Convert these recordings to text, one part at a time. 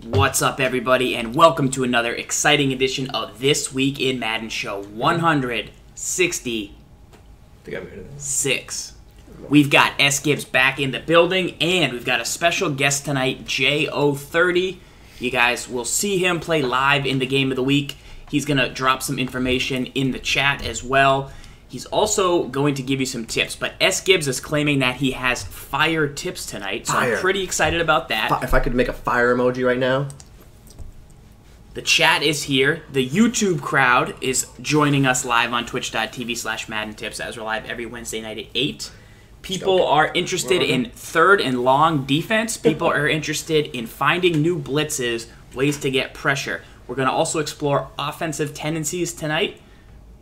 What's up, everybody, and welcome to another exciting edition of This Week in Madden Show 166. We've got SGibs back in the building, and we've got a special guest tonight, JayOh 30. You guys will see him play live in the game of the week. He's going to drop some information in the chat as well. He's also going to give you some tips, but SGibs is claiming that he has fire tips tonight, so I'm pretty excited about that. If I could make a fire emoji right now. The chat is here. The YouTube crowd is joining us live on twitch.tv/MaddenTips as we're live every Wednesday night at 8. People are interested in third and long defense. People are interested in finding new blitzes, ways to get pressure. We're going to also explore offensive tendencies tonight.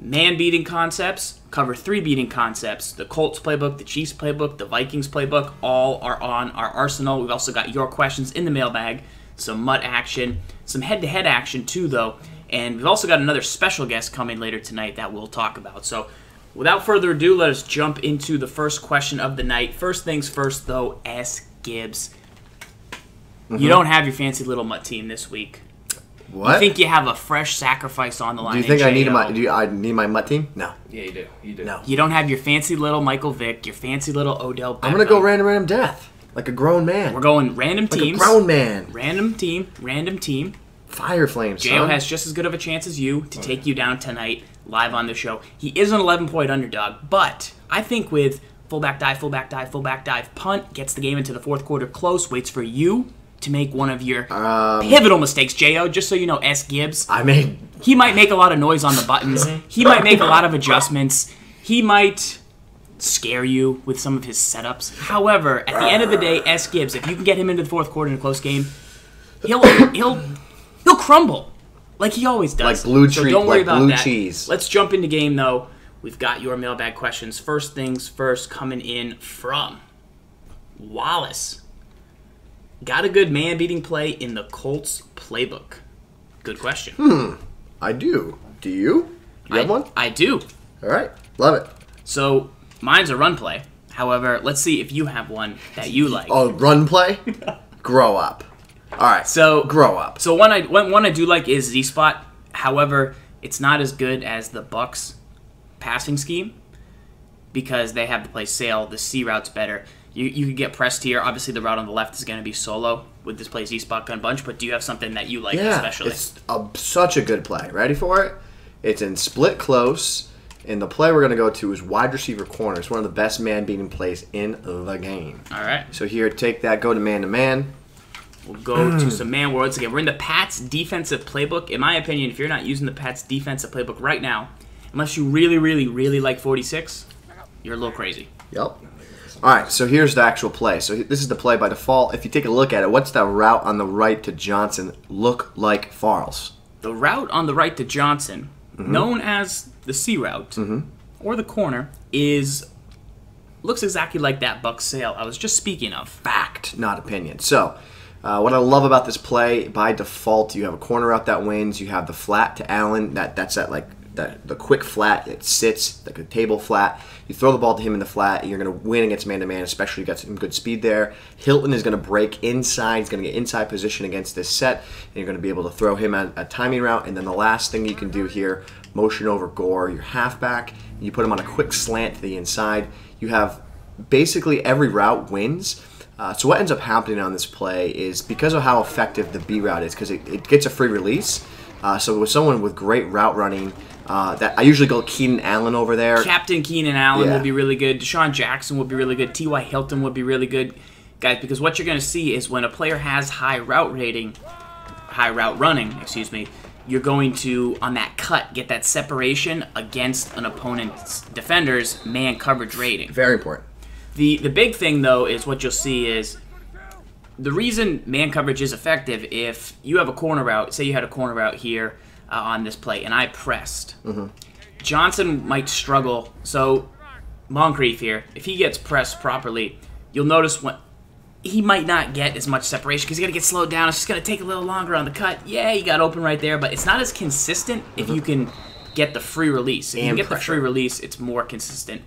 Man-beating concepts, cover 3 beating concepts, the Colts playbook, the Chiefs playbook, the Vikings playbook, all are on our arsenal. We've also got your questions in the mailbag, some MUT action, some head-to-head action too, though, and we've also got another special guest coming later tonight that we'll talk about. So without further ado, let us jump into the first question of the night. First things first, though, SGibs. You don't have your fancy little MUT team this week. What? You think you have a fresh sacrifice on the line? Do you think I need my MUT team? No. Yeah, you do. You do. No. You don't have your fancy little Michael Vick, your fancy little Odell Beckham. I'm gonna go random death, like a grown man. We're going random teams. Like a grown man. Random team. Fire flames. JayOh has just as good of a chance as you to take you down tonight live on the show. He is an 11-point underdog, but I think with fullback dive, punt, gets the game into the fourth quarter close, waits for you to make one of your pivotal mistakes, JayOh. Just so you know, SGibs. He might make a lot of noise on the buttons. He might make a lot of adjustments. He might scare you with some of his setups. However, at the end of the day, SGibs, if you can get him into the fourth quarter in a close game, he'll crumble like he always does. Like blue so don't worry about blue that. cheese. Let's jump into game though. We've got your mailbag questions. First things first, coming in from Wallace. Got a good man-beating play in the Colts playbook? Good question. I do. Do you? You have one? I do. All right. Love it. So, mine's a run play. However, let's see if you have one that you like. Oh, run play? Grow up. All right. So grow up. So one I do like is Z-Spot. However, it's not as good as the Bucs passing scheme because they have to play sail. The C route's better. You could get pressed here. Obviously, the route on the left is going to be solo with this play Z-Spot Gun Bunch, but do you have something that you like especially? It's such a good play. Ready for it? It's in split close, and the play we're going to go to is wide receiver corner. It's one of the best man-beating plays in the game. All right. So here, take that, go to man-to-man. We'll go to some man worlds again. We're in the Pats defensive playbook. In my opinion, if you're not using the Pats defensive playbook right now, unless you really like 46, you're a little crazy. Yep. All right, so here's the actual play. So this is the play by default. If you take a look at it, what's that route on the right to Johnson look like, Farls? The route on the right to Johnson, known as the C route or the corner, looks exactly like that Bucs sail I was just speaking of. Fact, not opinion. So what I love about this play, by default, you have a corner route that wins. You have the flat to Allen. That's that like the quick flat. It sits like a table flat. You throw the ball to him in the flat, and you're going to win against man-to-man, especially you got some good speed there. Hilton is going to break inside. He's going to get inside position against this set, and you're going to be able to throw him on a timing route. And then the last thing you can do here, motion over Gore, your halfback. You put him on a quick slant to the inside. You have basically every route wins. So what ends up happening on this play is because of how effective the B route is, because it gets a free release. So with someone with great route running, that I usually go Keenan Allen over there. Captain Keenan Allen would be really good. Deshaun Jackson would be really good. T.Y. Hilton would be really good, guys. Because what you're going to see is when a player has high route running, you're going to on that cut get that separation against an opponent's defender's man coverage rating. Very important. The big thing though is what you'll see is the reason man coverage is effective if you have a corner route. Say you had a corner route here. On this play, and I pressed. Johnson might struggle. So, Moncrief here, if he gets pressed properly, you'll notice he might not get as much separation because he's going to get slowed down. It's just going to take a little longer on the cut. Yeah, you got open right there, but it's not as consistent if you can get the free release. If you can get the free release, it's more consistent.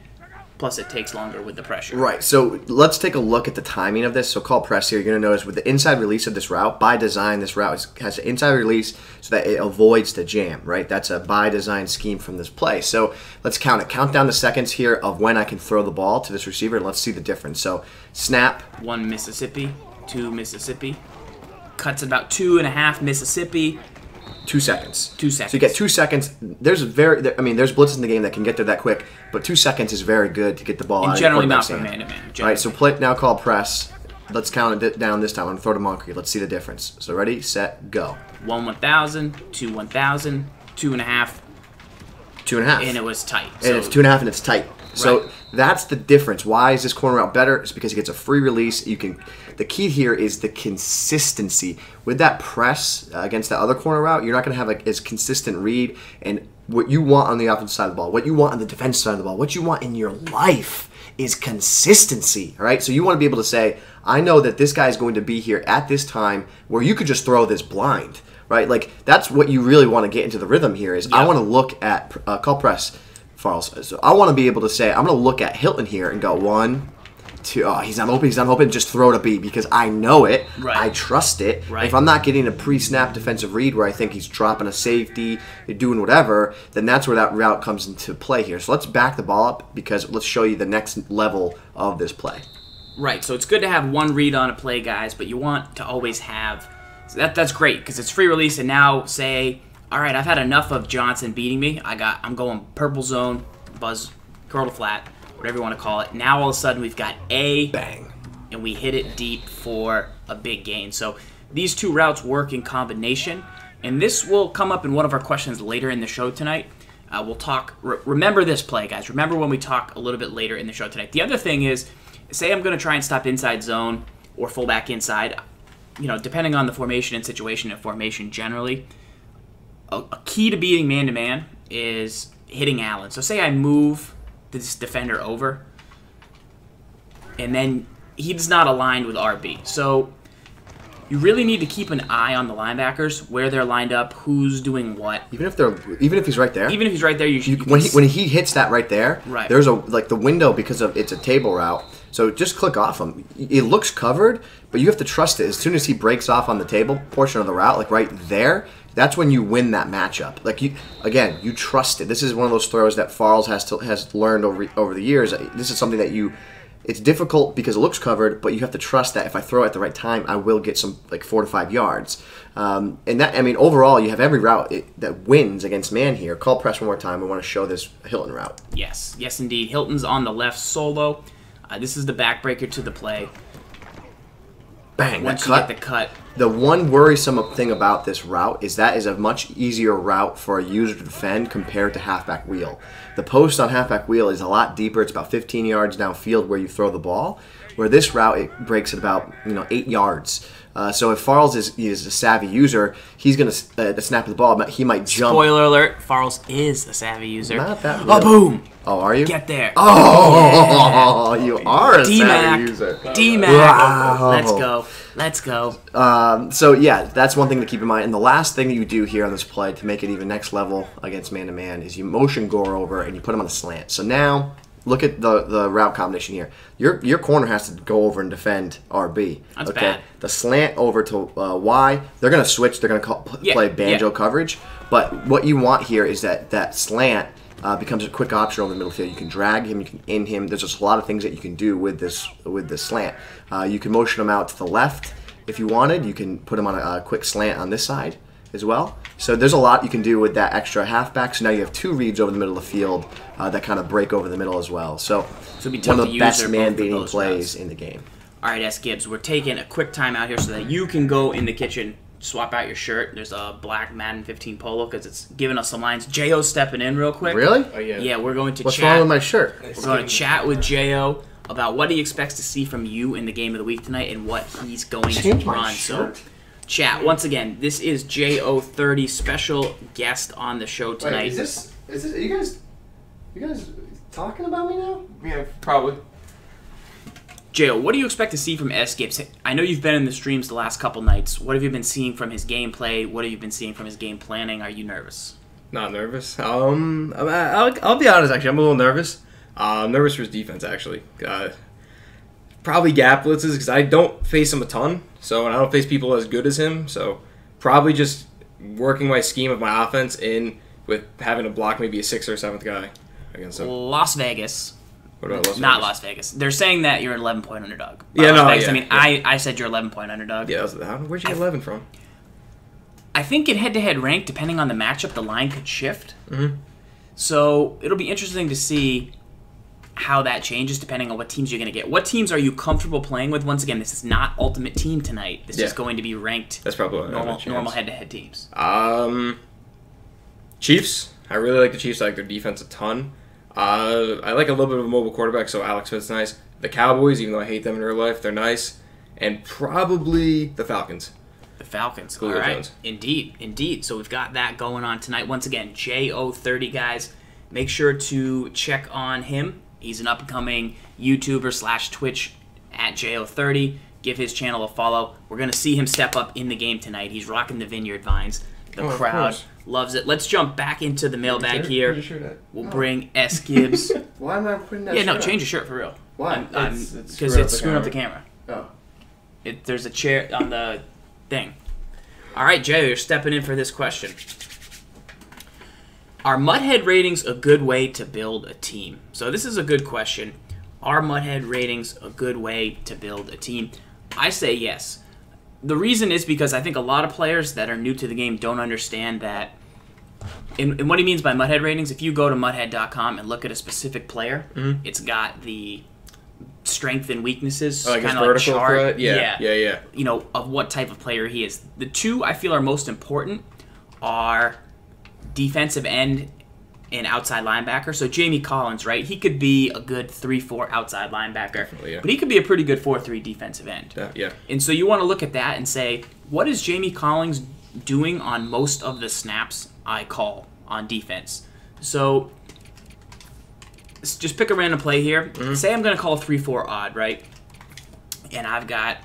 Plus, it takes longer with the pressure. Right, so let's take a look at the timing of this. So call press here, you're going to notice with the inside release of this route, by design, this route has an inside release so that it avoids the jam, right? That's a by design scheme from this play. So let's count it. Count down the seconds here of when I can throw the ball to this receiver, and let's see the difference. So snap. 1 Mississippi, 2 Mississippi. Cuts about 2.5 Mississippi. 2 seconds. 2 seconds. So you get 2 seconds. There's blitzes in the game that can get there that quick, but 2 seconds is very good to get the ball out. And generally not for man-to-man. All right, so play now. Call press. Let's count it down this time. I'm gonna throw to Monkey. Let's see the difference. So ready, set, go. 1 1,000, 2 1,000, 2.5. 2.5. And it was tight. And it's 2.5 and it's tight. So that's the difference. Why is this corner route better? It's because he gets a free release. The key here is the consistency. With that press against that other corner route, you're not going to have as consistent read. And what you want on the offensive side of the ball, what you want on the defensive side of the ball, what you want in your life is consistency. All right? So you want to be able to say, I know that this guy is going to be here at this time where you could just throw this blind. Right? Like, that's what you really want to get into the rhythm here is I want to look at, call press, Farls. So I want to be able to say, I'm going to look at Hilton here and go 1, 2, oh, he's not open, just throw to B because I know it, I trust it. If I'm not getting a pre-snap defensive read where I think he's dropping a safety, doing whatever, then that's where that route comes into play here. So let's back the ball up because let's show you the next level of this play. Right, so it's good to have one read on a play, guys, but you want to always have, so that's great because it's free release and now say, all right, I've had enough of Johnson beating me. I'm going purple zone, buzz, curl to flat, whatever you want to call it. Now all of a sudden we've got A, bang, and we hit it deep for a big gain. So these two routes work in combination, and this will come up in one of our questions later in the show tonight. We'll talk. Remember this play, guys. Remember when we talk a little bit later in the show tonight. The other thing is, say I'm going to try and stop inside zone or fullback inside. You know, depending on the formation and situation of formation generally. A key to beating man-to-man is hitting Allen. So say I move this defender over, and then he's not aligned with RB. So you really need to keep an eye on the linebackers, where they're lined up, who's doing what. Even if he's right there. Even if he's right there, when he hits that right there, there's the window because it's a table route. So just click off him. It looks covered, but you have to trust it. As soon as he breaks off on the table portion of the route, like right there, that's when you win that matchup. Like you trust it. This is one of those throws that Farls has learned over the years. This is something that it's difficult because it looks covered, but you have to trust that if I throw it at the right time, I will get some 4 to 5 yards. And that, I mean, overall, you have every route that wins against man here. Call press one more time. We want to show this Hilton route. Yes, indeed. Hilton's on the left solo. This is the backbreaker to the play. Bang! Once you get the cut. The one worrisome thing about this route is that is a much easier route for a user to defend compared to halfback wheel. The post on halfback wheel is a lot deeper. It's about 15 yards downfield where you throw the ball. Where this route, it breaks at about 8 yards. So if Farls is a savvy user, he's going to snap the ball. He might jump. Spoiler alert, Farls is a savvy user. Not that really. Oh, boom! Oh, are you? Get there. Oh, yeah. You are a savvy user. D-Mac. Wow. Let's go. So, yeah, that's one thing to keep in mind. And the last thing that you do here on this play to make it even next level against man-to-man is you motion Gore over and you put him on a slant. So now, look at the route combination here. Your corner has to go over and defend RB. That's bad. The slant over to Y, they're going to switch. They're going to play banjo coverage. But what you want here is that slant becomes a quick option over the middle field. You can drag him, you can in him. There's just a lot of things that you can do with this slant. You can motion him out to the left if you wanted. You can put him on a quick slant on this side as well. So there's a lot you can do with that extra halfback. So now you have 2 reads over the middle of the field that kind of break over the middle as well. So one of the best man-beating plays in the game. All right, SGibs, we're taking a quick time out here so that you can go in the kitchen, swap out your shirt. There's a black Madden 15 polo because it's giving us some lines. JayOh stepping in real quick. Really? Oh, yeah. Yeah, we're going to What's chat. wrong with my shirt? We're going to chat with JayOh about what he expects to see from you in the game of the week tonight and what he's going to run. So, chat, once again, this is JayOh 30, special guest on the show tonight. Wait, is this are you guys talking about me now? Yeah, probably. JayOh, what do you expect to see from SGibs? I know you've been in the streams the last couple nights. What have you been seeing from his gameplay? What have you been seeing from his game planning? Are you nervous? Not nervous. I'll be honest. Actually, I'm a little nervous. I'm nervous for his defense, actually. Probably gap blitzes, because I don't face him a ton, so and I don't face people as good as him, so probably just working my scheme of my offense in with having to block maybe a 6th or 7th guy against him. Las Vegas. What about Las Vegas? Not Las Vegas. They're saying that you're an 11-point underdog. Yeah, Las no, Vegas, yeah, I mean, yeah. I said you're 11-point underdog. Yeah, where'd you get 11 from? I think in head-to-head rank, depending on the matchup, the line could shift. Mm-hmm. So it'll be interesting to see how that changes depending on what teams you're going to get. What teams are you comfortable playing with? Once again, this is not Ultimate Team tonight. This is going to be ranked. That's probably normal head-to-head teams. Chiefs. I really like the Chiefs. I like their defense a ton. I like a little bit of a mobile quarterback, so Alex Smith's nice. The Cowboys, even though I hate them in real life, they're nice. And probably the Falcons. The Falcons. Julio All right. Jones. Indeed. So we've got that going on tonight. Once again, JayOh30, guys. Make sure to check on him. He's an up-and-coming YouTuber / Twitch at JayOh30. Give his channel a follow. We're going to see him step up in the game tonight. He's rocking the Vineyard Vines. The crowd loves it. Let's jump back into the mailbag here. We'll bring SGibs. Why am I putting that Yeah, no, shirt change your shirt for real. Why? Because it's screwing up the camera. Oh. There's a chair on the thing. All right, Jay, you're stepping in for this question. Are Muthead ratings a good way to build a team? So this is a good question. Are Muthead ratings a good way to build a team? I say yes. The reason is because I think a lot of players that are new to the game don't understand that. And what he means by Muthead ratings, if you go to muthead.com and look at a specific player, it's got the strength and weaknesses, Like kind his of like vertical chart. threat? Yeah. You know, of what type of player he is. The two I feel are most important are defensive end and outside linebacker. So Jamie Collins, right? He could be a good 3-4 outside linebacker. Definitely, yeah. But he could be a pretty good 4-3 defensive end. Yeah. And so you want to look at that and say, what is Jamie Collins doing on most of the snaps I call on defense? So just pick a random play here. Say I'm going to call 3-4 odd, right? And I've got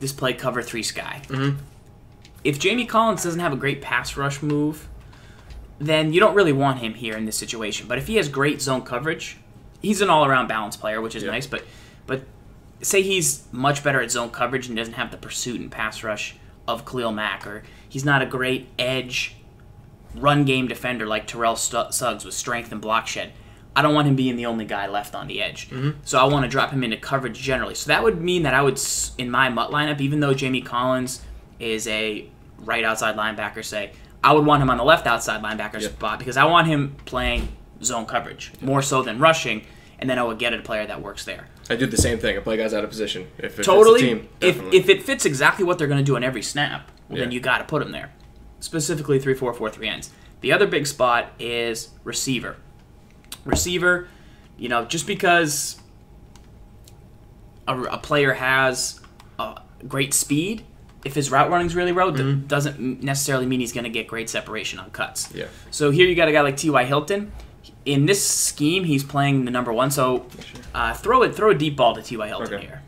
this play cover 3 sky. If Jamie Collins doesn't have a great pass rush move, then you don't really want him here in this situation. But if he has great zone coverage, he's an all-around balanced player, which is nice. But say he's much better at zone coverage and doesn't have the pursuit and pass rush of Khalil Mack, or he's not a great edge run game defender like Terrell Suggs with strength and block shed. I don't want him being the only guy left on the edge. So I want to drop him into coverage generally. So that would mean that I would, in my MUT lineup, even though Jamie Collins is a right outside linebacker, say, I would want him on the left outside linebacker spot because I want him playing zone coverage more so than rushing, and then I would get a player that works there. I do the same thing. I play guys out of position. If it Totally. fits the team, If it fits exactly what they're going to do on every snap, then you got to put him there. Specifically 3-4, 4-3 ends. The other big spot is receiver. Receiver, you know, just because a player has great speed, if his route running's really road, doesn't necessarily mean he's going to get great separation on cuts. Yeah. So here you got a guy like T.Y. Hilton. In this scheme, he's playing the number 1. So throw a deep ball to T.Y. Hilton here.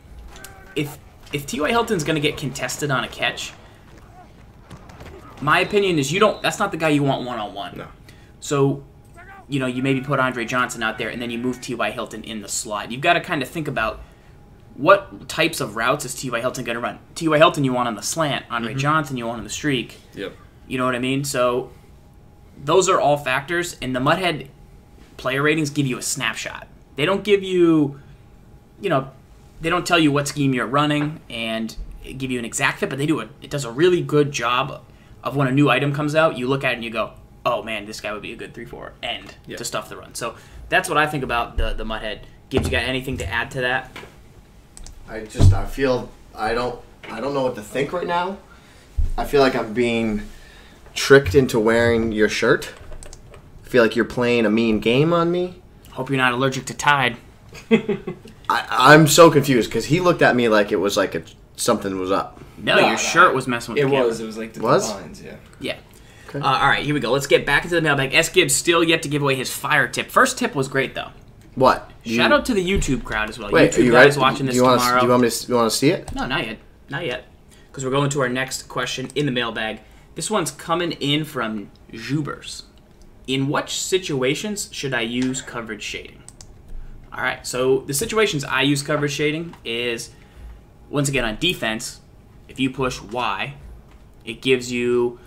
If T.Y. Hilton's going to get contested on a catch, my opinion is that's not the guy you want one-on-one. No. So, you know, you maybe put Andre Johnson out there and then you move T.Y. Hilton in the slot. You've got to kind of think about what types of routes is T.Y. Hilton going to run. T.Y. Hilton you want on the slant. Andre Johnson you want on the streak. Yep. You know what I mean? So those are all factors, and the Muthead player ratings give you a snapshot. They don't give you, you know, they don't tell you what scheme you're running and give you an exact fit, but it does a really good job of when a new item comes out, you look at it and you go, oh man, this guy would be a good 3-4 end to stuff the run. So that's what I think about the Muthead. Gibbs, you got anything to add to that? I feel I don't know what to think right now. I feel like I'm being tricked into wearing your shirt. I feel like you're playing a mean game on me. Hope you're not allergic to Tide. I'm so confused because he looked at me like it was like something was up. No, your shirt was messing with the camera. It was like the lines, Yeah. Okay. All right, here we go. Let's get back into the mailbag. SGibs still yet to give away his fire tip. First tip was great, though. What? Shout out to the YouTube crowd as well. Wait, YouTube guys watching this tomorrow. Do you want to see it? No, not yet. Not yet. Because we're going to our next question in the mailbag. This one's coming in from Jubers. In what situations should I use coverage shading? All right, so the situations I use coverage shading is, once again, on defense, if you push Y, it gives you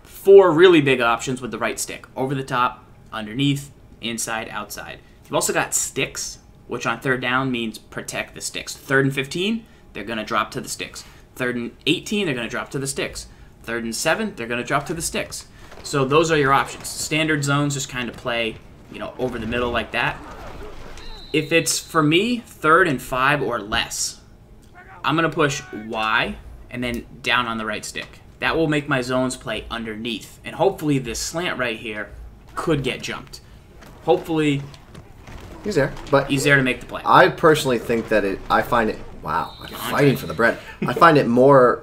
4 really big options with the right stick. Over the top, underneath, inside, outside. You've also got sticks, which on third down means protect the sticks. 3rd and 15, they're going to drop to the sticks. 3rd and 18, they're going to drop to the sticks. 3rd and 7, they're going to drop to the sticks. So those are your options. Standard zones just kind of play, over the middle like that. If it's, for me, 3rd and 5 or less, I'm going to push Y and then down on the right stick. That will make my zones play underneath. And hopefully this slant right here could get jumped. Hopefully he's there, but he's there to make the play. I personally think that I find it, wow, I'm fighting for the bread. I find it more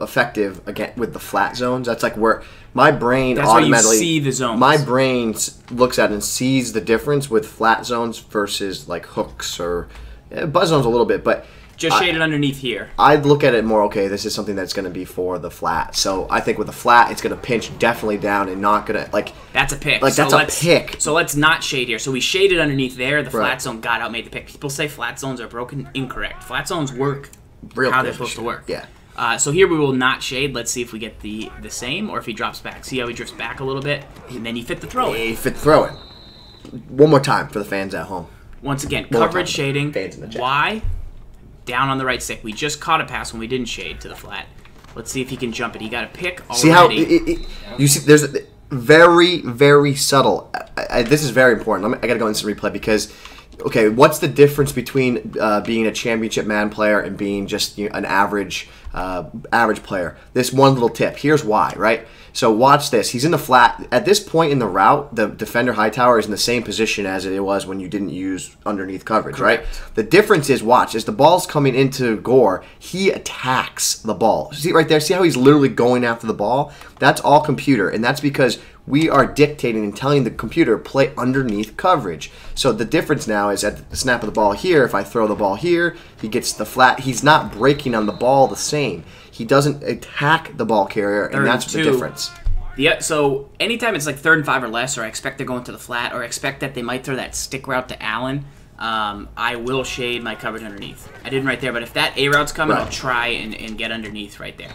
effective, again, with the flat zones. That's like where my brain automatically, you see the zones. My brain looks at it and sees the difference with flat zones versus like hooks or buzz zones a little bit, but just shaded underneath here. I'd look at it more, okay, this is something that's going to be for the flat. So I think with the flat, it's going to pinch definitely down and not going to, like... That's a pick. Like, that's a pick. So let's not shade here. So we shaded underneath there. The flat zone got out, made the pick. People say flat zones are broken. Incorrect. Flat zones work how they're supposed to work. Yeah. So here we will not shade. Let's see if we get the same or if he drops back. See how he drifts back a little bit? And then you fit the throw in. He fit the throw in. One more time for the fans at home. Once again, coverage shading. Y. Down on the right stick. We just caught a pass when we didn't shade to the flat. Let's see if he can jump it. He got a pick already. See how you see? There's very, very subtle. This is very important. I got to go into replay because, okay, what's the difference between being a championship Madden player and being just an average player? This one little tip. Here's why, right? So watch this. He's in the flat. At this point in the route, the defender Hightower is in the same position as it was when you didn't use underneath coverage, correct, right? The difference is, watch, as the ball's coming into Gore, he attacks the ball. See right there? See how he's literally going after the ball? That's all computer, and that's because we are dictating and telling the computer play underneath coverage. So the difference now is at the snap of the ball here, if I throw the ball here, he gets the flat. He's not breaking on the ball the same. He doesn't attack the ball carrier, and that's the difference. Yeah, so anytime it's like 3rd and 5 or less, or I expect they're going to the flat, or I expect that they might throw that stick route to Allen, I will shade my coverage underneath. I didn't right there, but if that A route's coming, I'll try and get underneath right there.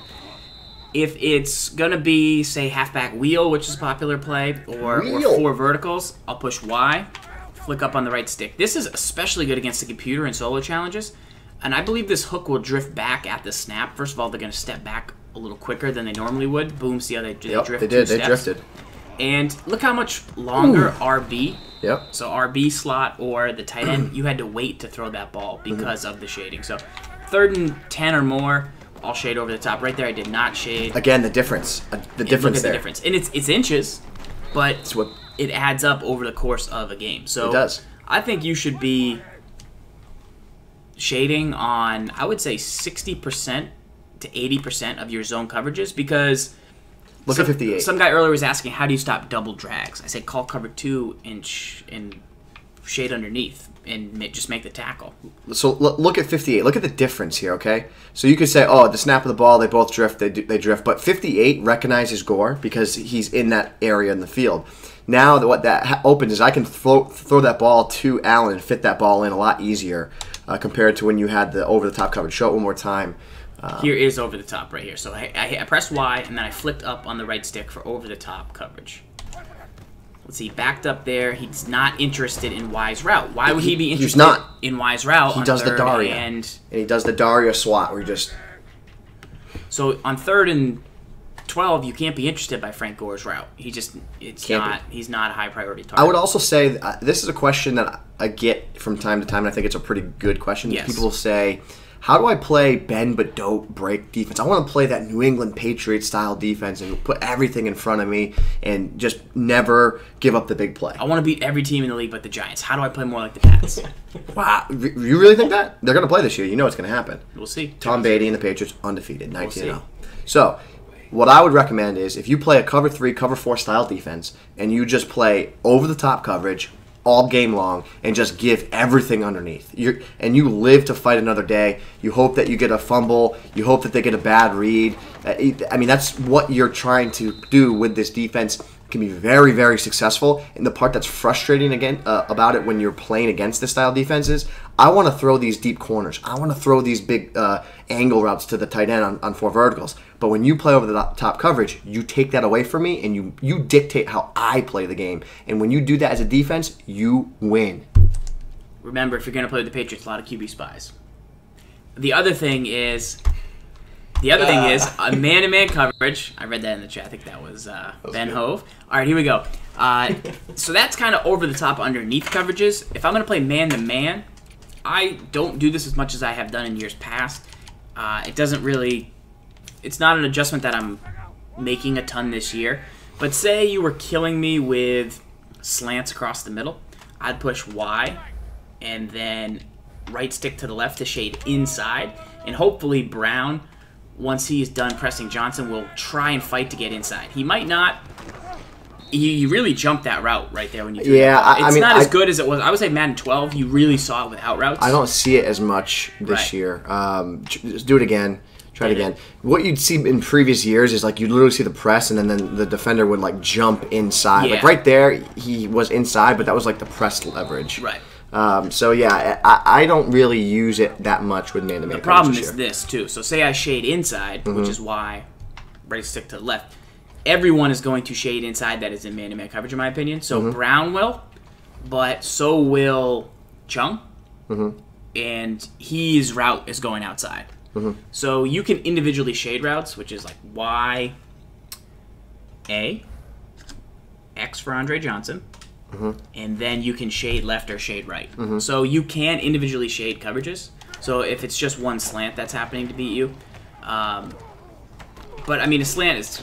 If it's going to be, say, halfback wheel, which is a popular play, or 4 verticals, I'll push Y, flick up on the right stick. This is especially good against the computer and solo challenges. And I believe this hook will drift back at the snap. First of all, they're going to step back a little quicker than they normally would. Boom, see how they drift? They did. They drifted. And look how much longer RB. Yep. So RB slot or the tight end, you had to wait to throw that ball because of the shading. So 3rd and 10 or more, I'll shade over the top. Right there, I did not shade. Again, the difference. The difference there. The difference. And it's inches, but it adds up over the course of a game. So it does. I think you should be shading on, I would say, 60% to 80% of your zone coverages, because look at 58. Some guy earlier was asking, how do you stop double drags? I say call cover 2 and shade underneath and just make the tackle. So look at 58. Look at the difference here, okay? So you could say, oh, the snap of the ball, they both drift, they drift. But 58 recognizes Gore because he's in that area in the field. Now what that opens is I can throw that ball to Allen and fit that ball in a lot easier compared to when you had the over-the-top coverage. Show it one more time. Here is over the top right here. So I pressed Y, and then I flicked up on the right stick for over the top coverage. Let's see, backed up there. He's not interested in Y's route. Why would he be interested in Y's route? He does the Daria. And he does the Daria swat where he just... So on 3rd and 12, you can't be interested by Frank Gore's route. He's not a high priority target. I would also say this is a question that I get from time to time, and I think it's a pretty good question. Yes. People will say, how do I play bend but don't break defense? I want to play that New England Patriots style defense and put everything in front of me and just never give up the big play. I want to beat every team in the league but the Giants. How do I play more like the Pats? Wow. You really think that? They're going to play this year. You know it's going to happen. We'll see. Tom Beatty and the Patriots undefeated, 19-0. So what I would recommend is if you play a cover 3, cover 4 style defense and you just play over-the-top coverage all game long and just give everything underneath. And you live to fight another day. You hope that you get a fumble. You hope that they get a bad read. I mean, that's what you're trying to do with this defense. can be very, very successful. And the part that's frustrating about it when you're playing against this style of defense is I want to throw these deep corners. I want to throw these big angle routes to the tight end on 4 verticals. But when you play over the top coverage, you take that away from me, and you dictate how I play the game. And when you do that as a defense, you win. Remember, if you're going to play with the Patriots, a lot of QB spies. The other thing is a man-to-man coverage. I read that in the chat. I think that was Ben Hove. All right, here we go. So that's kind of over-the-top underneath coverages. If I'm going to play man-to-man, I don't do this as much as I have done in years past. It's not an adjustment that I'm making a ton this year. But say you were killing me with slants across the middle. I'd push Y and then right stick to the left to shade inside. And hopefully Brown, once he's done pressing Johnson, will try and fight to get inside. He might not. He really jumped that route right there when you threw it. It's not as good as it was. I would say Madden 12, you really saw it without routes. I don't see it as much this year. Just do it again. Try it again. What you'd see in previous years is like you'd literally see the press, and then the defender would like jump inside. Yeah. Like right there, he was inside, but that was like the press leverage. Right. So yeah, I don't really use it that much with man-to-man. The problem is this too. So say I shade inside, which is why right stick to the left. Everyone is going to shade inside that is in man-to-man coverage, in my opinion. So Brown will, but so will Chung, and his route is going outside. So you can individually shade routes, which is like Y, A, X for Andre Johnson, and then you can shade left or shade right. So you can individually shade coverages. So if it's just one slant that's happening to beat you, but I mean a slant is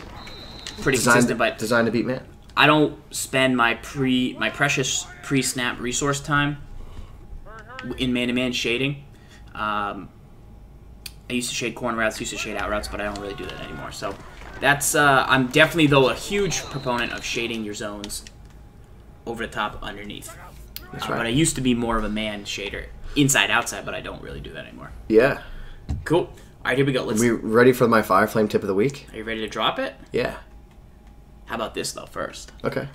pretty consistent. But designed to beat man. I don't spend my precious pre-snap resource time in man-to-man shading. I used to shade corner routes, used to shade out routes, but I don't really do that anymore. So that's I'm definitely, though, a huge proponent of shading your zones over the top underneath. That's right. But I used to be more of a man shader, inside, outside, but I don't really do that anymore. Yeah. Cool. All right, here we go. Are we ready for my Fire Flame tip of the week? Are you ready to drop it? Yeah. How about this, though, first? Okay.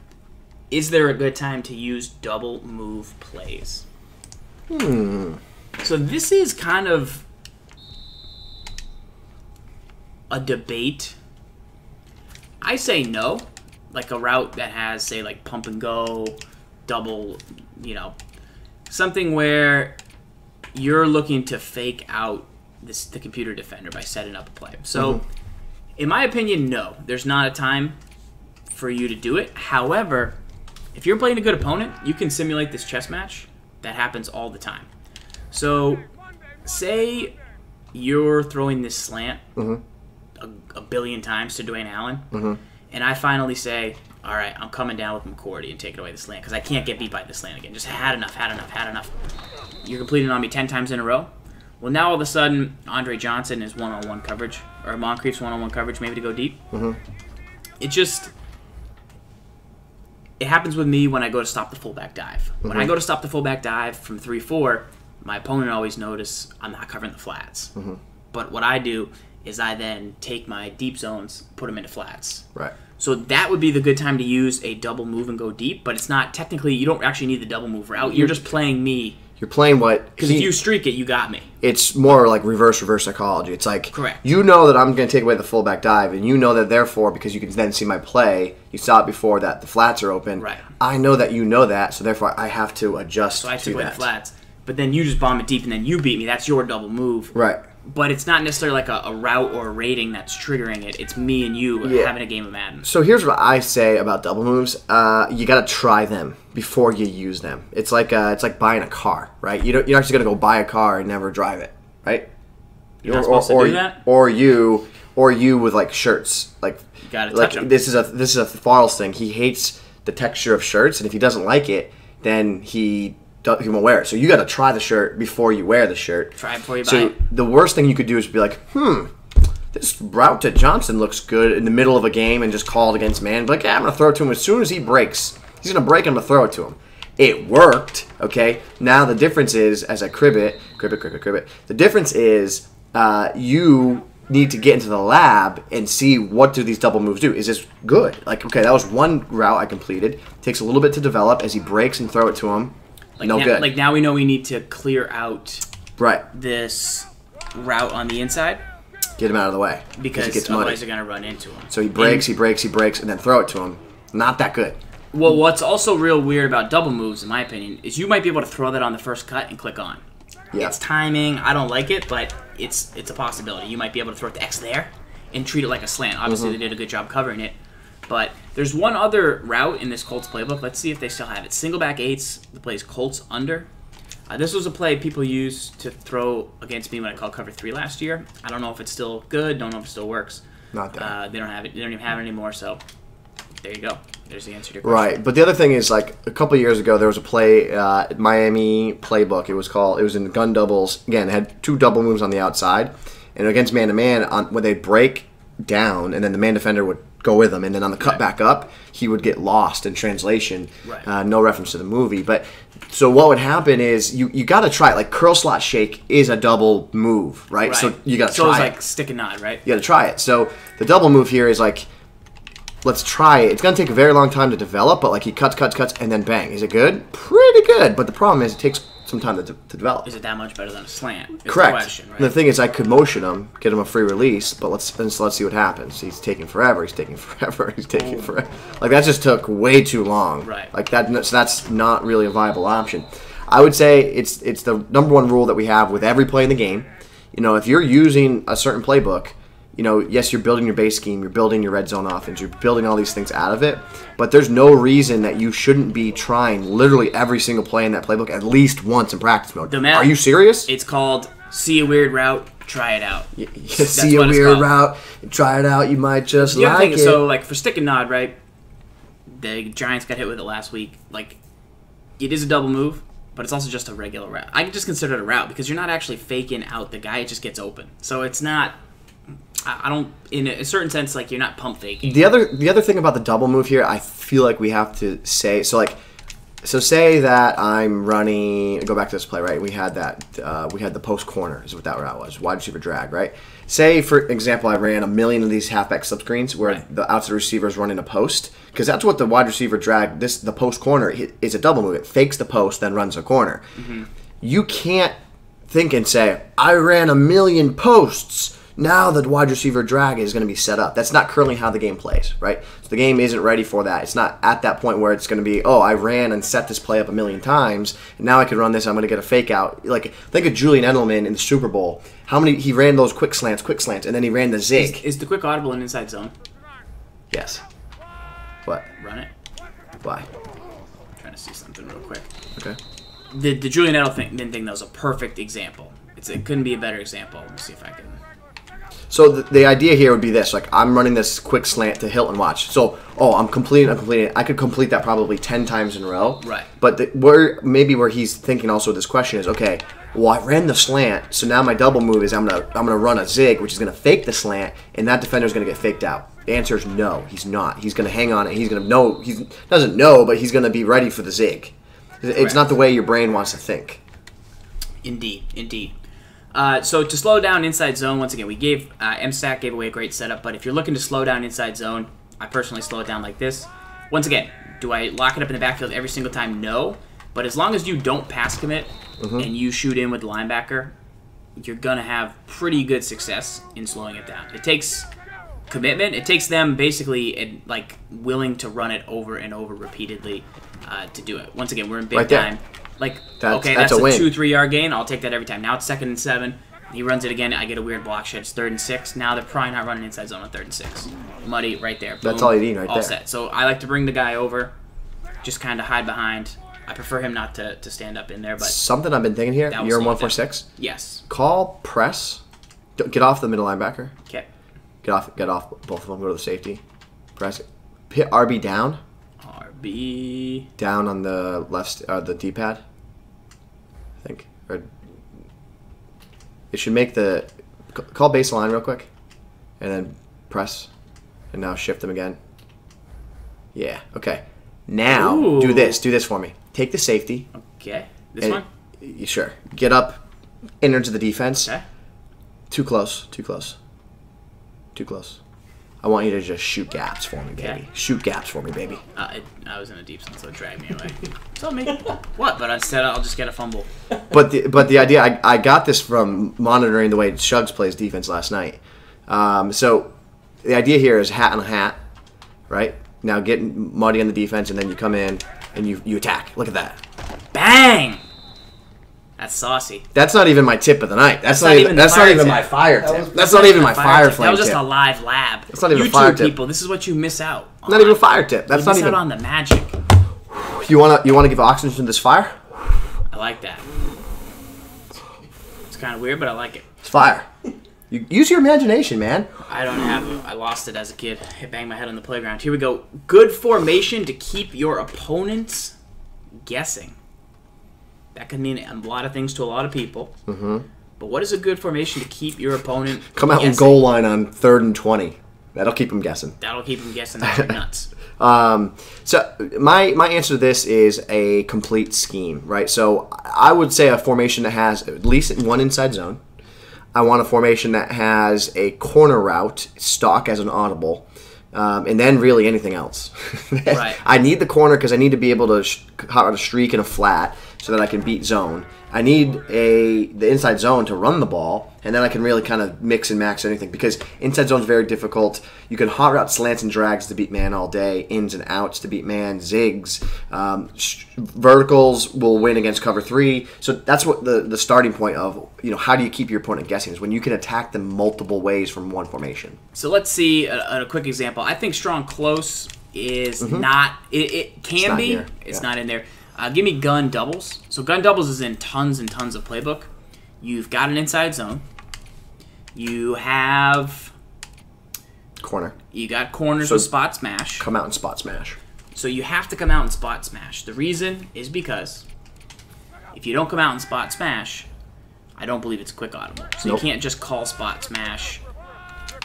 Is there a good time to use double move plays? So this is kind of a debate. I say no. Like a route that has, say, like pump and go, double, something where you're looking to fake out the computer defender by setting up a play. So, in my opinion, no. There's not a time for you to do it. However, if you're playing a good opponent, you can simulate this chess match. That happens all the time. So, say you're throwing this slant a billion times to Dwayne Allen, and I finally say, all right, I'm coming down with McCourty and taking away the slant because I can't get beat by the slant again. Just had enough. You're completing on me 10 times in a row. Well, now all of a sudden, Andre Johnson is one-on-one coverage, or Moncrief's one-on-one coverage, maybe to go deep. It happens with me when I go to stop the fullback dive. When I go to stop the fullback dive from 3-4, my opponent always notice I'm not covering the flats. But what I do is I then take my deep zones, put them into flats. Right. So that would be the good time to use a double move and go deep, but it's not technically, you don't actually need the double move route. You're just playing me. You're playing what... Because if you streak it, you got me. It's more like reverse psychology. It's like, correct. You know that I'm going to take away the fullback dive, and you know that therefore, because you can then see my play, you saw it before that the flats are open. Right. I know that you know that, so therefore I have to adjust to that. So I took away the flats. But then you just bomb it deep, and then you beat me. That's your double move. Right. But it's not necessarily like a route or a rating that's triggering it. It's me and you having a game of Madden. So here's what I say about double moves. You got to try them before you use them. It's like buying a car, right? You're not just going to go buy a car and never drive it, right? You're not supposed to do that? Or you with like shirts. Like, you got to touch them. This is a ZFarls thing. He hates the texture of shirts, and if he doesn't like it, then he won't wear it. So you got to try the shirt before you wear the shirt. Try it before you buy it. So the worst thing you could do is be like, this route to Johnson looks good in the middle of a game, and just call it against man. Be like, yeah, I'm going to throw it to him as soon as he breaks. He's going to break, I'm going to throw it to him. It worked, okay? Now the difference is, as I crib it, the difference is you need to get into the lab and see what do these double moves do. Is this good? Like, okay, that was one route I completed. Takes a little bit to develop as he breaks and throw it to him. Good. Like now we know we need to clear out right this route on the inside. Get him out of the way. Because it gets otherwise muddy. they're going to run into him. So he breaks, and then throw it to him. Not that good. Well, what's also real weird about double moves, in my opinion, is you might be able to throw that on the first cut and click on. Yeah. It's timing. I don't like it, but it's a possibility. You might be able to throw it to X there and treat it like a slant. Obviously, they did a good job covering it. But there's one other route in this Colts playbook. Let's see if they still have it. Single back eights. The play is Colts under. This was a play people used to throw against me when I called cover 3 last year. I don't know if it's still good. Don't know if it still works. Not that. They don't have it. They don't even have it anymore. So there you go. There's the answer to your question. Right, but the other thing is, like, a couple years ago, there was a play, Miami Playbook. It was in gun doubles. Again, it had 2 double moves on the outside, and against man-to-man, when they'd break down, and then the man defender would go with him, and then on the cut back up, he would get lost in translation. Right. No reference to the movie. But so what would happen is you got to try it. Like, curl slot shake is a double move, right? So you got to try it. So it's like stick and nod, right? You got to try it. So the double move here is like, let's try it. It's going to take a very long time to develop, but like he cuts, and then bang. Is it good? Pretty good. But the problem is it takes some time to develop. Is it that much better than a slant? Is Correct. The question, right? The thing is, I could motion him, get him a free release, but let's see what happens. He's taking forever. Like, that just took way too long. Right. Like, so that's not really a viable option. I would say it's the number one rule that we have with every play in the game. You know, if you're using a certain playbook, you know, yes, you're building your base scheme, you're building your red zone offense, you're building all these things out of it, but there's no reason that you shouldn't be trying literally every single play in that playbook at least once in practice mode. Are you serious? It's called see a weird route, try it out. See a weird route, try it out, you might just like it. So, like, for stick and nod, right, the Giants got hit with it last week. Like, it is a double move, but it's also just a regular route. I can just consider it a route because you're not actually faking out the guy, it just gets open. So it's not... I don't, in a certain sense, like, you're not pump faking. The other thing about the double move here, I feel like we have to say, so say that I'm running, go back to this play, right? We had the post corner is what that route was, wide receiver drag, right? Say, for example, I ran a million of these halfback slip screens where the outside receiver is running a post, because that's what the wide receiver drag, the post corner is a double move. It fakes the post, then runs a corner. Mm-hmm. You can't think and say, I ran a million posts. Now the wide receiver drag is going to be set up. That's not currently how the game plays, right? So the game isn't ready for that. It's not at that point where it's going to be, oh, I ran and set this play up a million times, and now I can run this, I'm going to get a fake out. Like, think of Julian Edelman in the Super Bowl. He ran those quick slants, and then he ran the zig. Is the quick audible an inside zone? Yes. What? Run it. Why? I'm trying to see something real quick. Okay. The Julian Edelman thing, that was a perfect example. It couldn't be a better example. Let me see if I can... So the idea here would be this, like, I'm running this quick slant to Hilton watch. So, I'm completing it. I could complete that probably 10 times in a row. Right. But where he's thinking also this question is, okay, well, I ran the slant, so now my double move is I'm gonna run a zig, which is gonna fake the slant, and that defender's gonna get faked out. The answer is no, he's not. He's gonna hang on it. He's gonna know. He doesn't know, but he's gonna be ready for the zig. It's not the way your brain wants to think. Indeed. So to slow down inside zone, once again, we gave MStack gave away a great setup, but if you're looking to slow down inside zone, I personally slow it down like this. Once again, do I lock it up in the backfield every single time? No. But as long as you don't pass commit and you shoot in with the linebacker, you're going to have pretty good success in slowing it down. It takes commitment. It takes them basically willing to run it over and over repeatedly to do it. Once again, we're in big time. That's a 2-3 yard gain. I'll take that every time. Now it's 2nd and 7. He runs it again. I get a weird block shed. It's 3rd and 6. Now they're probably not running inside zone on 3rd and 6. Muddy right there. Boom. That's all you need right all there. All set. So I like to bring the guy over, just kind of hide behind. I prefer him not to stand up in there. But something I've been thinking here, you're in 146? Yes. Call press. Get off the middle linebacker. Okay. Get off both of them. Go to the safety. Press. Hit RB down. RB. Down on the left, the D-pad. I think. Or it should make the... Call baseline real quick. And then press. And now shift them again. Yeah. Okay. Now, do this for me. Take the safety. Okay. This one? Sure. Get up, enter to the defense. Okay. Too close. Too close. I want you to just shoot gaps for me, baby. Okay. Shoot gaps for me, baby. I was in a deep zone, so it dragged me away. Tell me. What? But instead, I'll just get a fumble. But the idea, I got this from monitoring the way Suggs plays defense last night. So the idea here is hat on a hat, right? Now getting muddy on the defense, and then you come in and you attack. Look at that. Bang! That's saucy. That's not even my tip of the night. That's not even my fire tip. That's not even my fire flame tip. That was just tip. a live lab. That's not even a YouTube fire tip. people, this is what you miss out on. Not even a fire tip. That's not miss even. out on the magic. You wanna give oxygen to this fire? I like that. It's kind of weird, but I like it. It's fire. You use your imagination, man. I don't have it. I lost it as a kid. I banged my head on the playground. Here we go. Good formation to keep your opponents guessing. That can mean a lot of things to a lot of people. Mm-hmm. But what is a good formation to keep your opponent Come out guessing? in goal line on 3rd and 20. That'll keep them guessing. That'll keep them guessing. That's nuts. So my answer to this is a complete scheme, right? So I would say a formation that has at least one inside zone. I want a formation that has a corner route, stock as an audible, and then really anything else. Right. I need the corner because I need to be able to hot route a streak and a flat so that I can beat zone. I need the inside zone to run the ball, and then I can really kind of mix and max anything because inside zone is very difficult. You can hot route slants and drags to beat man all day, ins and outs to beat man, zigs. Verticals will win against cover 3. So that's what the starting point of, how do you keep your opponent guessing is when you can attack them multiple ways from one formation. So let's see a quick example. I think strong close is not, it can be. Here. It's not in there. Give me gun doubles. So gun doubles is in tons and tons of playbook. You've got an inside zone. You have Corner. You got corners with spot smash. Come out and spot smash. So you have to come out and spot smash. The reason is because if you don't come out and spot smash, I don't believe it's quick audible. So Nope. you can't just call spot smash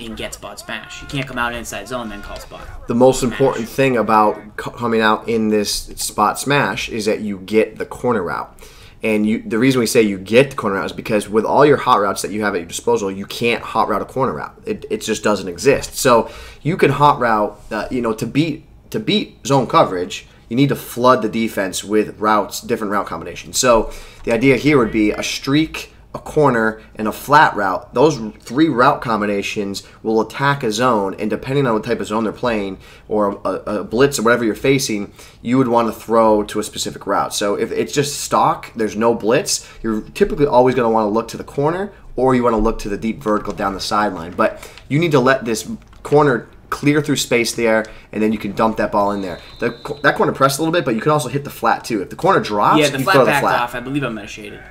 and get spot smash. You can't come out inside zone and then call spot. The most important thing about coming out in this spot smash is that you get the corner route. And the reason we say you get the corner route is because with all your hot routes that you have at your disposal, you can't hot route a corner route. It just doesn't exist. So you can hot route, to beat zone coverage, you need to flood the defense with routes, different route combinations. So the idea here would be a streak, a corner, and a flat route. Those 3 route combinations will attack a zone, and depending on what type of zone they're playing, or a blitz or whatever you're facing, you would want to throw to a specific route. So if it's just stock, there's no blitz, you're typically always going to want to look to the corner, or you want to look to the deep vertical down the sideline. But you need to let this corner clear through space there, and then you can dump that ball in there. That corner pressed a little bit, but you can also hit the flat too. If the corner drops, Yeah, the you flat throw the backed flat. off. I believe I'm shaded.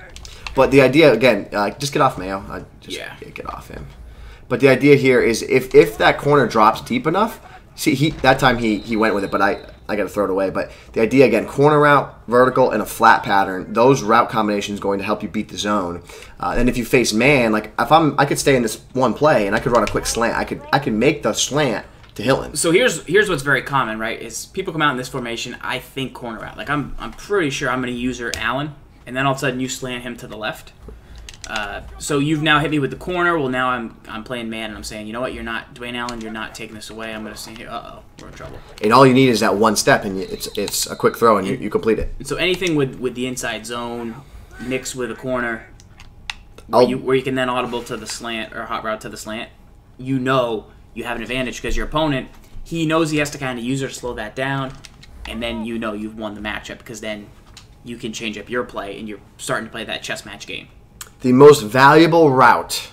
But the idea, again, just get off Mayo. Get off him. But the idea here is if that corner drops deep enough, see, that time he went with it, but I got to throw it away. But the idea, again, corner route, vertical, and a flat pattern, those route combinations going to help you beat the zone. And if you face man, like I could stay in this one play and I could run a quick slant. I could make the slant to Hilton. So here's what's very common, right? Is people come out in this formation, I think corner route. Like I'm pretty sure I'm going to use Allen. And then all of a sudden you slant him to the left. So you've now hit me with the corner. Well, now I'm playing man, and I'm saying, you know what? You're not Dwayne Allen. You're not taking this away. I'm going to stand here. We're in trouble. And all you need is that one step, and it's a quick throw, and you complete it. So anything with the inside zone mixed with a corner, where you can then audible to the slant or hot route to the slant, you have an advantage because your opponent, he knows he has to kind of use or slow that down, and then you've won the matchup because then you can change up your play, and you're starting to play that chess match game. The most valuable route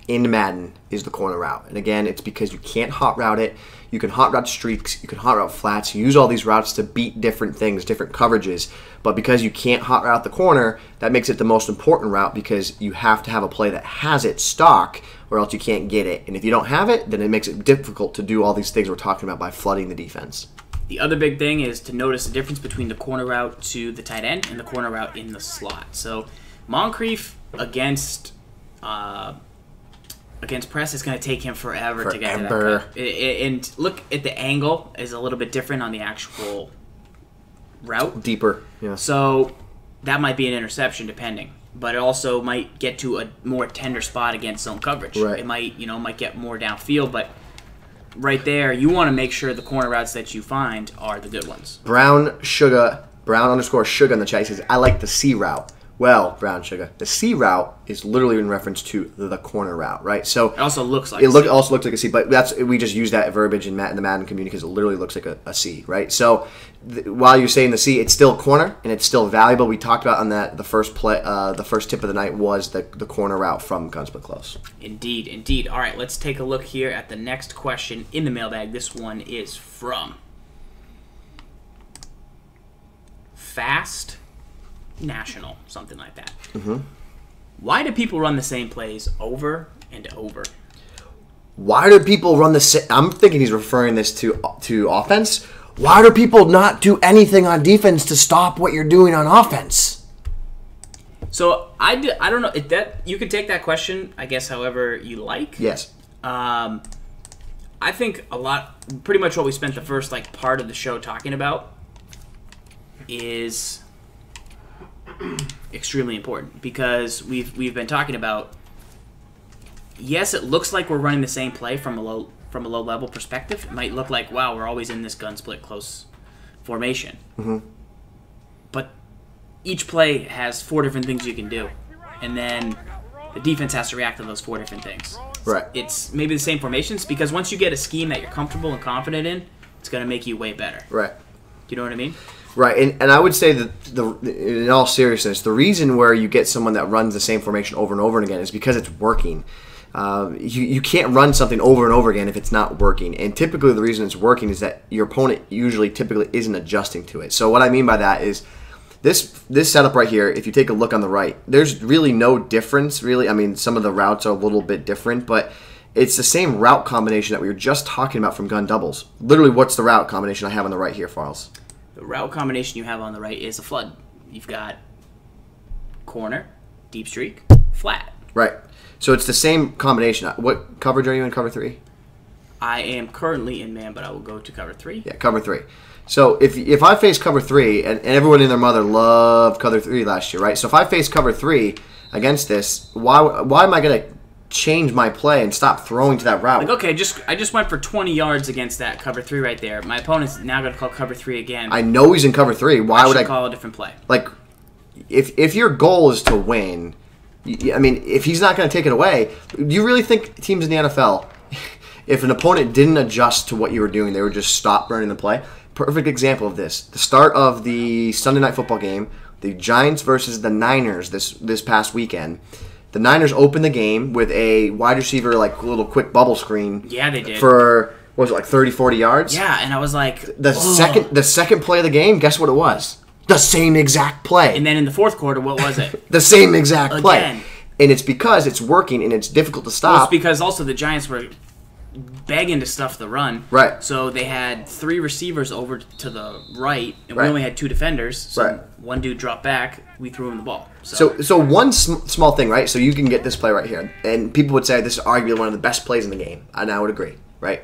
in Madden is the corner route. And again, it's because you can't hot route it. You can hot route streaks. You can hot route flats. You use all these routes to beat different things, different coverages. But because you can't hot route the corner, that makes it the most important route because you have to have a play that has it stock or else you can't get it. And if you don't have it, then it makes it difficult to do all these things we're talking about by flooding the defense. The other big thing is to notice the difference between the corner route to the tight end and the corner route in the slot. So Moncrief against press is going to take him forever to get to that cut. And look at the angle is a little bit different on the actual route. Deeper, yeah. So that might be an interception depending. But it also might get to a more tender spot against zone coverage. Right. It might get more downfield, but right there, you want to make sure the corner routes that you find are the good ones. Brown underscore sugar in the chat says, I like the C route. Well, Brown Sugar, the C route is literally in reference to the corner route, right? So it also looks like also looks like a C, but we just use that verbiage in the Madden community because it literally looks like a C, right? So while you're saying the C, it's still corner and it's still valuable. We talked about on that the first tip of the night was the corner route from Guns But Close. Indeed, indeed. All right, let's take a look here at the next question in the mailbag. This one is from Fast National, something like that. Why do people run the same plays over and over? Why do people run the same? I'm thinking he's referring this to offense. Why do people not do anything on defense to stop what you're doing on offense? So I don't know if that you could take that question, I guess, however you like. Yes. I think pretty much what we spent the first part of the show talking about is extremely important because we've been talking about. Yes, it looks like we're running the same play from a low level perspective. It might look like, wow, we're always in this gun split close formation. But each play has 4 different things you can do, and then the defense has to react to those 4 different things. Right. It's maybe the same formations because once you get a scheme that you're comfortable and confident in, it's going to make you way better. Right. Do you know what I mean? Right, and I would say that in all seriousness, the reason where you get someone that runs the same formation over and over again is because it's working. You can't run something over and over again if it's not working. And typically the reason it's working is that your opponent typically isn't adjusting to it. So what I mean by that is this setup right here, if you take a look on the right, there's really no difference, really. I mean, some of the routes are a little bit different, but it's the same route combination that we were just talking about from gun doubles. Literally, what's the route combination I have on the right here, Farls? The route combination you have on the right is a flood. You've got corner, deep streak, flat. Right. So it's the same combination. What coverage are you in, cover 3? I am currently in man, but I will go to cover 3. Yeah, cover 3. So if I face cover 3, and everyone and their mother loved cover 3 last year, right? So if I face cover 3 against this, why am I going to change my play and stop throwing to that route? Okay, I just went for 20 yards against that cover 3 right there. My opponent's now going to call cover 3 again. I know he's in cover 3. Why would I call a different play? If your goal is to win, I mean, if he's not going to take it away, do you really think teams in the NFL, if an opponent didn't adjust to what you were doing, they would just stop running the play? Perfect example of this. The start of the Sunday Night Football game, the Giants versus the Niners this past weekend. The Niners opened the game with a wide receiver, little quick bubble screen. Yeah, they did. For, what was it, 30, 40 yards? Yeah, and I was like... The second play of the game, guess what it was? The same exact play. And then in the fourth quarter, what was it? The same exact play. Again. And it's because it's working and it's difficult to stop. Well, it's because also the Giants were begging to stuff the run. Right. So they had 3 receivers over to the right, and we only had 2 defenders. So one dude dropped back, we threw him the ball. So one small thing, right? So you can get this play right here. And people would say this is arguably one of the best plays in the game. And I would agree, right?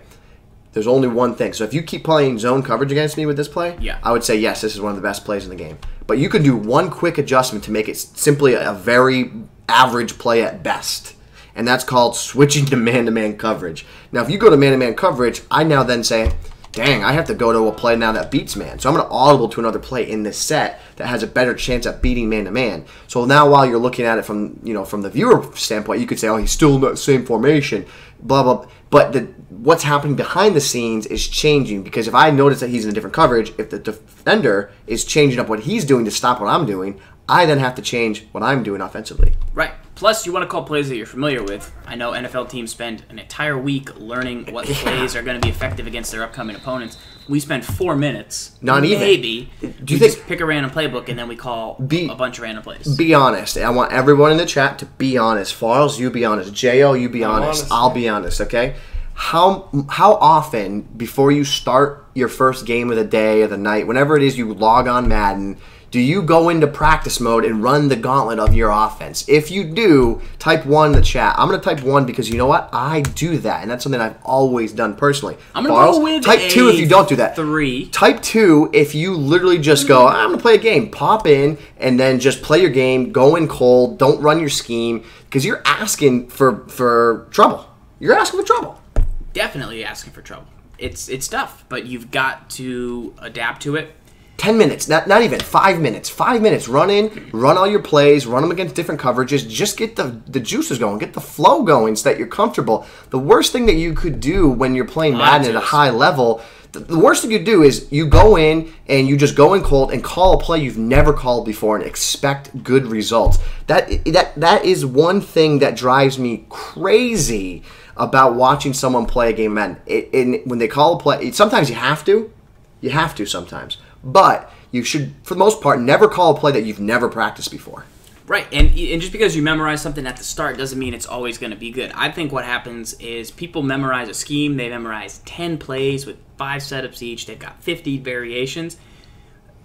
There's only one thing. So if you keep playing zone coverage against me with this play, I would say, yes, this is one of the best plays in the game. But you can do one quick adjustment to make it simply a very average play at best. And that's called switching to man-to-man coverage. Now, if you go to man-to-man coverage, I now then say, dang, I have to go to a play now that beats man. So I'm going to audible to another play in this set that has a better chance at beating man-to-man. So now while you're looking at it from the viewer standpoint, you could say, oh, he's still in the same formation, blah, blah. But what's happening behind the scenes is changing, because if I notice that he's in a different coverage, if the defender is changing up what he's doing to stop what I'm doing, I then have to change what I'm doing offensively. Right. Plus, you want to call plays that you're familiar with. I know NFL teams spend an entire week learning what plays are going to be effective against their upcoming opponents. We spend 4 minutes, maybe. Do you think just pick a random playbook and then we call a bunch of random plays? Be honest. I want everyone in the chat to be honest. Farls, you be honest. JayOh, you be honest. I'll be honest. Okay. How often before you start your first game of the day or the night, whenever it is you log on Madden, do you go into practice mode and run the gauntlet of your offense? If you do, type 1 in the chat. I'm going to type 1 because you know what? I do that, and that's something I've always done personally. I'm going to go with type 2 if you don't do that. 3. Type 2 if you literally just go, I'm going to play a game. Pop in and then just play your game. Go in cold. Don't run your scheme because you're asking for trouble. You're asking for trouble. definitely asking for trouble. It's tough, but you've got to adapt to it. 10 minutes, not even 5 minutes. 5 minutes. Run in, run all your plays, run them against different coverages. Just get the juices going, get the flow going so that you're comfortable. The worst thing that you could do when you're playing Madden at a high level, the worst thing you do is you go in and you just go in cold and call a play you've never called before and expect good results. That is one thing that drives me crazy about watching someone play a game of Madden. When they call a play, sometimes you have to. You have to sometimes. But you should, for the most part, never call a play that you've never practiced before. Right, and just because you memorize something at the start doesn't mean it's always going to be good. I think what happens is people memorize a scheme, they memorize 10 plays with 5 setups each, they've got 50 variations.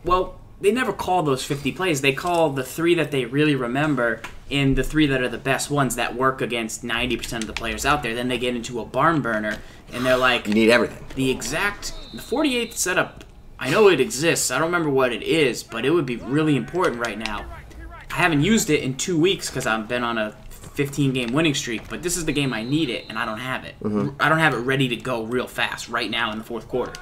Well, they never call those 50 plays. They call the 3 that they really remember and the 3 that are the best ones that work against 90% of the players out there. Then they get into a barn burner, and they're like... You need everything. The 48th setup... I know it exists. I don't remember what it is, but it would be really important right now. I haven't used it in 2 weeks because I've been on a 15-game winning streak, but this is the game I need it, and I don't have it. I don't have it ready to go real fast right now in the fourth quarter.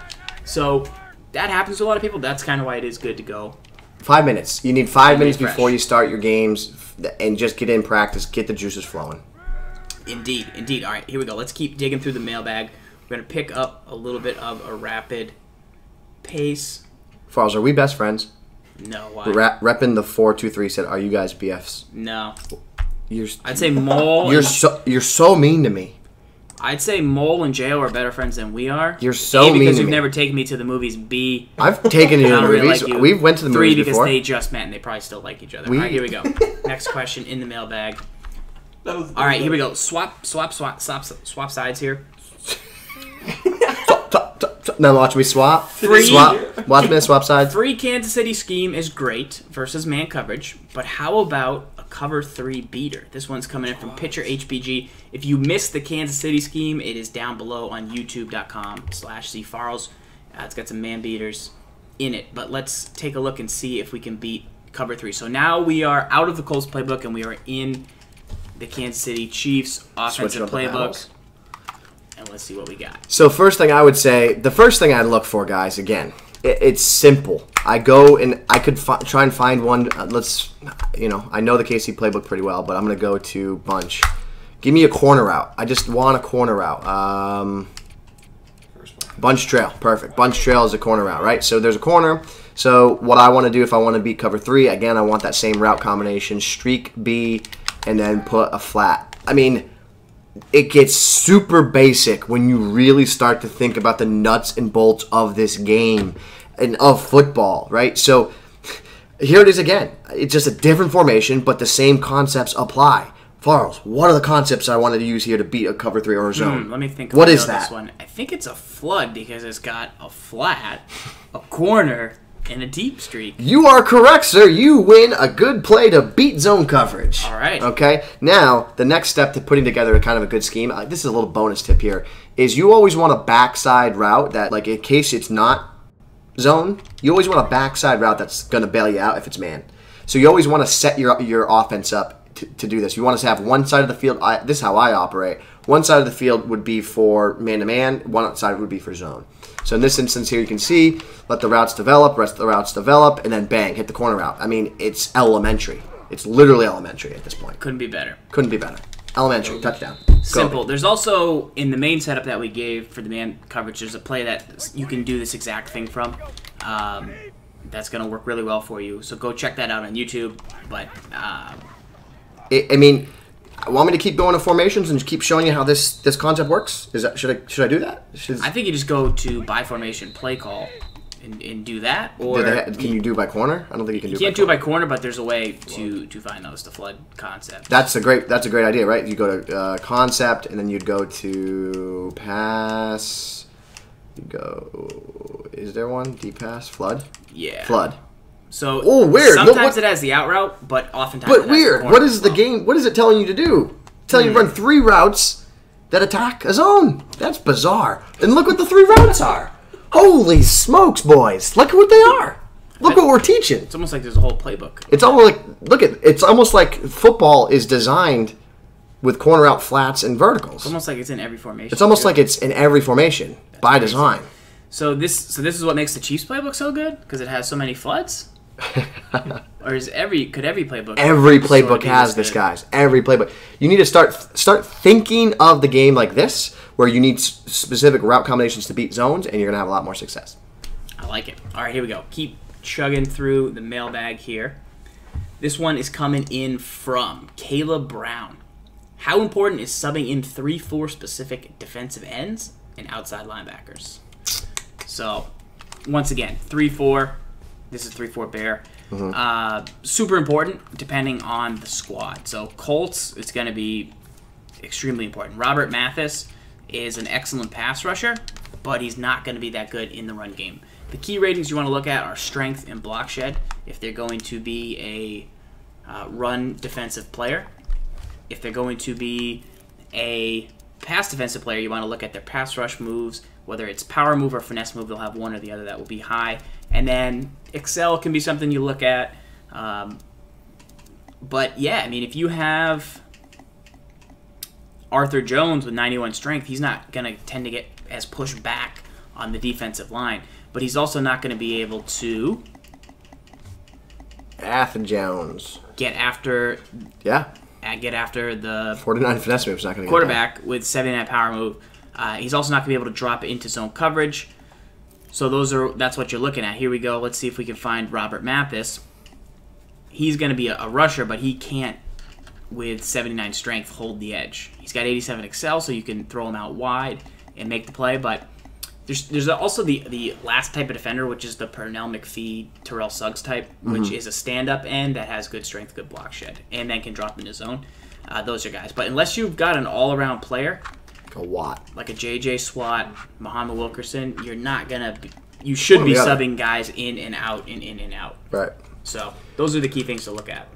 So that happens to a lot of people. That's kind of why it is good to go. 5 minutes. You need 5 minutes fresh before you start your games, and just get in practice, get the juices flowing. Indeed, indeed. All right, here we go. Let's keep digging through the mailbag. We're going to pick up a little bit of a rapid pace. Farls, are we best friends? No, why? Reppin' the 423 said, "Are you guys BFs?" No. I'd say Mole. You're so mean to me. I'd say Mole and JayOh are better friends than we are. You're so mean to me. because you've never taken me to the movies. B, I've taken you to the movies. Like We've went to the movies 3 because before. they just met and they probably still like each other. All right, here we go. Next question in the mailbag. All right, here we go. Swap sides here. Now watch me swap. Watch me swap sides. 3 Kansas City scheme is great versus man coverage, but how about a cover 3 beater? This one's coming in from Pitcher HBG. If you missed the Kansas City scheme, it is down below on youtube.com/ZFarls. It's got some man beaters in it, but let's take a look and see if we can beat cover 3. So now we are out of the Colts playbook and we are in the Kansas City Chiefs offensive playbook. And let's see what we got. So first thing I would say, the first thing I'd look for, guys, again, it's simple. I go and I could try and find one. I know the KC playbook pretty well, but I'm going to go to bunch. Give me a corner route. I just want a corner route. Bunch trail. Perfect. Bunch trail is a corner route, right? So there's a corner. So what I want to do if I want to beat cover 3, again, I want that same route combination. Streak B and then put a flat. I mean... It gets super basic when you really start to think about the nuts and bolts of this game and of football, right? So here it is again. It's just a different formation, but the same concepts apply. Farls, what are the concepts I wanted to use here to beat a cover 3 or a zone? Let me think. What is that? This one. I think it's a flood because it's got a flat, a corner, and a deep streak. You are correct, sir. You win a good play to beat zone coverage. All right. Okay. Now, the next step to putting together kind of a good scheme, this is a little bonus tip here, is you always want a backside route that, like, in case it's not zone, you always want a backside route that's going to bail you out if it's man. So you always want to set your offense up to do this. You want to have one side of the field. This is how I operate. One side of the field would be for man-to-man. One side would be for zone. So in this instance here, you can see, let the routes develop, rest the routes develop, and then bang, hit the corner route. I mean, it's elementary. It's literally elementary at this point. Couldn't be better. Couldn't be better. Elementary, touchdown. Simple. There's also, in the main setup that we gave for the man coverage, there's a play that you can do this exact thing from. That's going to work really well for you. So go check that out on YouTube. But want me to keep going to formations and keep showing you how this concept works? Should I do that? I think you just go to by formation play call and do that. Or can you do by corner? I don't think you can do. You can't do it by corner, but there's a way to find those. The flood concept. That's a great idea, right? You go to concept and then you'd go to pass. You go. Is there one deep pass flood? Yeah. Flood. So weird. Sometimes it has the out route, but oftentimes it has weird. What is the game? What is it telling you to do? It's telling you to run 3 routes that attack a zone. That's bizarre. And look what the 3 routes are. Holy smokes, boys! Look at what they are. Look what we're teaching. It's almost like there's a whole playbook. It's almost like it's almost like football is designed with corner out flats and verticals. It's almost like it's in every formation. It's almost like it's in every formation by design. So this is what makes the Chiefs playbook so good, because it has so many floods. Or could every playbook? Every playbook has this, guys. Every playbook. You need to start thinking of the game like this, where you need specific route combinations to beat zones, and you're gonna have a lot more success. I like it. All right, here we go. Keep chugging through the mailbag here. This one is coming in from Caleb Brown. How important is subbing in 3-4 specific defensive ends and outside linebackers? So, once again, 3-4. This is 3-4 bear. Super important depending on the squad. So, Colts, it's going to be extremely important. Robert Mathis is an excellent pass rusher, but he's not going to be that good in the run game. The key ratings you want to look at are strength and block shed. If they're going to be a run defensive player, if they're going to be a pass defensive player, you want to look at their pass rush moves, whether it's power move or finesse move. They'll have one or the other that will be high. And then Excel can be something you look at. But yeah, I mean, if you have Arthur Jones with 91 strength, he's not going to tend to get as pushed back on the defensive line. But he's also not going to be able to Arthur Jones get after the 49 finesse move is not going to quarterback with 79 power move. He's also not going to be able to drop into zone coverage. So that's what you're looking at. Here we go. Let's see if we can find Robert Mathis. He's going to be a rusher, but he can't, with 79 strength, hold the edge. He's got 87 excel, so you can throw him out wide and make the play, but there's also the last type of defender, which is the Pernell McPhee, Terrell Suggs type, which is a stand-up end that has good strength, good block shed, and then can drop into zone. Those are guys. But unless you've got an all-around player, like a JJ Swat, Muhammad Wilkerson, you're not going to – you should be subbing guys in and out and in and out. Right. So those are the key things to look at.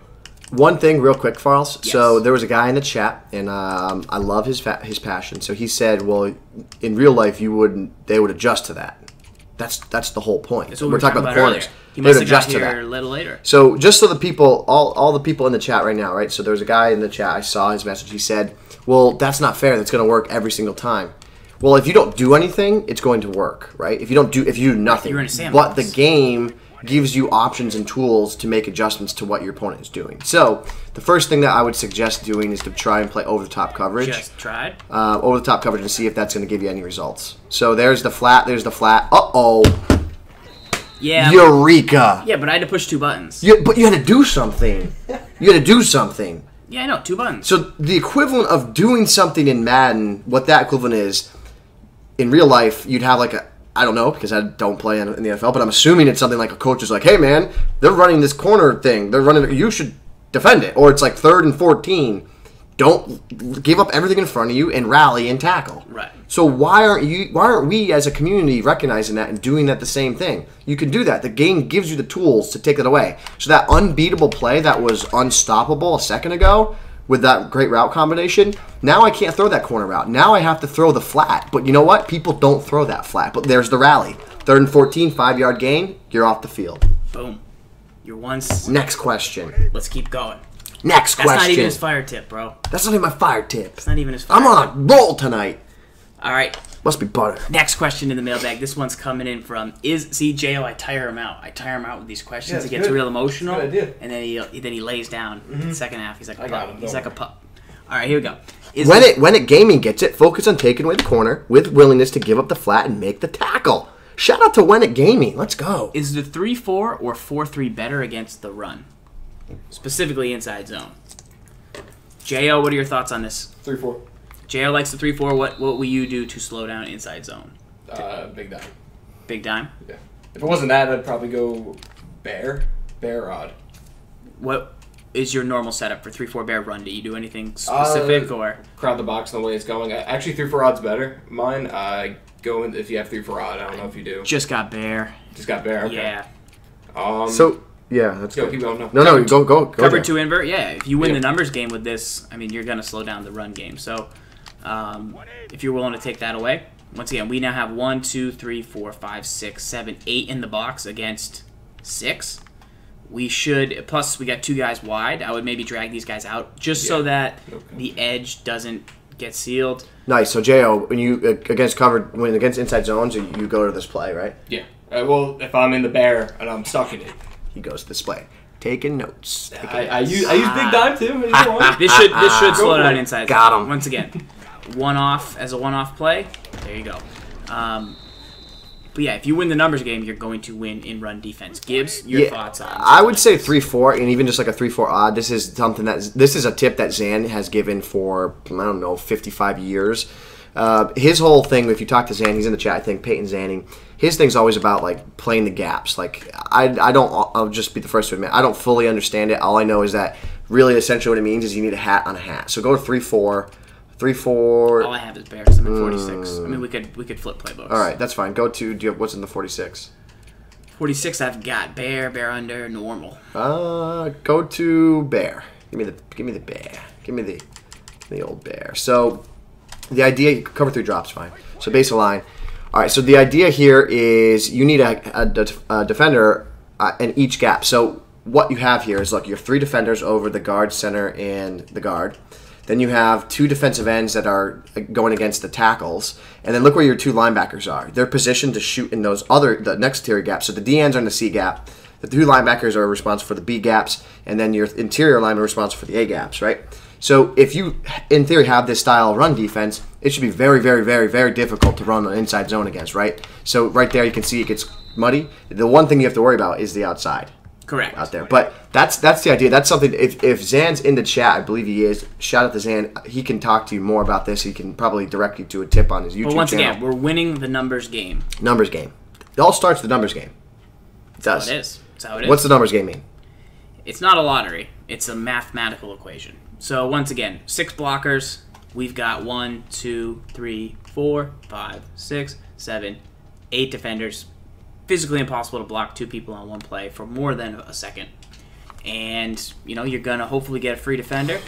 One thing real quick, Farls. Yes. So there was a guy in the chat, and I love his passion. So he said, well, in real life, they would adjust to that. That's the whole point. That's what we're talking about corners. He must have got here a little later. So just so the people, all the people in the chat right now, right? So there was a guy in the chat, I saw his message. He said, well, that's not fair. That's going to work every single time. Well, if you don't do anything, it's going to work, right? If you do nothing, you're in a sandbox. But the game gives you options and tools to make adjustments to what your opponent is doing. So the first thing that I would suggest doing is to try and play over-the-top coverage. Just tried? Over-the-top coverage and see if that's going to give you any results. So there's the flat. Uh-oh. Yeah. Eureka. Yeah, but I had to push 2 buttons. But you had to do something. Yeah, I know, 2 buttons. So the equivalent of doing something in Madden, what that equivalent is, in real life, you'd have like I don't know, because I don't play in the NFL, but I'm assuming it's something like a coach is like, hey, man, they're running this corner thing. You should defend it. Or it's like 3rd and 14. Don't give up everything in front of you and rally and tackle. Right. So why aren't we as a community recognizing that and doing that the same thing? You can do that. The game gives you the tools to take it away. So that unbeatable play that was unstoppable a second ago with that great route combination, now I can't throw that corner route. Now I have to throw the flat. But you know what? People don't throw that flat. But there's the rally. 3rd and 14, 5-yard gain, you're off the field. Boom. You're once. Next question. Let's keep going. Next question. That's not even his fire tip, bro. That's not even my fire tip. It's not even his fire tip. I'm on a roll tonight. All right. Must be butter. Next question in the mailbag. This one's coming in from JayOh. I tire him out. With these questions. He gets real emotional, and then he lays down. In the second half, he's like a pup. He's like a pup. All right, here we go. When it gaming gets it, focus on taking away the corner with willingness to give up the flat and make the tackle. Shout out to When It Gaming. Let's go. Is the 3-4 or 4-3 better against the run, specifically inside zone? JayOh, what are your thoughts on this? 3-4. JayOh likes the 3-4. What will you do to slow down inside zone? Big dime. Big dime? Yeah. If it wasn't that, I'd probably go bear or odd. What is your normal setup for 3-4 bear run? Do you do anything specific or crowd the box in the way it's going? Actually, 3-4 odd's better. Mine, go in if you have 3-4 odd. I don't know if you do. Just got bear. Okay. Yeah. Yeah, that's go. good. Keep going. No, go. Cover 2 invert. Yeah, if you win the numbers game with this, I mean, you're gonna slow down the run game. So, if you're willing to take that away, once again, we now have 1, 2, 3, 4, 5, 6, 7, 8 in the box against 6. we should, plus we got 2 guys wide. I would maybe drag these guys out just so that the edge doesn't get sealed. Nice. So JayOh, when you against inside zones, you go to this play, right? Yeah. Well, if I'm in the bear and I'm stuck in it, he goes to this play. Taking notes. I use big dime too. This should slow down inside. Got him. Once again, as a one-off play. There you go. But yeah, if you win the numbers game, you're going to win in run defense. Gibbs, your thoughts on? I would say 3-4, and even just like a 3-4 odd. This is a tip that Zan has given for, I don't know, 55 years. His whole thing, if you talk to Zan, he's in the chat, I think, Peyton Zanning. His thing's always about like playing the gaps. Like I'll just be the first to admit, I don't fully understand it. All I know is that really essentially what it means is you need a hat on a hat. So go to 3-4. 3-4. All I have is bears. I'm in 46. I mean, we could flip playbooks. All right, that's fine. Go to. What's in the 46? 46. I've got bear under, normal. Go to bear. Give me the bear. Give me the old bear. So the idea, you cover 3 drops, fine. So base of line. All right. So the idea here is you need a defender in each gap. So what you have here is, look, you have 3 defenders over the guard, center, and the guard. Then you have 2 defensive ends that are going against the tackles. And then look where your 2 linebackers are. They're positioned to shoot in the next tier gaps. So the D ends are in the C gap. The 2 linebackers are responsible for the B gaps. And then your interior linemen are responsible for the A gaps, right? So if you, in theory, have this style of run defense, it should be very, very, very, very difficult to run an inside zone against, right? So right there you can see it gets muddy. The one thing you have to worry about is the outside. Correct. Out there. But that's the idea. That's something, if Zan's in the chat, I believe he is, shout out to Zan. He can talk to you more about this. He can probably direct you to a tip on his YouTube channel. But once again, we're winning the numbers game. Numbers game. It all starts with the numbers game. It does. That's how it is. What's the numbers game mean? It's not a lottery. It's a mathematical equation. So once again, 6 blockers. We've got 1, 2, 3, 4, 5, 6, 7, 8 defenders. Physically impossible to block 2 people on one play for more than a second. And, you're going to hopefully get a free defender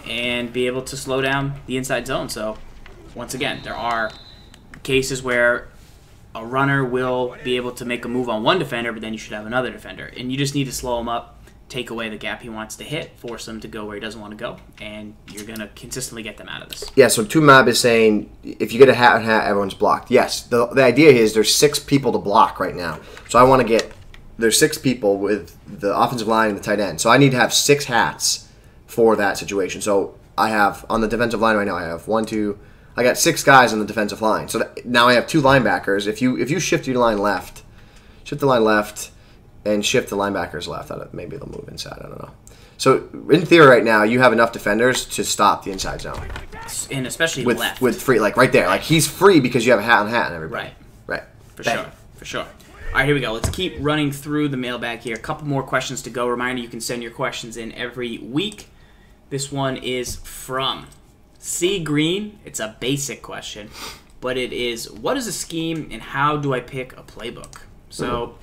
and be able to slow down the inside zone. So, once again, there are cases where a runner will be able to make a move on one defender, but then you should have another defender. And you just need to slow him up, take away the gap he wants to hit, force him to go where he doesn't want to go, and you're going to consistently get them out of this. Yeah, so 2Mab is saying if you get a hat and hat, everyone's blocked. Yes, the idea is there's 6 people to block right now. So I want to get, there's 6 people with the offensive line and the tight end. So I need to have 6 hats for that situation. So I have, on the defensive line right now, I have 1, 2, I got 6 guys on the defensive line. So now I have 2 linebackers. If you shift your line left, and shift the linebackers left. Maybe they'll move inside. I don't know. So in theory, right now you have enough defenders to stop the inside zone, and especially left with free, like right there, like he's free because you have a hat on hat and everybody. Right. For sure. All right, here we go. Let's keep running through the mailbag here. A couple more questions to go. Reminder: you can send your questions in every week. This one is from C Green. It's a basic question, but it is: what is a scheme and how do I pick a playbook? So.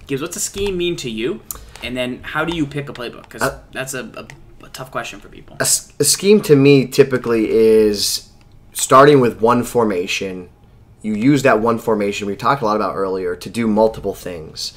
Gibbs, what's a scheme mean to you? And then how do you pick a playbook? Because that's a tough question for people. A scheme to me typically is starting with one formation. You use that one formation we talked a lot about earlier to do multiple things.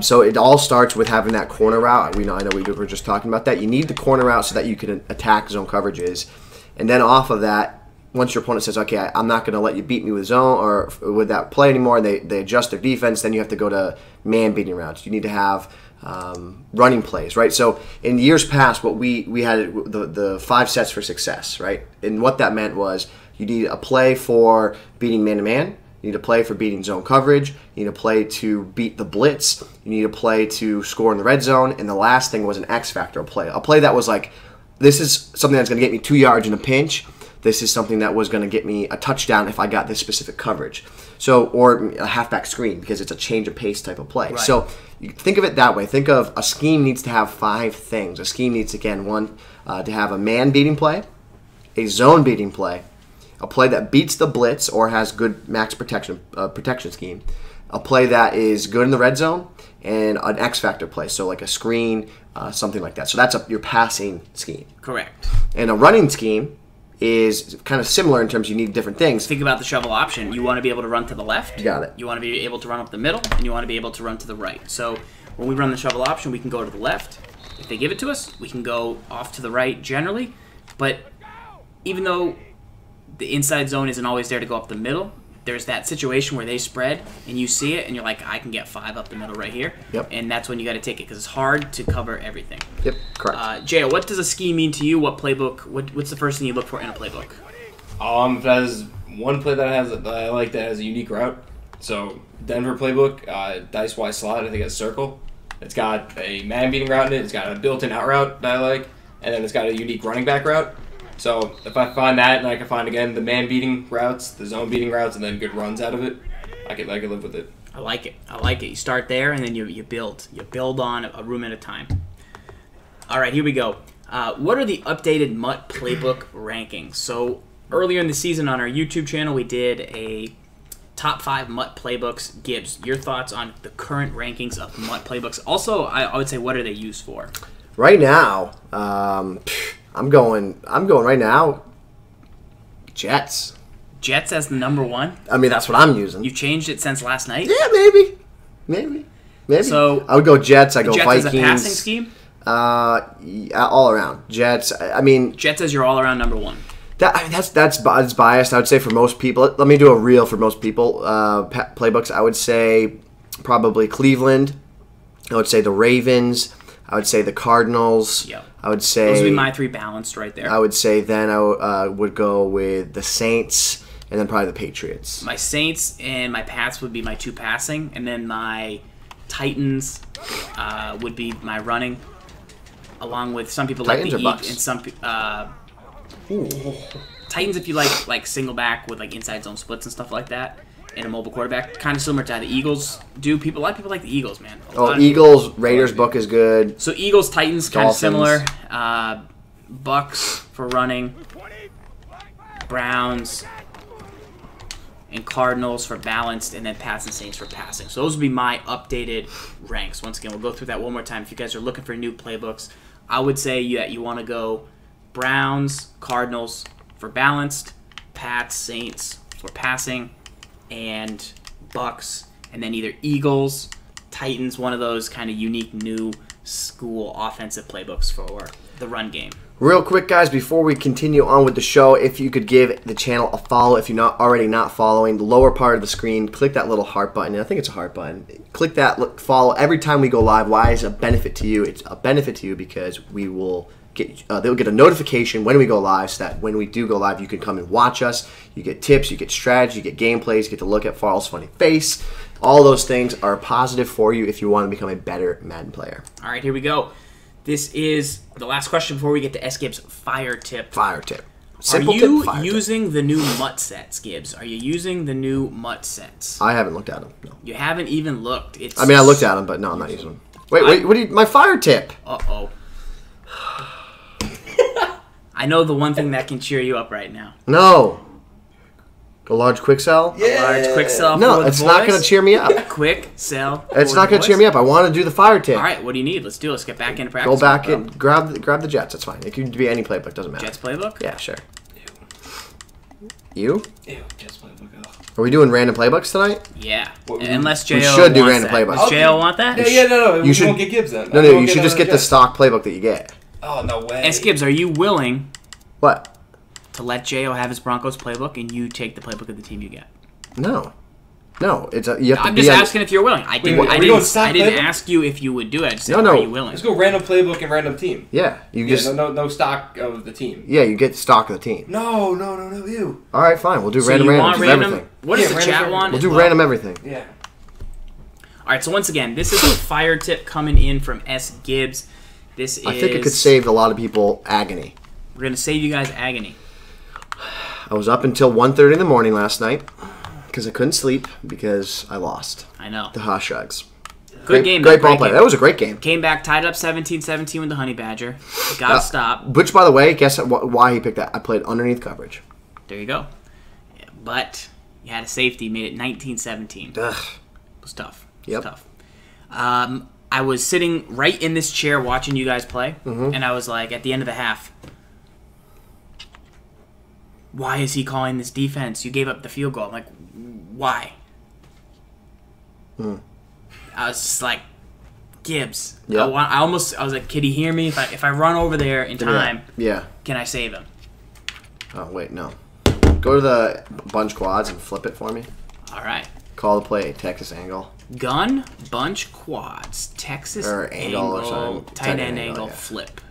So it all starts with having that corner route. I know we were just talking about that. You need the corner route so that you can attack zone coverages. And then off of that, once your opponent says, okay, I'm not going to let you beat me with zone or with that play anymore, and they adjust their defense, then you have to go to man beating routes. You need to have running plays, right? So in years past, what we had the 5 sets for success, right? And what that meant was you need a play for beating man-to-man, you need a play for beating zone coverage, you need a play to beat the blitz, you need a play to score in the red zone, and the last thing was an X factor play. A play that was like, this is something that's going to get me 2 yards in a pinch. This is something that was going to get me a touchdown if I got this specific coverage. So, or a halfback screen because it's a change of pace type of play. Right. So you think of it that way. Think of a scheme needs to have 5 things. A scheme needs, again, one, to have a man beating play, a zone beating play, a play that beats the blitz or has good max protection scheme, a play that is good in the red zone, and an X factor play. So like a screen, something like that. So that's your passing scheme. Correct. And a running scheme is kind of similar in terms you need different things. Think about the shovel option. You want to be able to run to the left. You got it. You want to be able to run up the middle, and you want to be able to run to the right. So when we run the shovel option, we can go to the left. If they give it to us, we can go off to the right generally. But even though the inside zone isn't always there to go up the middle, there's that situation where they spread, and you see it, and you're like, I can get 5 up the middle right here. Yep. And that's when you got to take it, because it's hard to cover everything. Yep, correct. JayOh, what does a scheme mean to you? What playbook? What's the first thing you look for in a playbook? If that is one play that I like that has a unique route. So Denver playbook, dice wise slot. I think it's circle. It's got a man beating route in it. It's got a built-in out route that I like, and then it's got a unique running back route. So if I find that, and I can find again the man beating routes, the zone beating routes, and then good runs out of it, I could live with it. I like it. I like it. You start there, and then you build. You build on a room at a time. All right, here we go. What are the updated MUT Playbook Rankings? So earlier in the season on our YouTube channel, we did a top 5 MUT Playbooks. Gibs, your thoughts on the current rankings of MUT Playbooks? Also, I would say, what are they used for? Right now, I'm going right now. Jets. Jets as the number 1? I mean, that's what I'm using. You changed it since last night? Yeah, maybe. So I would go Jets. I go Jets Vikings. as a passing scheme? All around Jets. I mean, Jets as your all-around number 1. That's biased. I would say for most people. Let me do a reel for most people. Playbooks. I would say probably Cleveland. I would say the Ravens. I would say the Cardinals. Yep. I would say those would be my 3 balanced right there. I would say then I would go with the Saints and then probably the Patriots. My Saints and my Pats would be my 2 passing, and then my Titans would be my running, along with some people Titans like the or Bucks? and some Titans if you like single back with like inside zone splits and stuff like that, and a mobile quarterback, kind of similar to how the Eagles do. A lot of people like the Eagles, man. Eagles, Raiders book is good. So Eagles, Titans, kind of Dolphins. similar. Bucks for running, Browns, and Cardinals for balanced, and then Pats and Saints for passing. So those would be my updated ranks. Once again, we'll go through that one more time. If you guys are looking for new playbooks, I would say that you want to go Browns, Cardinals for balanced, Pats, Saints for passing, and Bucks, and then either Eagles, Titans, one of those kind of unique new school offensive playbooks for the run game. Real quick, guys, before we continue on with the show, if you could give the channel a follow, if you're not following, the lower part of the screen, click that little heart button. I think it's a heart button. Click that, follow every time we go live. Why is it a benefit to you? It's a benefit to you because we will get they'll get a notification when we go live, so that when we do go live, you can come and watch us. You get tips, you get strategy, you get gameplays, you get to look at Farl's funny face. All those things are positive for you if you want to become a better Madden player. All right, here we go. This is the last question before we get to SGibs fire tip. Fire tip. Simple tip, fire tip. Are you using the new MUT sets, Gibs? Are you using the new MUT sets? I haven't looked at them. No. You haven't even looked. I mean, I looked at them, but no, I'm not using them. Wait, what do you? My fire tip. Uh-oh. I know the one thing that can cheer you up right now. No. A large quick sell? Yeah. A large quick sell. No, it's not going to cheer me up. Quick sell. It's not going to cheer me up. I want to do the fire tip. All right, what do you need? Let's do it. Let's get back into practice. Go back and grab the Jets. That's fine. It could be any playbook. Doesn't matter. Jets playbook? Yeah, sure. You? Ew, Jets playbook. Are we doing random playbooks tonight? Yeah. Unless JayOh we should do wants random that. playbooks. Does JayOh want that? Yeah, no. You won't get Gibbs then. No, you should just get the stock playbook that you get. Oh, no way. SGibs, are you willing What? to let JayOh have his Broncos playbook and you take the playbook of the team you get? No. It's you have to I'm be just asking if you're willing. I didn't playbook? ask you if you would do it. I just said, No. are you willing? Let's go random playbook and random team. Yeah, no stock of the team. Yeah, you get stock of the team. No, ew. All right, fine. We'll do So random. you want random? Everything. What does the random chat everything. want? We'll do random everything. Yeah. All right. So once again, this is a fire tip coming in from SGibs. This is. I think it could save a lot of people agony. We're gonna save you guys agony. I was up until 1:30 in the morning last night because I couldn't sleep because I lost. I know. The Hawkshugs. Good game. Great ball play. That was a great game. Came back, tied up 17-17 with the Honey Badger. Got to stop. Which, by the way, guess why he picked that? I played underneath coverage. There you go. Yeah, but you had a safety, made it 19-17. Ugh. It was tough. Yep. Tough. I was sitting right in this chair watching you guys play, and I was like, at the end of the half, why is he calling this defense? You gave up the field goal. I'm like, why? I was just like, Gibs. Yep. I was like, could he hear me? If I run over there in time, can I save him? Oh, wait, no. Go to the bunch quads and flip it for me. All right. Call the play, Texas angle. Gun, bunch quads, Texas or angle or something. Tight end angle, flip.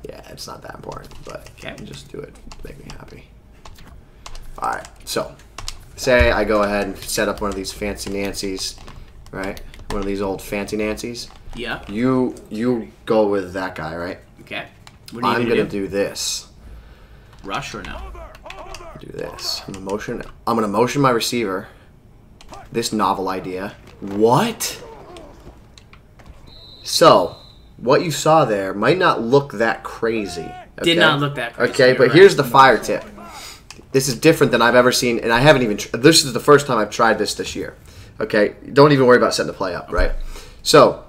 Yeah, it's not that important, but okay. Just do it. Make me happy. All right, so say I go ahead and set up one of these fancy Nancy's, right? One of these old fancy Nancy's. Yeah. You go with that guy, right? Okay. I'm gonna do this. Rush or no? Do this. I'm gonna motion my receiver. This novel idea. What? So, what you saw there might not look that crazy. Okay? Did not look that crazy. Okay, but here's the fire tip. This is different than I've ever seen, and I haven't even. This is the first time I've tried this year. Okay, don't even worry about setting the play up, right? So,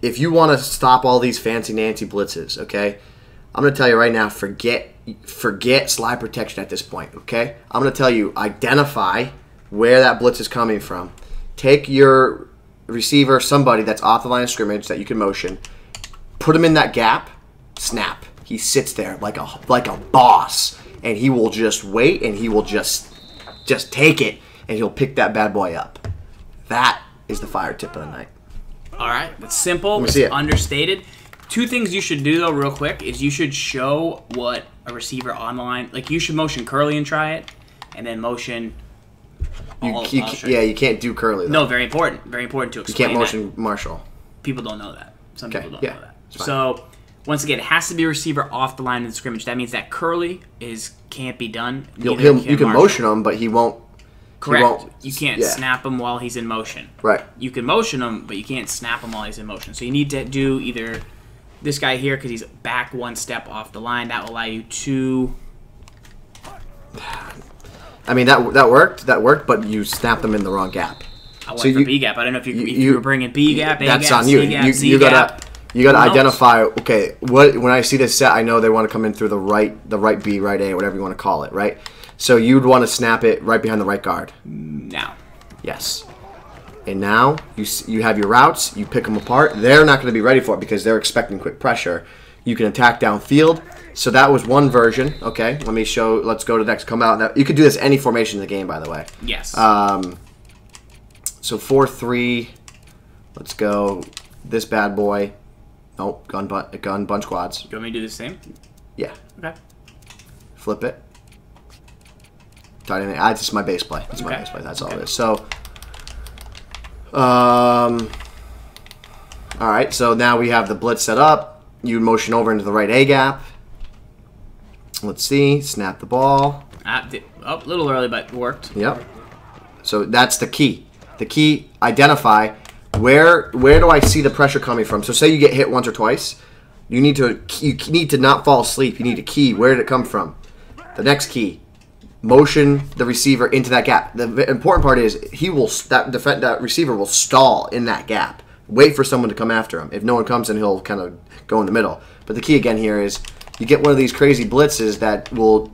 if you want to stop all these fancy Nancy blitzes, okay, I'm going to tell you right now, forget slide protection at this point, okay? I'm going to tell you, identify where that blitz is coming from. Take your receiver, somebody that's off the line of scrimmage that you can motion, put him in that gap, snap. He sits there like a boss, and he will just wait, and he will just take it, and he'll pick that bad boy up. That is the fire tip of the night. All right, it's simple. It's understated. Two things you should do, though, real quick, is you should show what a receiver online... Like, you should motion Curly and try it, and then motion... you can't do Curly, though. No, very important. Very important to explain. You can't motion Marshall. People don't know that. Some people don't know that. So, once again, it has to be a receiver off the line of the scrimmage. That means that Curly can't be done. You can motion him, but he won't... Correct. You can't snap him while he's in motion. Right. You can motion him, but you can't snap him while he's in motion. So you need to do either this guy here because he's back one step off the line. That will allow you to... I mean, that worked. That worked, but you snapped them in the wrong gap. I went for B gap. I don't know if you were bringing B gap, A gap, that's on you. C gap, Z gap. You gotta identify. Okay, when I see this set, I know they want to come in through the right B, right A, whatever you want to call it, right? So you'd want to snap it right behind the right guard. Now. Yes. And now you have your routes. You pick them apart. They're not going to be ready for it because they're expecting quick pressure. You can attack downfield. So that was one version. Okay, let me show. Let's go to the next. Come out. You could do this any formation in the game, by the way. Yes. So 4-3. Let's go. This bad boy. Nope. Gun bunch quads. You want me to do the same? Yeah. Okay. Flip it. Tight end. That's just my base play. That's my base play. That's all it is. So, all right. So now we have the blitz set up. You motion over into the right A gap. Let's see. Snap the ball. A little early, but worked. Yep. So that's the key. The key. Identify where do I see the pressure coming from. So say you get hit once or twice. You need to not fall asleep. You need to key. Where did it come from? The next key. Motion the receiver into that gap. The important part is that receiver will stall in that gap. Wait for someone to come after him. If no one comes, then he'll kind of go in the middle. But the key again here is you get one of these crazy blitzes that will,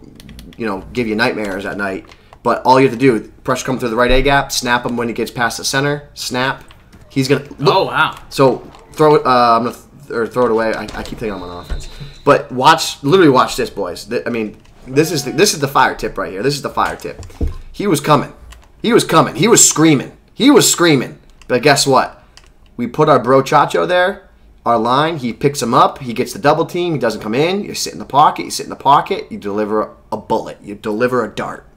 give you nightmares at night. But all you have to do, pressure come through the right A gap, snap him when he gets past the center, snap. He's gonna. Look. Oh wow! So throw it. I'm gonna throw it away. I keep thinking I'm on offense, but literally watch this, boys. I mean. This is the fire tip right here. This is the fire tip. He was coming. He was coming. He was screaming. He was screaming. But guess what? We put our bro Chacho there, our line. He picks him up. He gets the double team. He doesn't come in. You sit in the pocket. You sit in the pocket. You deliver a bullet. You deliver a dart.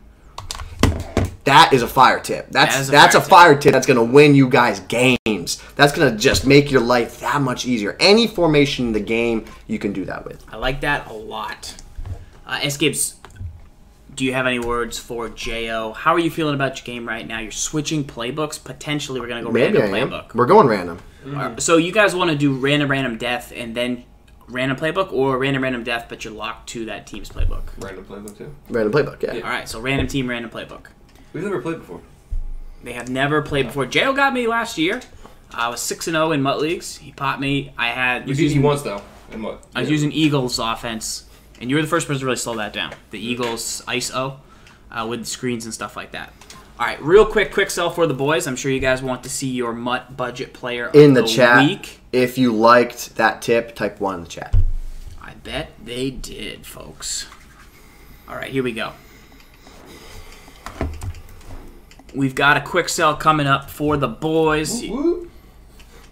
That is a fire tip. That's a fire tip that's going to win you guys games. That's going to just make your life that much easier. Any formation in the game, you can do that with. I like that a lot. SGibs, do you have any words for JayOh? How are you feeling about your game right now? You're switching playbooks. Potentially, we're going to go random playbook. We're going random. So you guys want to do random death and then random playbook, or random death, but you're locked to that team's playbook? Random playbook, too. Random playbook, yeah. All right, so random team, random playbook. We've never played before. They have never played before. JayOh got me last year. I was 6-0 in MUT leagues. He popped me. He once, though. In what? I was using Eagles offense. And you were the first person to really slow that down. The Eagles ISO with the screens and stuff like that. All right, real quick sell for the boys. I'm sure you guys want to see your MUT budget player of in the the chat. week. If you liked that tip, type 1 in the chat. I bet they did, folks. All right, here we go. We've got a quick sell coming up for the boys. Woo-woo.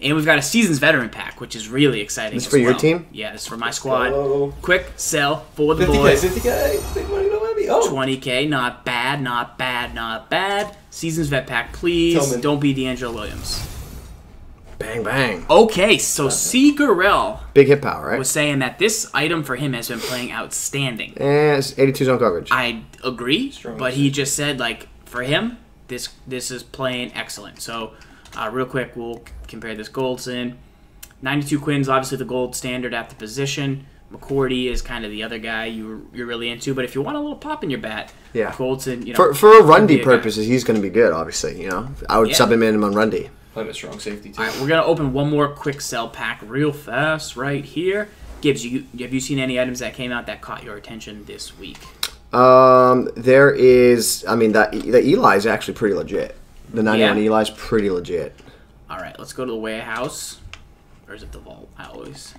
And we've got a Seasons Veteran Pack, which is really exciting. This is for your team? Yeah, this is for my squad. Go. Quick sell for the 50K, boys. 50K. Big money, no money. Oh. 20K, not bad, not bad, not bad. Seasons Vet Pack, please. Tillman. Don't be D'Angelo Williams. Bang, bang. Okay, so C. Gurrell Big hit power, right? was saying that this item for him has been playing outstanding. And it's 82 zone coverage. I agree, Strong but he just said, like, for him, this is playing excellent. So, real quick, we'll compare this Goldson. 92 Quinn's obviously the gold standard at the position. McCourty is kind of the other guy you're really into. But if you want a little pop in your bat, Yeah. Goldson, you know. For a run be D a purposes, he's going to be good, obviously. You know, I would Yeah. sub him in on run D. Play with strong safety, too. All right, we're going to open one more quick sell pack real fast right here. Gibbs, have you seen any items that came out that caught your attention this week? There is, I mean, the Eli is actually pretty legit. The 91 Yeah. Eli is pretty legit. All right, let's go to the warehouse. Or is it the vault? I always...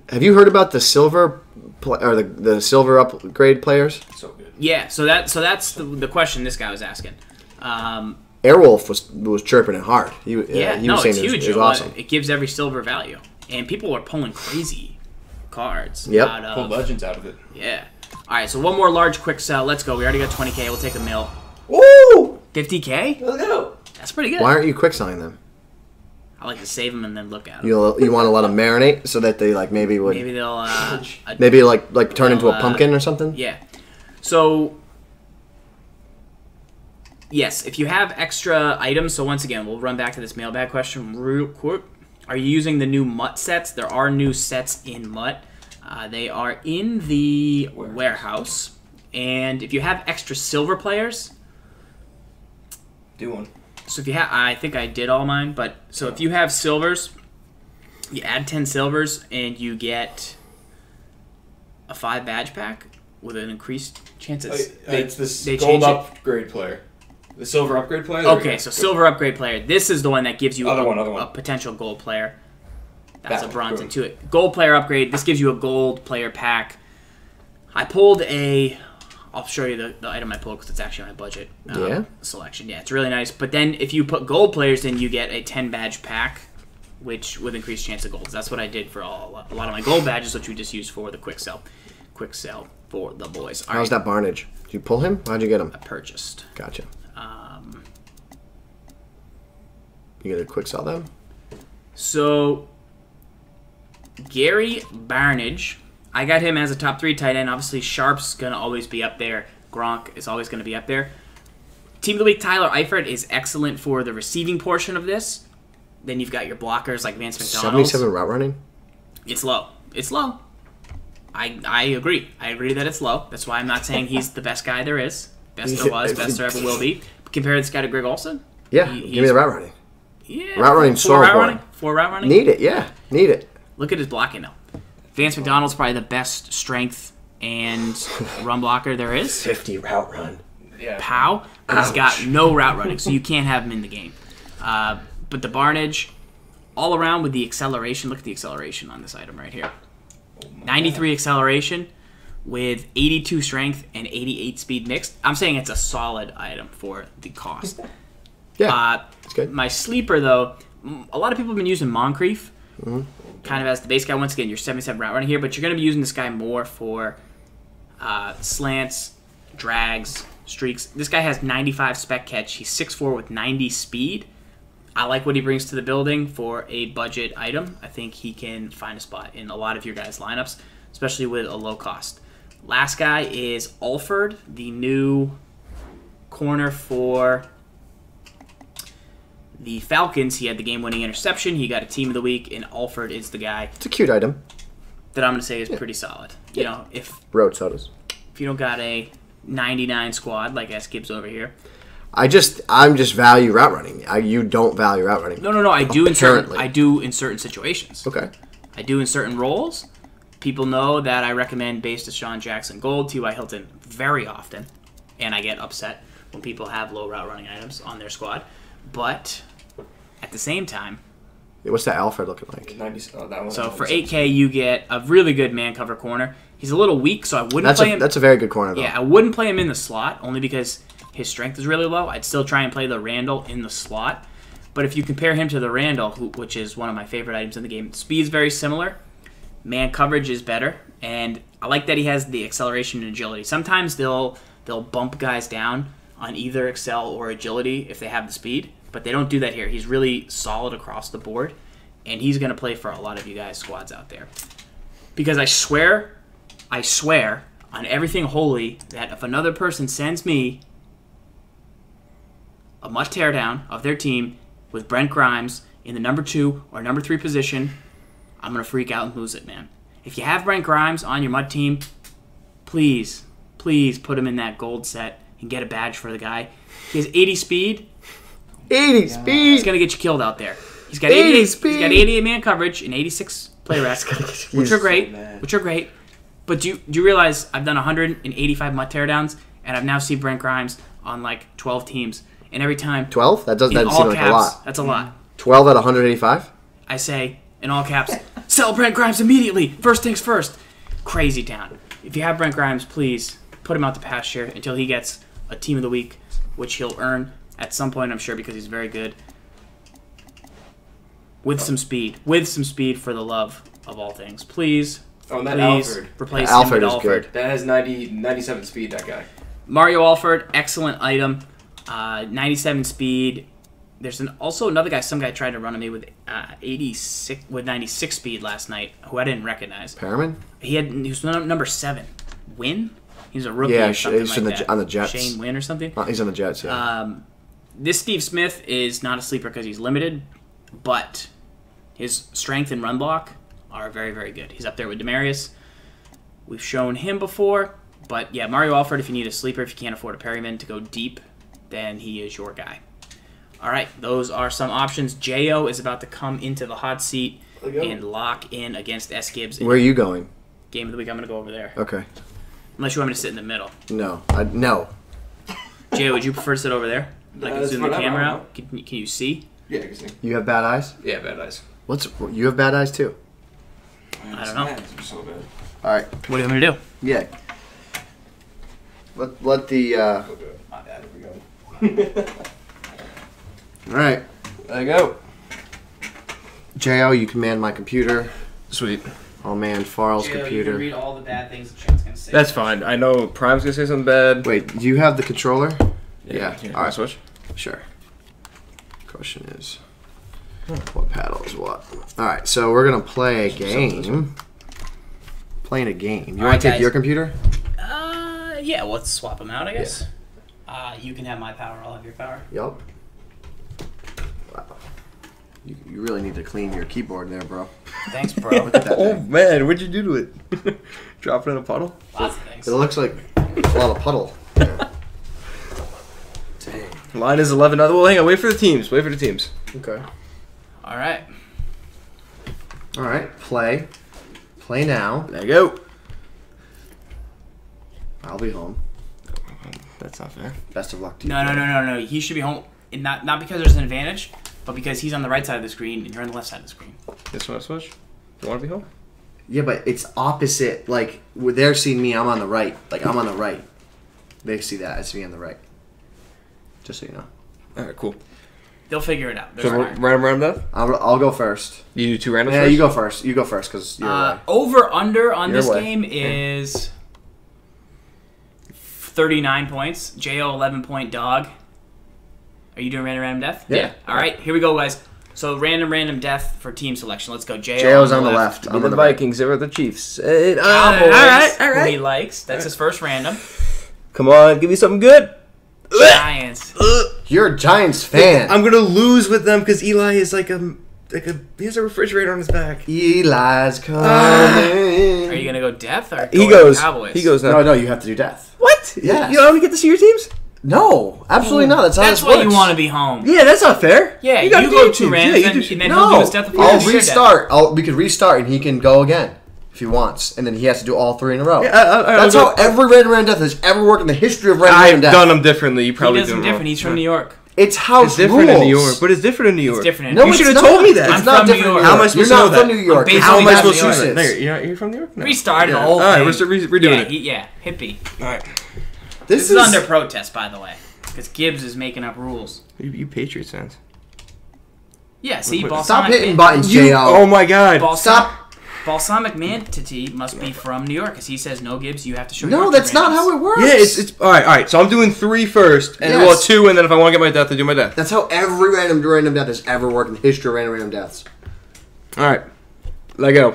Have you heard about the silver or the silver upgrade players? So good. Yeah, so that's the question this guy was asking. Airwolf was chirping it hard. He was No, saying it's huge. It was awesome. It gives every silver value. And people are pulling crazy cards Yep. out Pull of... legends out of it. Yeah. All right, so one more large quick sell. Let's go. We already got 20K. We'll take a mil. Woo! 50K? Let's go. That's pretty good. Why aren't you quick selling them? I like to save them and then look at them. You want to let them marinate so that they like maybe would Maybe they'll... maybe like turn into a pumpkin or something. Yeah. So... Yes, if you have extra items, so once again, we'll run back to this mailbag question real quick. Are you using the new MUT sets? There are new sets in MUT. They are in the warehouse. And if you have extra silver players, Do one. so if you have, I think I did all mine, but so if you have silvers, you add 10 silvers and you get a 5 badge pack with an increased chance. It's this they gold change it. upgrade player. The silver upgrade player? There we Okay, go. so silver upgrade player. This is the one that gives you Other a one. a potential gold player. That's That a one, bronze boom. into it. Gold player upgrade. This gives you a gold player pack. I pulled a... I'll show you the item I pulled because it's actually my budget selection. Yeah, it's really nice. But then if you put gold players in, you get a 10 badge pack, which with increased chance of golds. That's what I did for a lot of my gold badges, which we just used for the quick sell. Quick sell for the boys. All How's right, that Barnage? Did you pull him? How'd you get him? I purchased. Gotcha. You gonna quick sell them? So, Gary Barnage, I got him as a top 3 tight end. Obviously, Sharp's going to always be up there. Gronk is always going to be up there. Team of the Week, Tyler Eifert is excellent for the receiving portion of this. Then you've got your blockers like Vance McDonald. 77 route running? It's low. It's low. I agree. I agree that it's low. That's why I'm not saying he's the best guy there is. Best there was, best there ever will be. Compare this guy to Greg Olsen. Yeah, give me the route running. Yeah. Route running so important. 4 route running? Need it, yeah. Need it. Look at his blocking, though. Vance McDonald's probably the best strength and run blocker there is. 50 route run. Yeah. Pow. But he's got no route running, so you can't have him in the game. But the Barnage, all around with the acceleration. Look at the acceleration on this item right here. 93 acceleration with 82 strength and 88 speed mixed. I'm saying it's a solid item for the cost. Yeah, it's good. My sleeper, though, a lot of people have been using Moncrief. Kind of as the base guy. Once again, you're 77 route running here, but you're going to be using this guy more for slants, drags, streaks. This guy has 95 spec catch. He's 6'4" with 90 speed. I like what he brings to the building for a budget item. I think he can find a spot in a lot of your guys' lineups, especially with a low cost. Last guy is Alford, the new corner for the Falcons. He had the game-winning interception. He got a team of the week, and Alford is the guy It's a cute item. that I'm going to say is pretty solid. You know, if Road sodas. you don't got a 99 squad like SGibs over here. I'm just value route running. You don't value route running. No. I do in certain Apparently. I do in certain situations. Okay. I do in certain roles, People know that I recommend base Deshaun Jackson Gold, T.Y. Hilton very often, and I get upset when people have low route running items on their squad. But at the same time, What's that Alfred looking like? 90, that one. so for 8K, you get a really good man cover corner. He's a little weak, so I wouldn't play him. That's a very good corner, though. Yeah, I wouldn't play him in the slot, only because his strength is really low. I'd still try and play the Randall in the slot. But if you compare him to the Randall, which is one of my favorite items in the game, speed's very similar. Man coverage is better, and I like that he has the acceleration and agility. Sometimes they'll bump guys down on either excel or agility if they have the speed, but they don't do that here. He's really solid across the board, and he's going to play for a lot of you guys' squads out there. Because I swear on everything holy that if another person sends me a MUT teardown of their team with Brent Grimes in the number 2 or number 3 position, I'm going to freak out and lose it, man. If you have Brent Grimes on your MUT team, please put him in that gold set and get a badge for the guy. He has 80 speed. 80 speed. He's going to get you killed out there. He's got 80 speed. He's got 88 man coverage and 86 play reps, which are great. But do you realize I've done 185 MUT teardowns, and I've now seen Brent Grimes on like 12 teams, and every time 12? That doesn't seem like a lot. That's a lot. 12 out of 185? I say in all caps, sell Brent Grimes immediately. First things first. Crazy town. If you have Brent Grimes, please put him out to pasture until he gets a team of the week, which he'll earn at some point, I'm sure, because he's very good. With some speed for the love of all things. Please Alfred. replace Alfred him is with Alfred. good. That has 97 speed, that guy. Mario Alford, excellent item. 97 speed. There's also another guy. Some guy tried to run at me with 96 speed last night, who I didn't recognize. Perriman? He was number 7. Win? He's a rookie. Yeah, or something he's like that. on the Jets. Shane Wynn or something. He's on the Jets. Yeah. This Steve Smith is not a sleeper because he's limited, but his strength and run block are very, very good. He's up there with Demarius. We've shown him before, but yeah, Mario Alford, if you need a sleeper, if you can't afford a Perryman to go deep, then he is your guy. All right, those are some options. JayOh is about to come into the hot seat and lock in against SGibs. Where are you going? Game of the week, I'm going to go over there. Okay. Unless you want me to sit in the middle. No. No. JayOh, would you prefer to sit over there? Like, zoom the camera out? Can you see? Yeah, I can see. You have bad eyes? Yeah, bad eyes. You have bad eyes too? I don't know. Are so bad. All right. What do you want me to do? Yeah. Let the. My bad. Here we go. All right. There you go. JayOh, you command my computer. Sweet. I'll man Farl's JayOh, computer. you can read all the bad things the chat's going to say. That's fine. I know Prime's gonna say something bad. Wait, do you have the controller? Yeah. All right, switch. Sure. Question is, what paddle is what? All right, so we're gonna play a game. Playing a game. You want to take your computer? Yeah. Let's swap them out, I guess. Yeah. You can have my power. I'll have your power. Yup. Wow. You really need to clean your keyboard there, bro. Thanks, bro. Look at that Oh thing. man, what'd you do to it? Drop it in a puddle? Lots of things. It looks like a lot of puddle. Yeah. Dang. Line is 11. Well, hang on. Wait for the teams. Okay. All right. All right. Play. Play now. There you go. I'll be home. That's not fair. Best of luck to you. No. He should be home. And not because there's an advantage, but because he's on the right side of the screen and you're on the left side of the screen. This one, switch. You want to be home? Yeah, but it's opposite. Like, they're seeing me, I'm on the right. Like, I'm on the right. They see that as me on the right. Just so you know. All right, cool. They'll figure it out. So random death? I'll go first. You do 2 randoms Yeah, first? you go first. You go first because you're away. Over under on Your this way. game is 39 points. JayOh 11-point dog. Are you doing random death? Yeah. All right, here we go, guys. So random death for team selection. Let's go. JayOh's on the left. I'm I'm the on the right. Vikings. They're the Chiefs. Cowboys, all who right. he likes. That's his first random. Come on, give me something good. Giants. You're a Giants fan. I'm gonna lose with them because Eli is like he has a refrigerator on his back. Eli's coming. Are you gonna go death or He go goes. Cowboys? He goes now. No, you have to do death. What? Yes. You don't want to get to see your teams? No, absolutely not. That's how That's this why works. you want to be home. Yeah, that's not fair. Yeah, you gotta do go your 2 teams. randoms Yeah, you and do. then he'll do No, his death. I'll restart. We could restart and he can go again if he wants, and then he has to do all 3 in a row. Yeah, That's how every random death has ever worked in the history of random death. I've done them differently. You probably He does them different. He's from New York. It's house different rules. in New York, but it's different in New York. It's different. No, You it's should have not. told me that. It's I'm not from New different. York. How am I supposed to know You're not from that? New York. I'm It's How am I basically supposed to know Massachusetts. that? No, you're from New York? No. Restarted the Yeah. whole All right, thing. we're redoing it. Yeah, hippie. All right. This is under protest, by the way, because Gibs is making up rules. You Patriots fans. Yeah, see, Stop Stop balsamic hitting buttons, Oh JayOh. my God. Stop. Balsamic Manatee must be from New York, because he says, no, Gibbs, you have to show No, your that's not ratings." how it works. Yeah, it's all right. So I'm doing 3 first, and Yes. well 2, and then if I want to get my death, I do my death. That's how every random death has ever worked in the history of random deaths. All right, let go.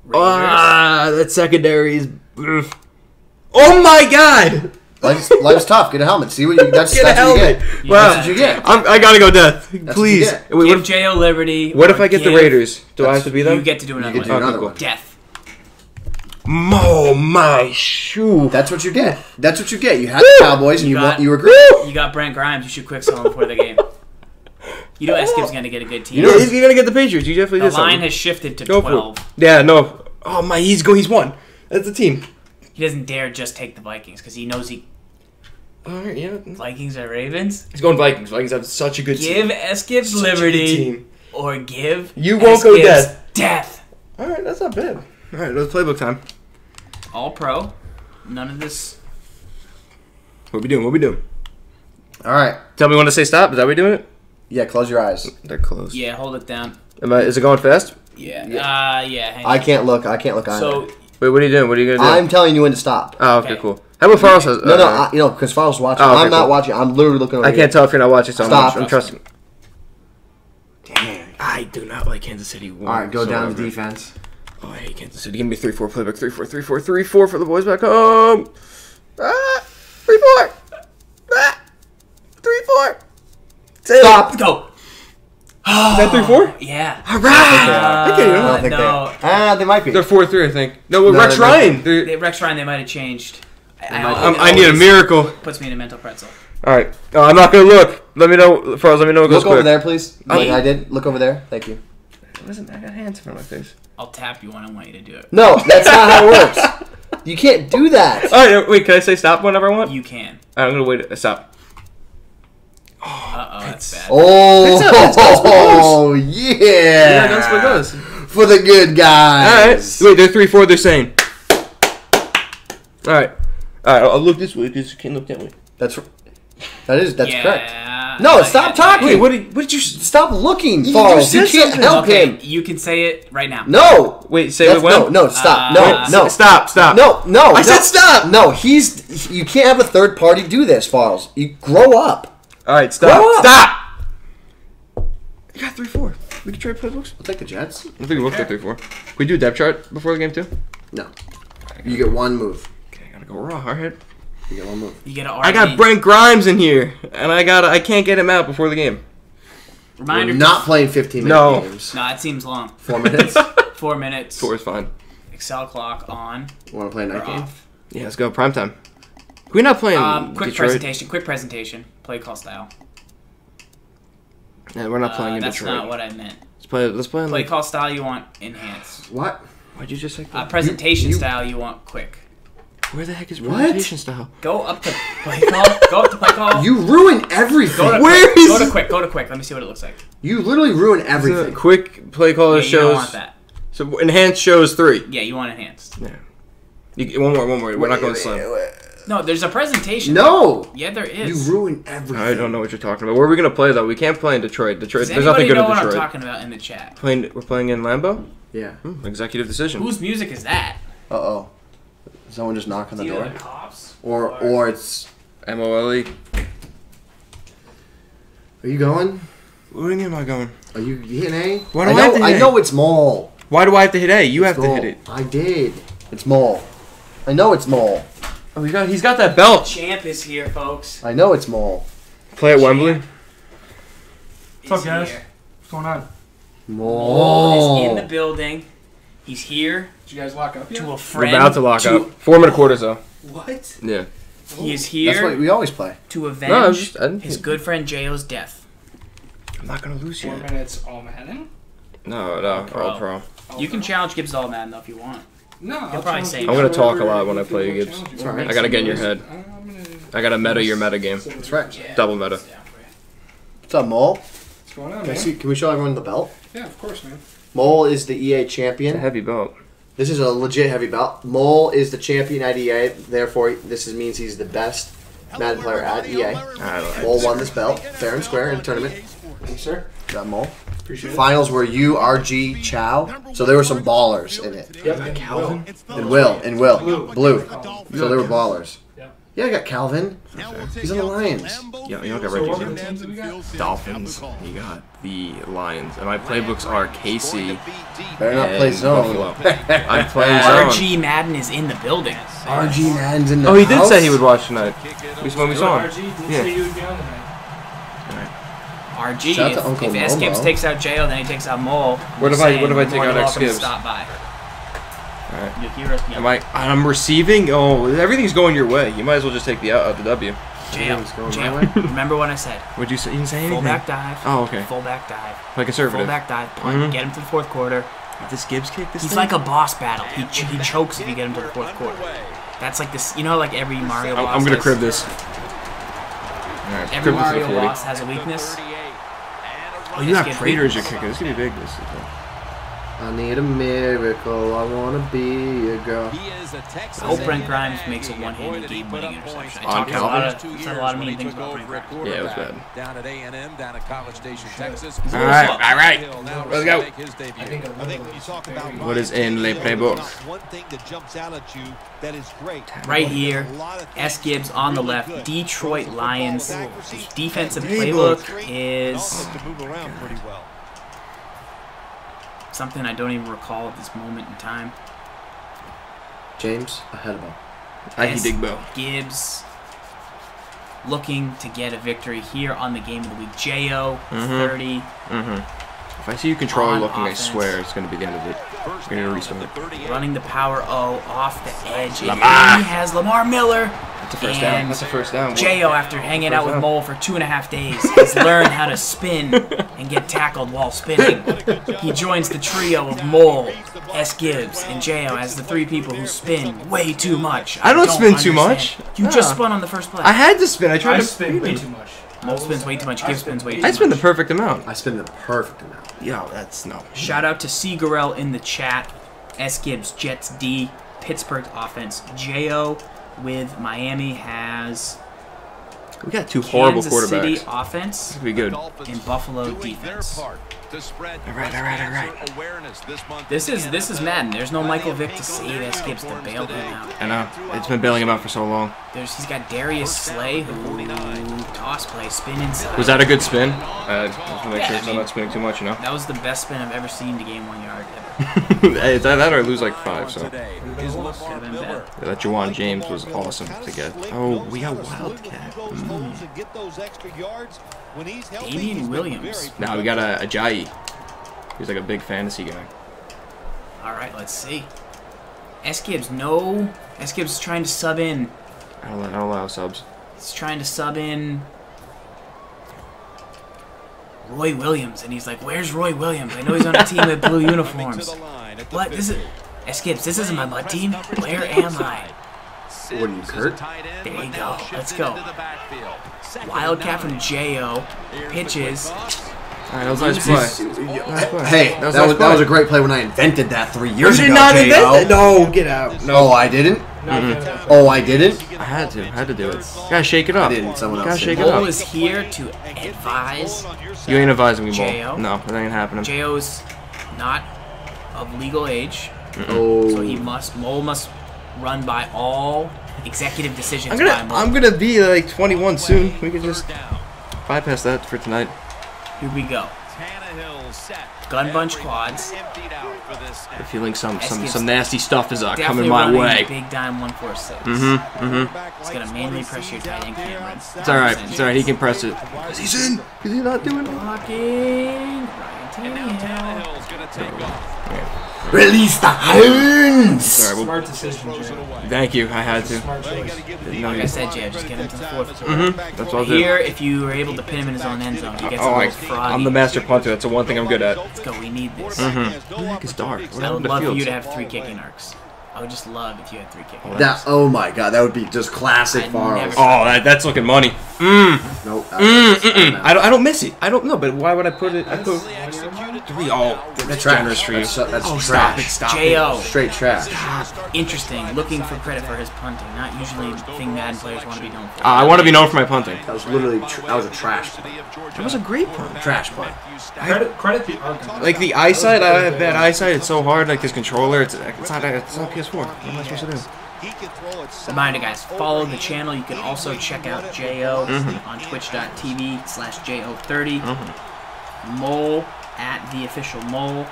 Raiders. That secondary is. Oh my God! Life's tough. Get a helmet. See what you. That's Get a that's what you helmet. get. Wow. That's what you get. I gotta go death. what you Please. get. Wait, Give JayOh Liberty. what if or I get the give- Raiders? Do I have to be them? You get to do another You get to do one. another cool. one. Death. Oh my shoe. That's what you get. That's what you get. You had the Cowboys and you agree. You got Brent Grimes. You should quick sell him before the game. You know SGibs going to get a good team. You know he's gonna get the Patriots. You definitely the did something. line has shifted to Go for 12. it. Yeah, no. Oh my, he's 1. That's the team. He doesn't dare just take the Vikings because he knows All right, yeah. Vikings are Ravens. He's going Vikings. Vikings have such a good team. Give SGibs Such a good Liberty team. or give You won't go SGibs death. All right, that's not bad. All right, let's playbook time. All pro. None of this. What we doing? All right. Tell me when to say stop. Is that what we're doing it? Yeah. Close your eyes. They're closed. Yeah, hold it down. Is it going fast? Yeah. Yeah. Yeah. Hang I on. can't look. I can't look either. So Wait, what are you doing? What are you gonna do? I'm telling you when to stop. Oh, okay, Okay. cool. How about Farrell says? No, because Farrell's watching. Oh, okay, I'm not cool. watching. I'm literally looking over I can't tell if you're not watching, so Stop. I'm trusting. Damn. I do not like Kansas City. All right, go down to defense. Oh, I hate Kansas City. Give me 3-4 playbook. 3-4, 3-4, 3-4 for the boys back home. 3-4. 3-4. Stop. go. Is that 3-4? Yeah. All right. I can't even. I don't think no. they might be. They're 4-3, I think. No, with No, Rex they might Ryan. They're- Rex Ryan, they might have changed. I need a miracle. Puts me in a mental pretzel. All right. I'm not gonna look. Let me know, Farrell. Let me know what goes Look over quick. there, please. Like Oh. I did. Look over there. Thank you. Listen, I got hands in front of my face. I'll tap you when I want you to do it. No, that's not how it works. You can't do that. All right, wait. Can I say stop whenever I want? You can. I'm gonna wait. Stop. Uh-oh, that's bad. Oh, Yeah, yeah. that's what it goes. For the good All guys. right. Wait, they're 3-4. They're saying. All right. I'll look this way because you can't look that way. That's Yeah. correct. No, stop talking. Wait, what did you? Stop looking, You Falls. You just said can't something. help Okay, him. you can say it right now. No. Wait, say That's- it when? No, stop. Wait, No. Stop. No. I said stop. No, you can't have a third party do this, Falls. You grow up. All right, stop. Grow up. Stop. You got 3-4. We can trade playbooks. I'll take the Jets. I think we both got 3-4. We do a depth chart before the game too. No. You get one move. Okay, I gotta go raw. All right. You get one move. You get an RV. I got Brent Grimes in here, and I can't get him out before the game. Reminder. We're not playing 15-minute No. games. No, it seems long. 4 minutes. 4 minutes. 4 is fine. Excel clock on. Want to play a night Or game? off. Yeah, let's go. Prime time. We're not playing Quick Detroit. presentation. Play call style. Yeah, we're not playing in That's Detroit. not what I meant. Let's play in Play like. call style you want enhanced. What? Why'd you just say that? Presentation You- style you want quick. Where the heck is What? presentation style? Go up to play call. Go up to play call. You ruin everything. Go to Where quick. is Go to it? quick. Go to quick. Let me see what it looks like. You literally ruin The everything. quick play caller Yeah, you shows. don't want that. So enhanced shows 3. Yeah, you want enhanced. Yeah. One more. We're not going slim. No, there's a presentation. No. Yeah, there You is. ruin everything. I don't know what you're talking about. Where are we gonna play though? We can't play in Detroit. Does There's nothing anybody good know in what I'm Detroit. talking about in the chat? We're playing in Lambeau. Yeah. Executive decision. Whose music is that? Uh-oh. Someone just knock on the Either door? the cops Or it's... MOLE. Are you going? What do you mean am I going? Are you hitting A? Why do I have to hit I A? know it's mall. Why do I have to hit A? You have to Mall. hit it. I did. It's mall. I know it's mall. Oh, he's got that belt. Champ is here, folks. I know it's mall. Play at Wembley. He's What's up, guys? here. What's going on? Mole is in Mall. the building. He's here Did you guys lock up yet? to a We're friend. about to lock up. 4-minute quarters though. What? Yeah. He is That's here what we always play. to avenge No, I didn't his good friend JayOh's death. I'm not gonna lose 4 yet. minutes all Madden? No, all pro. You can challenge Gibs all Madden though if you want. No, He'll probably say I'm gonna talk a lot when I play you, Gibbs. That's right. I gotta get in your head. I gotta meta your meta game. That's right. Double meta. What's up, Mole? What's going on, Can, man? can we show everyone the belt? Yeah, of course, man. Mole is the EA It's a champion. heavy belt. This is a legit heavy belt. Mole is the champion at EA. Therefore, means he's the best Madden player at EA. Mole won this belt fair and square in a tournament. Thanks, sir. Got Mole. Appreciate it. Finals were you, RG, Chow. So there were some ballers in it. Yep. Calvin? And Will. Blue. So there were ballers. Yeah. Yeah, I got Calvin. He's on the Lions. Yeah, you don't got So what Reggie. other teams have we got? Dolphins. You got the Lions. And my playbooks are KC Better not and play zone. Buffalo. I'm playing zone. RG Madden is in the building. RG Madden's in the Oh, he did house? say he would watch tonight. When we saw him. RG did Yeah. say you would be on tonight. RG, Shout out to Uncle if SGibs Momo. takes out JayOh, then he takes out Mole. What if I take out SGibs? Stop by. Alright. You'll hear us. Am I'm receiving? Oh, everything's going your way. You might as well just take the W. Everything's going my JayOh. Remember what I said? Would you say? You didn't say anything. Fullback dive. Oh, okay. Fullback dive. Play conservative. Fullback dive. Punt. Get him to the fourth quarter. This Gibbs kick. This He's thing? like a boss battle. He chokes if you get him to the fourth quarter. That's like this. You know, like every Mario boss. I'm gonna does? crib this. Alright, Every crib this to Mario 40. boss has a weakness. Oh, you got Skip Prater as your weakness. kicker. This could be big. This. I need a miracle. I want to be a girl. I hope Brent Grimes makes a one-handed game-winning interception. I On talked a lot of, Calvin? said a lot of mean things about Brent Grimes. Yeah, it was bad. Down at A&M, down at College Station, Texas. All right. Let's go. I think when you talk about What is in Le Playbook? one thing that jumps out at you that is great. Right here, SGibs on the left, Detroit Lions. Defensive playbook is To move around pretty well. something I don't even recall at this moment in time. James, ahead of him. I can dig bow. Gibbs looking to get a victory here on the game of the week. JayOh, 30. If I see you controller On looking, offense. I swear it's gonna be the end of it. We're gonna restart. Running the power O off the edge. And Lamar. he has Lamar Miller. That's a first down. And That's a first down. JayOh, after hanging out with down. Mole for 2.5 days, has learned how to spin and get tackled while spinning. He joins the trio of Mole, SGibs, and JayOh as the three people who spin way too much. I don't spin too understand. much. You just spun on the first play. I had to spin. I tried I to spin way too much. Mole spins way too much. Gibbs spins way too much. I spin the perfect amount. I spin the perfect amount. Yo, that's no. Shout out to C. Garrell in the chat. SGibs, Jets D, Pittsburgh's offense. JayOh with Miami has We got two horrible Kansas City quarterbacks. offense This could be good. and Buffalo defense. All right. This is Madden. There's no Michael Vick to save SGibs to bail him out. I know. It's been bailing him out for so long. He's got Darius Slay who toss play, spin inside. Was that a good spin? I just want to make sure I'm not spinning too much, you know? That was the best spin I've ever seen to gain 1 yard ever. Hey, it's that or I lose like 5, so. Could've been better. That Juwan James was awesome to get. Oh, we got Wildcat. Damian Williams. Now we got a Ajayi. He's like a big fantasy guy. All right, let's see. SGibs, no. SGibs is trying to sub in. I don't allow subs. He's trying to sub in Roy Williams, and he's like, "Where's Roy Williams? I know he's on a team with blue uniforms." What? This is SGibs. This isn't my MUT team. Where am I? What are you, Kurt? There you go. Let's go. Wildcat from JayOh pitches. Alright, that was a nice play. Nice play. Hey, That was that nice was a play. great play when I invented that 3 years You ago. did not JayOh. invent it. No, get out. Oh, I didn't? Oh, I didn't? I had to do it. Gotta shake it up. I didn't. Someone else Gotta did. shake it Mole up. is here to advise. You ain't advising me, JayOh. Ball. No, that ain't happening. JayOh's not of legal age, Oh. so Mole must run by all executive decisions by Mole. I'm gonna be like 21 soon. We can just bypass that for tonight. Here we go. Gun bunch quads. I'm feeling some nasty stuff is Definitely coming my running way. Big dime 146. He's gonna manually press your tight end camera. It's alright. It's alright. He can press it. Cause he's in. Cause he's not doing it. Blocking. Ryan Tannehill's going to take off. Release the hounds! Sorry, Smart decision, Jay. thank you. I had to. Smart choice. No, Like I said, Jay, just get him to the fourth quarter. That's what I'll do. Here, if you were able to pin him in his own end zone, he gets a Oh, little froggy. I'm the master punter. That's the one thing I'm good at. Let's go. We need this. Who the heck is Dark? What I happened would to love for Fields? you to have 3 kicking arcs. I would just love if you had 3 kicking arcs. That, oh my god, that would be just classic I'd Farls. never- Oh, that's looking money. Nope. I don't miss it. I don't know, but why would I put it? I put 3. Oh, that's generous for you. That's Oh, trash. stop it. JayOh. Straight trash. Interesting. Looking for credit for his punting. Not usually the thing Madden players want to be known for. I want to be known for my punting. That was literally that was a trash play. That was a great punt. Trash play. Credit the argument. Like the eyesight, I have bad eyesight. It's so hard. Like this controller, it's not PS4. What am I supposed to do? Reminder, guys, follow the channel. You can also check out JayOh on twitch.tv/JayOh30. Mole at the official Mole.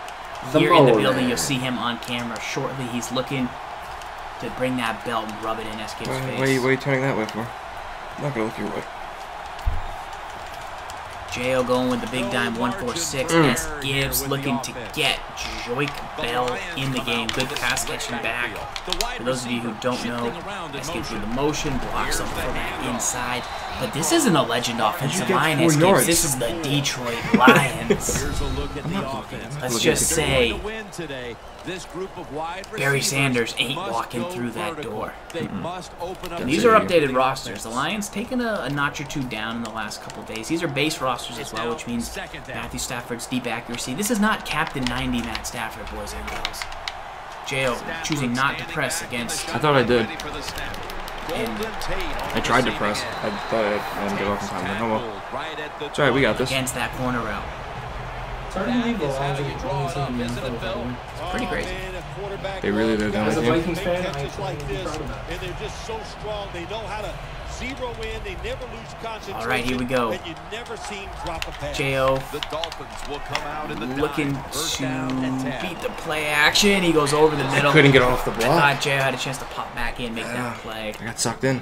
Here in the Mole building, Man. you'll see him on camera shortly. He's looking to bring that belt and rub it in SGibs' face. What are you turning that way for? I'm not gonna look your way. JayOh going with the big dime 146. SGibs looking to get Joik Bell in the game. Good pass catching back. For those of you who don't know, SGibs with the motion, blocks him from that inside. But this isn't a legend offensive line, 4 SGibs. yards? This is the Detroit Lions. Let's just say Barry Sanders ain't walking through that door. And these are updated rosters. The Lions taken a notch or 2 down in the last couple of days. These are base rosters as well, which means Matthew Stafford's deep accuracy. This is not Captain 90 Matt Stafford, boys and girls. JayOh choosing not to press against. I thought I did. And I tried to press. I thought I didn't give up in time. Oh well. It's alright, we got this. against that corner route. It's hard to believe the Lions are the only team in the NFL. It's pretty crazy. They really did As a that. Vikings fan, I'm proud of that. And they're just so strong. They know how to zero in. They never lose concentration. All right, here we go. And you never see him drop a pass. JayOh The Dolphins will come out in the looking dime. First to down and 10. beat the play action. He goes over the middle. Couldn't get off the block. JayOh had a chance to pop back in, make that play. I got sucked in.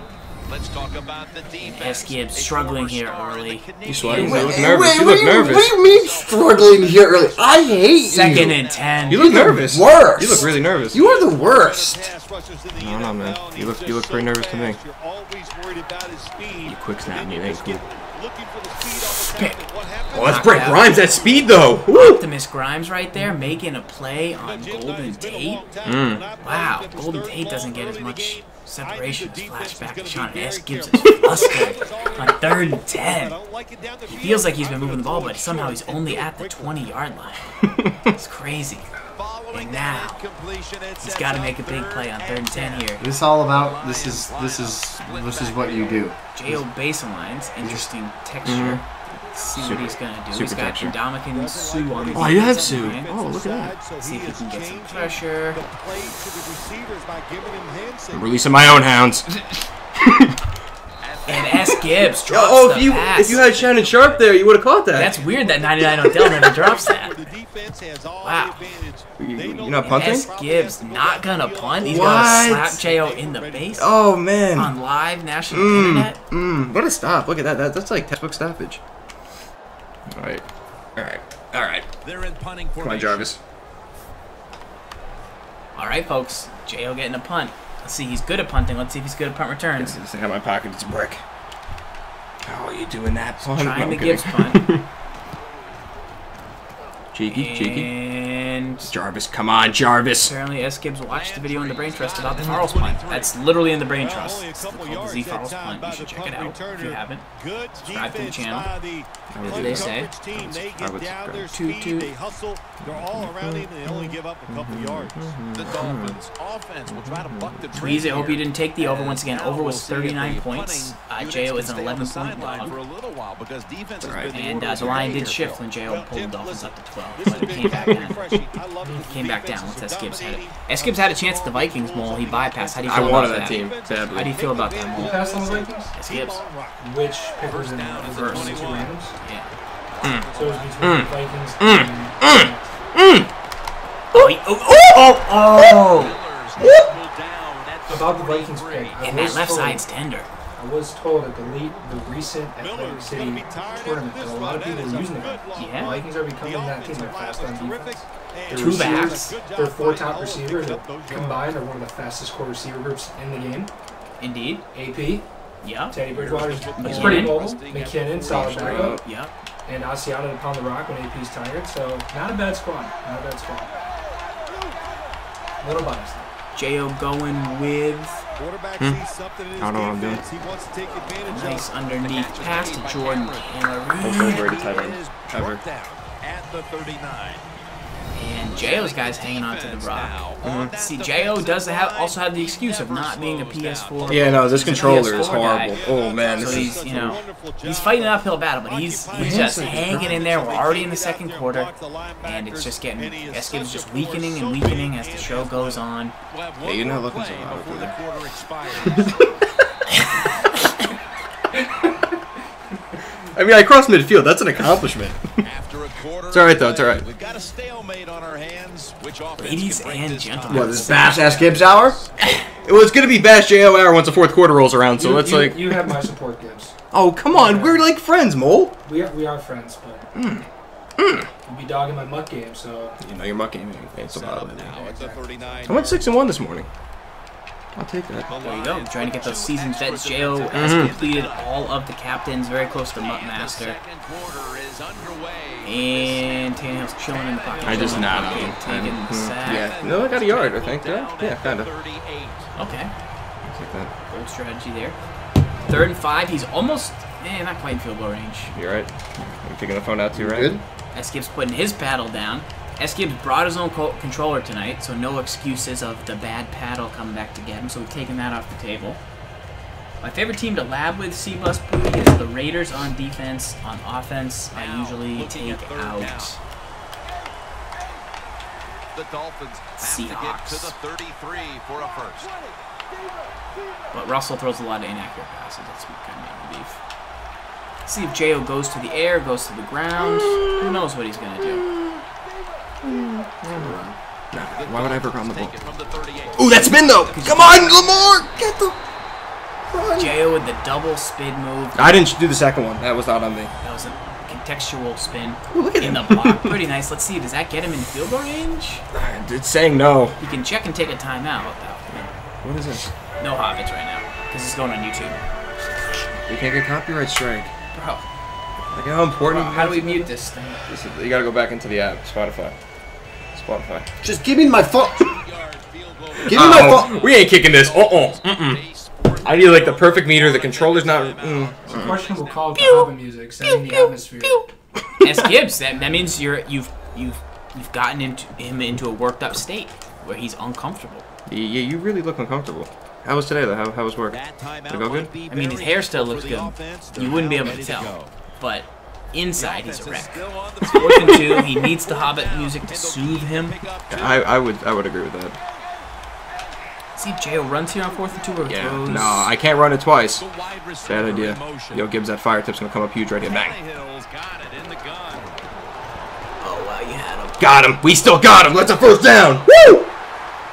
Let's talk about the defense. SGibs struggling here early. You sweating? Wait, You look nervous. You look nervous. What do you mean struggling here early? I hate Second you. and 10. You look nervous. Worst. You look really nervous. You are the worst. No, no, man. You look pretty nervous to me. You're always worried about his speed. You quick snap me. That ain't cool. Looking for the speed on the Pick. back. What happens? Oh, that's Brent Grimes at speed though. Woo! Optimus Grimes right there making a play on Golden Tate. Wow, Golden Tate doesn't get as much separation as flashback to Sean. SGibs is flustered on 3rd and 10. He feels like he's been moving the ball, but somehow he's only at the 20-yard line. It's crazy. And now he's got to make a big play on 3rd and 10 here. This is all about. This is what you do. JayOh base lines, interesting texture. Let's see what he's gonna do. Super He's got texture. Ndamukong Suh on the Oh, you have defensive Sue. line. Oh, look at that. See if he can get some pressure. I'm releasing my own hounds. And SGibs drops Oh, the pass. if you had Shannon Sharp there, you would have caught that. That's weird that 99 Odell never drops that. Wow. You're not And punting? SGibs not gonna punt. He's What? gonna slap JayOh in the face Oh man. on live national internet. What a stop! Look at that. That's like textbook stoppage. All right. They're in punting Come on, formation. Jarvis. All right, folks. JayOh getting a punt. Let's see. He's good at punting. Let's see if he's good at punt returns. This thing out of my pocket. It's a brick. How are you doing that punt? Trying No, the I'm kidding. Gibbs punt. Cheeky. And Jarvis, come on, Jarvis. apparently SGibs watched the video in the Brain Trust about the ZFarls punt. That's literally in the Brain Trust. It's called the ZFarls punt. You should check it out if you haven't. Subscribe to the channel. What do they say? I would subscribe. Toot. They hustle. They're all around him, and they only give up a couple yards. The Dolphins offense will try to buck the trend. Tweez, I hope you here. didn't take the over once again. Now Over we'll was see if 39 the points. punting JayOh is units an can stay on the 11-point sideline for a dog. little while because defense has Right. been the And order the line of did shift when JayOh pulled the Dolphins up to 12. But it came back down. Came back down once SGibs had it. SGibs had a chance at the Vikings, Mole. He bypassed. How do you I feel wanted about that team How do you badly. feel about that, Mole? Pass on the Vikings? SGibs. Which pick was in the First. 22 Rams? Yeah. So it was between the Vikings Oh! about the Vikings pick. And that left side's tender. I was told at the recent Atlantic City tournament that a lot of people are using them. Yeah. The Vikings are becoming that team. They're fast on defense. Two backs. Their 4 top receivers combined are one of the fastest core receiver groups in the game. Indeed. AP. Yeah. Teddy Bridgewater's pretty mobile. McKinnon, solid backup. Yeah. And Asiata to pound the rock when AP's tired. So, not a bad squad. Not a bad squad. Little biased. JayOh going with Quarterback sees something in his I don't know what I'm doing. defense. He wants to take advantage nice of. underneath pass to Jordan Most Cameron. overrated tight end ever. Down at the 39. And JayOh's guys hanging on to the rock. See, JayOh does also have the excuse of not being a PS4. Yeah, no, this He's a controller is PS4 guy. horrible. Oh man, So this is. he's, he's fighting an uphill battle, but he's just hanging in there. We're already in the second quarter, and it's just getting SGibs just weakening and weakening as the show goes on. Yeah, you're not looking so hot over there. Quarter expires. I mean, I crossed midfield. That's an accomplishment. After a quarter, It's all right though. It's all right. we've got a stalemate on our hands. Which offense Ladies can break and this gentlemen. What, this is Bash Ass Gibbs hour? Well, it's gonna be Bash JayOh hour once the fourth quarter rolls around. So let's like. You have my support, Gibbs. Oh come on, we're like friends, Mole. We are friends, but you be dogging my MUT game, so You know your muck game ain't so hot. now at the 39. I went 6-1 this morning. I'll take that. There you go. Trying to get those season vets. JayOh has completed all of the captains, very close to MUT Master. Second quarter is underway. And Tannehill's chilling in the pocket. I just Chilling in the nabbed pocket, taking the sack. Yeah, no, I got a yard. I think. Yeah, kind of. 38. Okay. Take that. Bold strategy there. 3rd and 5. He's almost, not quite in field goal range. You're right. You're taking the phone out too, right? Good. SGibs putting his paddle down. SGibs brought his own controller tonight, so no excuses of the bad paddle coming back to get him, so we've taken that off the table. My favorite team to lab with C-Bus Booty is the Raiders on defense. On offense, I usually take out The Dolphins have to get to the 33 for a first. But Russell throws a lot of inaccurate passes. That's kind of my beef. See if JayOh goes to the air, goes to the ground. Who knows what he's going to do. Why would I ever run the ball? Take it from the 38. Ooh, that spin though! Come on, Lamar! Get the. JayOh with the double spin move. I didn't do the second one. That was not on me. That was a contextual spin Ooh, look at in him. the block. Pretty nice. Let's see. Does that get him in field goal range? It's saying no. You can check and take a timeout. What is this? No hobbits right now because it's going on YouTube. We can't get copyright strike. Bro, Look at how important. how do we mute this thing? You gotta go back into the app, Spotify. Just give me my phone. Yard field goal. Give me my phone. We ain't kicking this. I need like the perfect meter. The controller's not. it's a questionable call for Hobbit music, setting the atmosphere. SGibs. That means you've gotten him into a worked up state where he's uncomfortable. Yeah, you really look uncomfortable. How was today though? How was work? That timeout Did it go good? might be I mean, his very hair still helpful looks for the good. offense. You They're wouldn't be now able to ready tell, go. but inside he's a Offense is wreck. still on the 4th and 2. He needs the Hobbit music to soothe him. I would agree with that. See if JayOh runs here on 4th and 2 or Yeah. throws. No, I can't run it twice. The wide receiver Bad idea. in motion. Yo, Gibbs, that fire tip's gonna come up huge right here. Bang. Tannehill's got it in the gun. Oh wow, you had him. Got him. We still got him. That's a first down. Woo!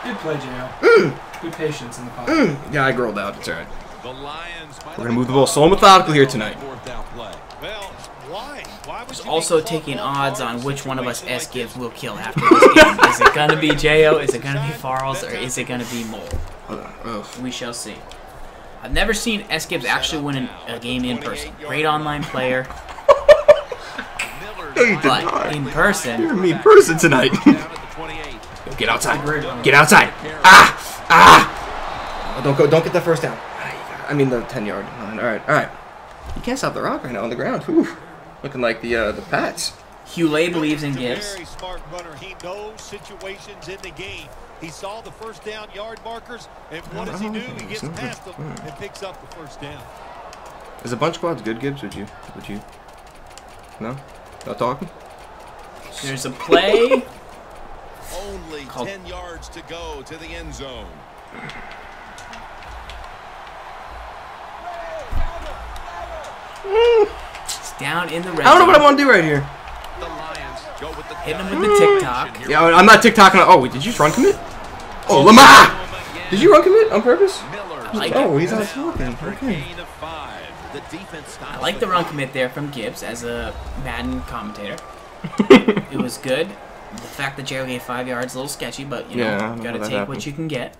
Good play, JayOh. Good patience in the pocket. Yeah, I grilled out. It's alright. The Lions We're gonna move the ball so methodical here tonight. Fourth down play. Well, why? Why would There's you be also called taking for a odds foul on which one of us situation like SGibs will kill after this game. Is it gonna be JayOh? Is it gonna be Farls? Or is it gonna be Mole? Ugh. We shall see. I've never seen SGibs actually win a game in person. Great online player, but in You're a person, mean person tonight. Down at the 28. Yo, get outside. Get outside. Oh, don't get that first down. I mean the 10-yard line. All right. You can't stop the rock right now on the ground. Whew. Looking like the Pats. Hule believes in He's a Gibbs. very smart runner. He knows situations in the game. He saw the first down yard markers, and what does he do? He gets past them and picks up the first down. Is a bunch squad's good, Gibbs? Would you? No? Not talking? There's a play. Only Called- 10 yards to go to the end zone. It's down in the red I don't know what I zone. want to do right here. The Lions go with the Hit him with the TikTok. Yeah, I'm not TikToking. Oh, wait, did you just run commit? Oh, Lamar! Did you run commit on purpose? I like Oh, it. he's not talking. Okay. I like the run commit there from Gibbs as a Madden commentator. It was good. The fact that JayOh gave 5 yards is a little sketchy, but you know, you gotta take what you can get.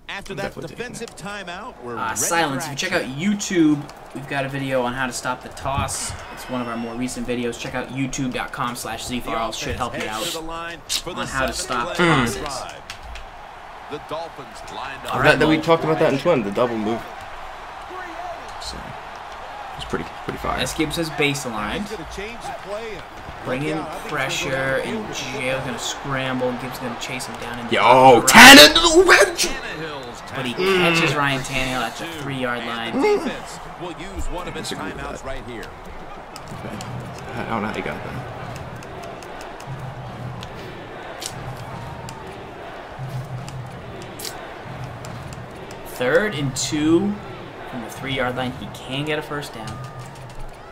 After that defensive timeout, we're silence. If you check out YouTube, we've got a video on how to stop the toss. It's one of our more recent videos. Check out youtube.com/ZFarls. Should help you out on how to stop tosses. The Dolphins lined All right, that we talked about that in TWIM, the double move. So it's pretty fire. SGibs has baseline. Bring in pressure, and JayOh's gonna scramble. Gibbs gonna chase him down. Yo, Tannehill! But he catches Ryan Tannehill at the 3-yard line. Defense will use one of its timeouts right here. I don't know how you got that. Third and 2 from the 3-yard line. He can get a first down.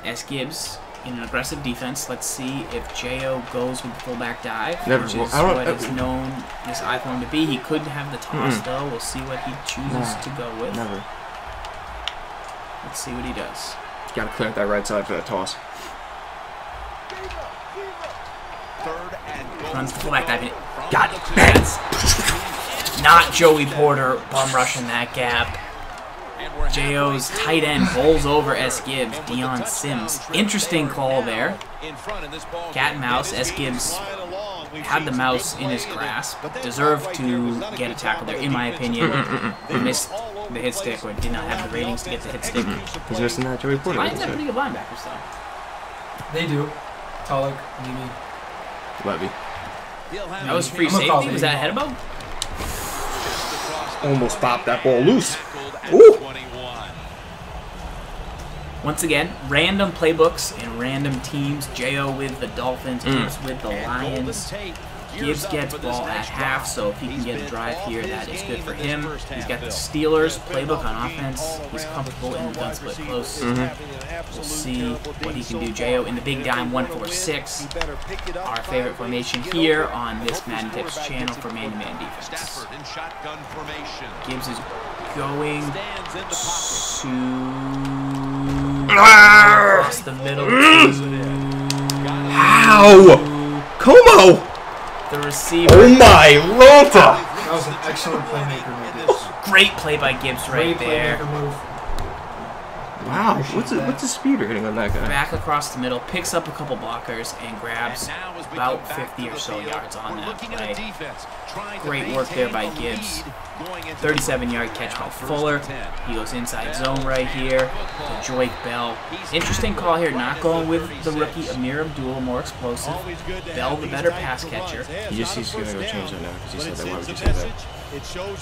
SGibs in an aggressive defense. Let's see if JayOh goes with the fullback dive, which is what is known this iPhone to be. He could have the toss, though. We'll see what he chooses to go with. Never. Let's see what he does. Got to clear out that right side for that toss. Runs the fullback dive. Got it. That's not Joey Porter bum rushing that gap. JayOh's tight end bowls over SGibs, Deion Sims. Interesting call there. Cat and mouse. SGibs had the mouse in his grasp. Deserved to get a tackle there, in my opinion. Missed the hit stick, or did not have the ratings to get the hit stick. He's missing that Joey Porter. Lions have pretty good linebackers, though. They do. Tulloch, maybe. Levy. That was free safety. Was that ahead of him? Almost popped that ball loose. Ooh. Once again, random playbooks and random teams. JayOh with the Dolphins, Gibbs with the Lions. Gibbs gets ball at half, so if he can get a drive here, that is good for him. He's got the Steelers playbook on offense. He's comfortable in the gun split close. We'll see what he can do. JayOh in the big dime, 1-4-6. Our favorite formation here on this Madden Tips channel for man-to-man defense. Gibbs is going to across the middle. How? Como? The receiver. Oh my Lanta! That was an excellent playmaker move. Great play by Gibbs right there. Wow, what's the speed rating on that guy? Back across the middle, picks up a couple blockers, and grabs about 50 or so yards on that play. Great work there by Gibbs. 37-yard catch by Fuller. He goes inside zone right here. The Joik Bell. Interesting call here, not going with the rookie Amir Abdul, more explosive. Bell, the better pass catcher. He's going to go change that now because he said that. Why would you say that?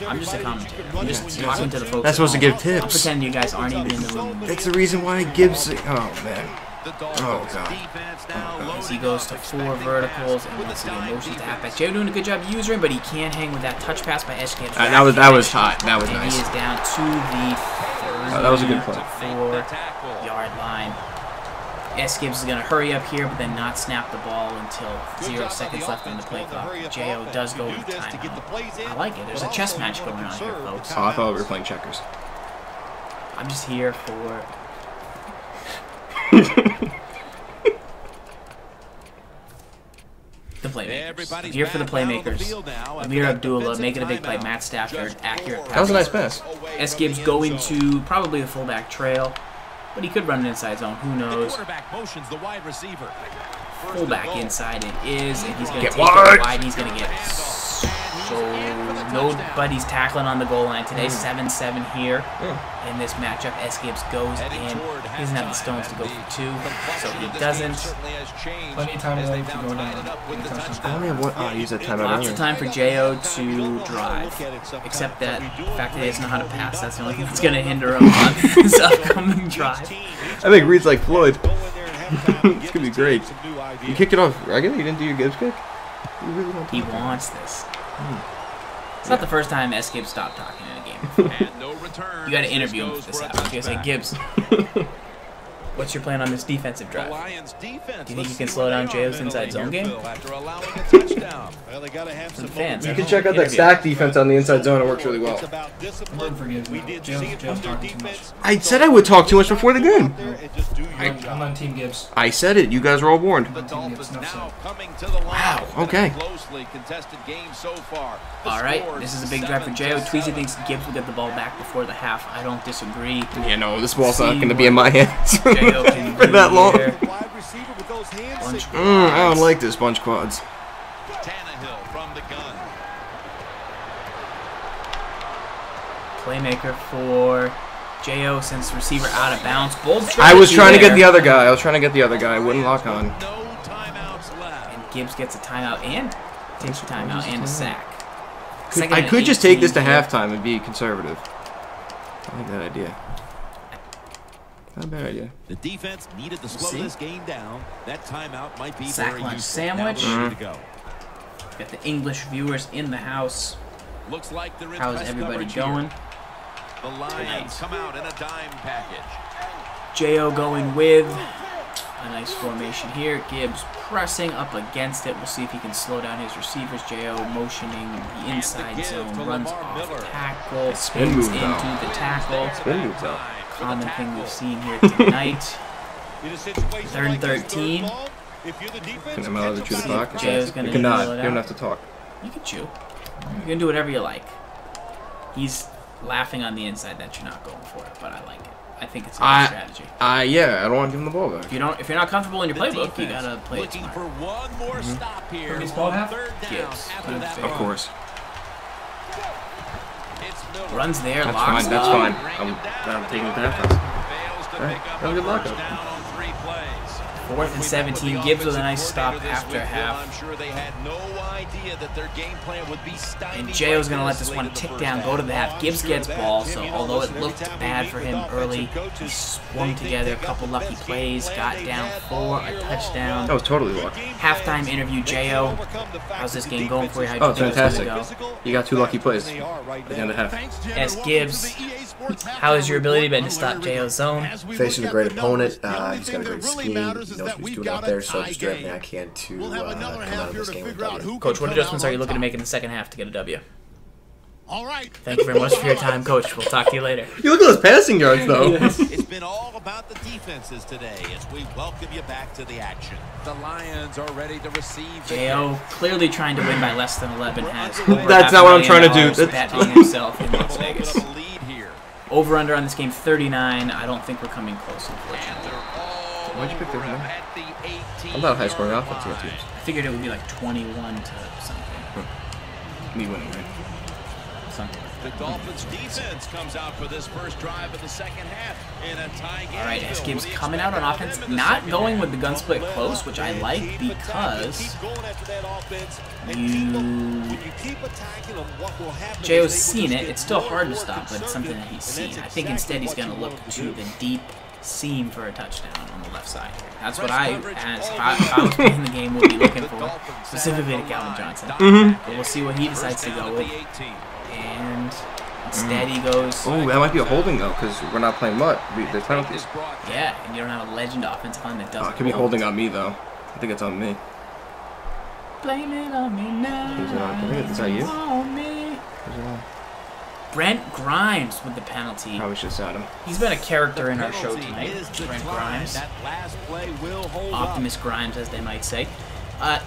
I'm just a commentator. I'm just talking to the folks. That's supposed to give I'm tips. pretending you guys aren't even in the room. That's the reason why Gibbs. Oh man. Oh god. As he goes to 4 verticals and once again motions to halfback. JayOh doing a good job using him, but he can't hang with that touch pass by SGibs. That was hot. That was and nice. he is down to the that was a good play. 4-yard line. SGibs is going to hurry up here, but then not snap the ball until 0 seconds left on the play clock. JayOh does go with the timeout. I like it. There's a chess match going on here, folks. Oh, I thought we were playing checkers. I'm just here for... the playmakers. I'm here for the playmakers. Amir Abdullah making a big play. Matt Stafford, accurate pass. That was a nice pass. SGibs going to probably the fullback trail, but he could run an inside zone. Who knows? Fullback inside it is, and he's going to take it wide. He's going to get so nobody's tackling on the goal line today. 7-7 here in this matchup. SGibs goes in. He doesn't have the stones to go for 2, so he doesn't. Plenty of time left to go down. I only have one. Oh, use that time. Lots of time for JayOh to drive, except that the fact that he doesn't know how to pass, that's the only thing that's going to hinder him on his upcoming drive. I think Reed's like Floyd. It's going to be great. You kicked it off regular? You didn't do your Gibbs kick? He wants this. It's not the first time SGibs stopped talking in a game. You got to interview him for this out. You got to say, Gibbs, What's your plan on this defensive drive? The Lions defense. Do you think you can slow down JayOh's inside zone game? After allowing a touchdown. Well, they gotta have For some the fans. You can check out that stack defense on the inside zone. It works really well. It's about discipline. We did see it from their defense. I said I would talk too much before the game. I'm on Team Gibbs. I said it. You guys were all warned. The Dolphins now coming to the line. Wow, okay. Closely contested game so far. All right, this is a big drive for JayOh. Tweezy thinks Gibbs will get the ball back before the half. I don't disagree. Yeah, no, this ball's not going to be in my hands JayOh can for that long. Wide receiver with those hands. I don't like this bunch quads. Tannehill from the gun. Playmaker for JayOh sends receiver out of bounds. Bold I was strategy trying to get there. the other guy. I wouldn't lock on. No timeouts left. And Gibbs gets a timeout and takes a timeout and a sack. I could just take this to halftime and be conservative. I like that idea. Not a bad idea. The defense needed to slow this game down. That timeout might be Sack very lunch useful. sandwich. Now we're ready to go. Got the English viewers in the house. Looks like they're in How's press everybody coverage here. going? The Lions come out in a dime package. JayOh going with a nice formation here. Gibbs pressing up against it. We'll see if he can slow down his receivers. JayOh motioning the inside zone, runs off tackle, spins move, into though. the tackle. Spin move, though. Common thing we've seen here tonight. In a situation Third and like this, 13. long, if you're the defense, Can I allowed to chew the clock? JayOh's gonna You cannot. yell it You don't out. have to talk. You can chew. You can do whatever you like. He's laughing on the inside that you're not going for it, but I like it. I think it's a good strategy. Yeah, I don't want to give him the ball back. If you're not comfortable in your The playbook, you defense gotta play it looking smart. for one more stop here. Who's ball half? Third down Gibbs. after that Of run. course. It's Miller. Runs there, That's locks fine. That's up. fine. I'm taking it to halftime. Fails to Alright, pick up have a good a luck. first down on 3 plays. 4th and 17. Gibbs with a nice stop after half. I'm sure they had no idea that their game plan would be stymied. And JayOh's going to let like this late one in the tick first down, half. go to the half. Gibbs gets ball, so although it looked bad for him early, he swung together a couple lucky plays, got down 4, a touchdown. That was totally lucky. Halftime interview, JayOh. How's this game going for you? How do Oh, you think it's fantastic. going to go? You got 2 lucky plays at the end of half. SGibs, how is your ability been to stop JayOh's zone? Facing a great opponent, he's got a great scheme. He knows what he's doing out there, so just do everything I can to come out of this game with a W. Coach, what adjustments are you looking to make in the second half to get a W? All right. Thank you very much for your time, Coach. We'll talk to you later. You look at those passing yards, though. It's been all about the defenses today as we welcome you back to the action. The Lions are ready to receive the JayOh, clearly trying to win by less than 11, has That's not what I'm trying to do. $500,000 betting himself in Las a little Vegas. bit of a lead here. Over under on this game 39. I don't think we're coming close, unfortunately. Why'd you pick 39? At the 18 I'm not a high-scoring offense yet, teams. I figured it would be like 21 to something. Me winning, right? Something. The Dolphins defense comes out for this first drive of the second half in a tie game. All right, SGibs coming out on offense, not going with the gun split close, which I like because JayOh's seen it. It's still hard to stop, but it's something that he's seen. I think instead he's going to look to the deep seam for a touchdown on the left side here. That's what I, as if I was playing the game, would be looking for, specifically to Calvin Johnson. But we'll see what he decides to go with. And instead he goes, Oh, that might be a holding, though, because we're not playing MUT. There's penalties. yeah, and you don't have a legend offensive line that doesn't It could be hold. holding on me, though. I think it's on me. Blame it on me now. Is it on? I think it's on you. On me. Who's it on? Brent Grimes with the penalty. Probably should have sat him. He's been a character in our show tonight. Brent Grimes. That last play will hold Optimus Grimes, as they might say.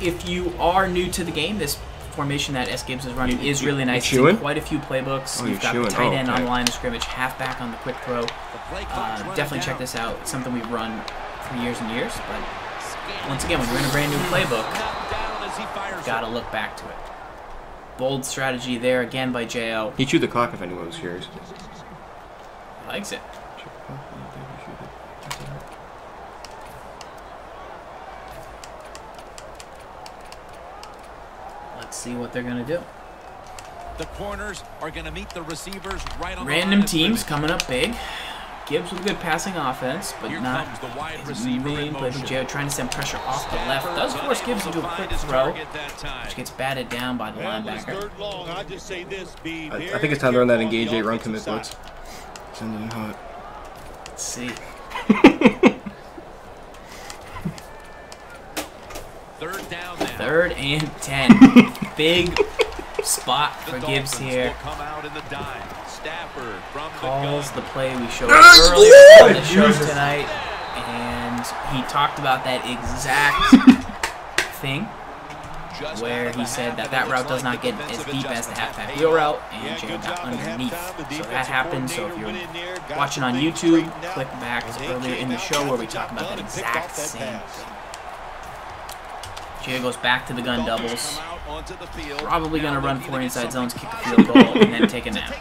If you are new to the game, this formation that SGibs is running is really nice. It's in quite a few playbooks. Oh, You've got the tight end on the okay. line of scrimmage, halfback on the quick throw. Definitely check this out. It's something we've run for years and years. But once again, when you're in a brand new playbook, you've got to look back to it. Bold strategy there again by JayOh. He chewed the clock if anyone was curious. He likes it. Let's see what they're going to do. The corners are going to meet the receivers right on Random the line teams of coming up big. Gibbs with a good passing offense, but Here not comes the wide as receiver main in play for motion. JayOh, trying to send pressure off the left. Does force Gibbs into a quick throw, which gets batted down by the linebacker. I think it's time to run that engage 8 run commit blitz. Send it hot. Let's see. 3rd and 10. Big spot for Gibs here. Calls the play we showed earlier on the show tonight, and he talked about that exact thing where he said that route does not get as deep as the halfback wheel route, and JayOh got underneath. So that happened. So if you're watching on YouTube, click back earlier in the show where we talk about that exact same thing. JayOh goes back to the gun doubles. Probably going to run 4 inside zones, kick a field goal, and then take a nap.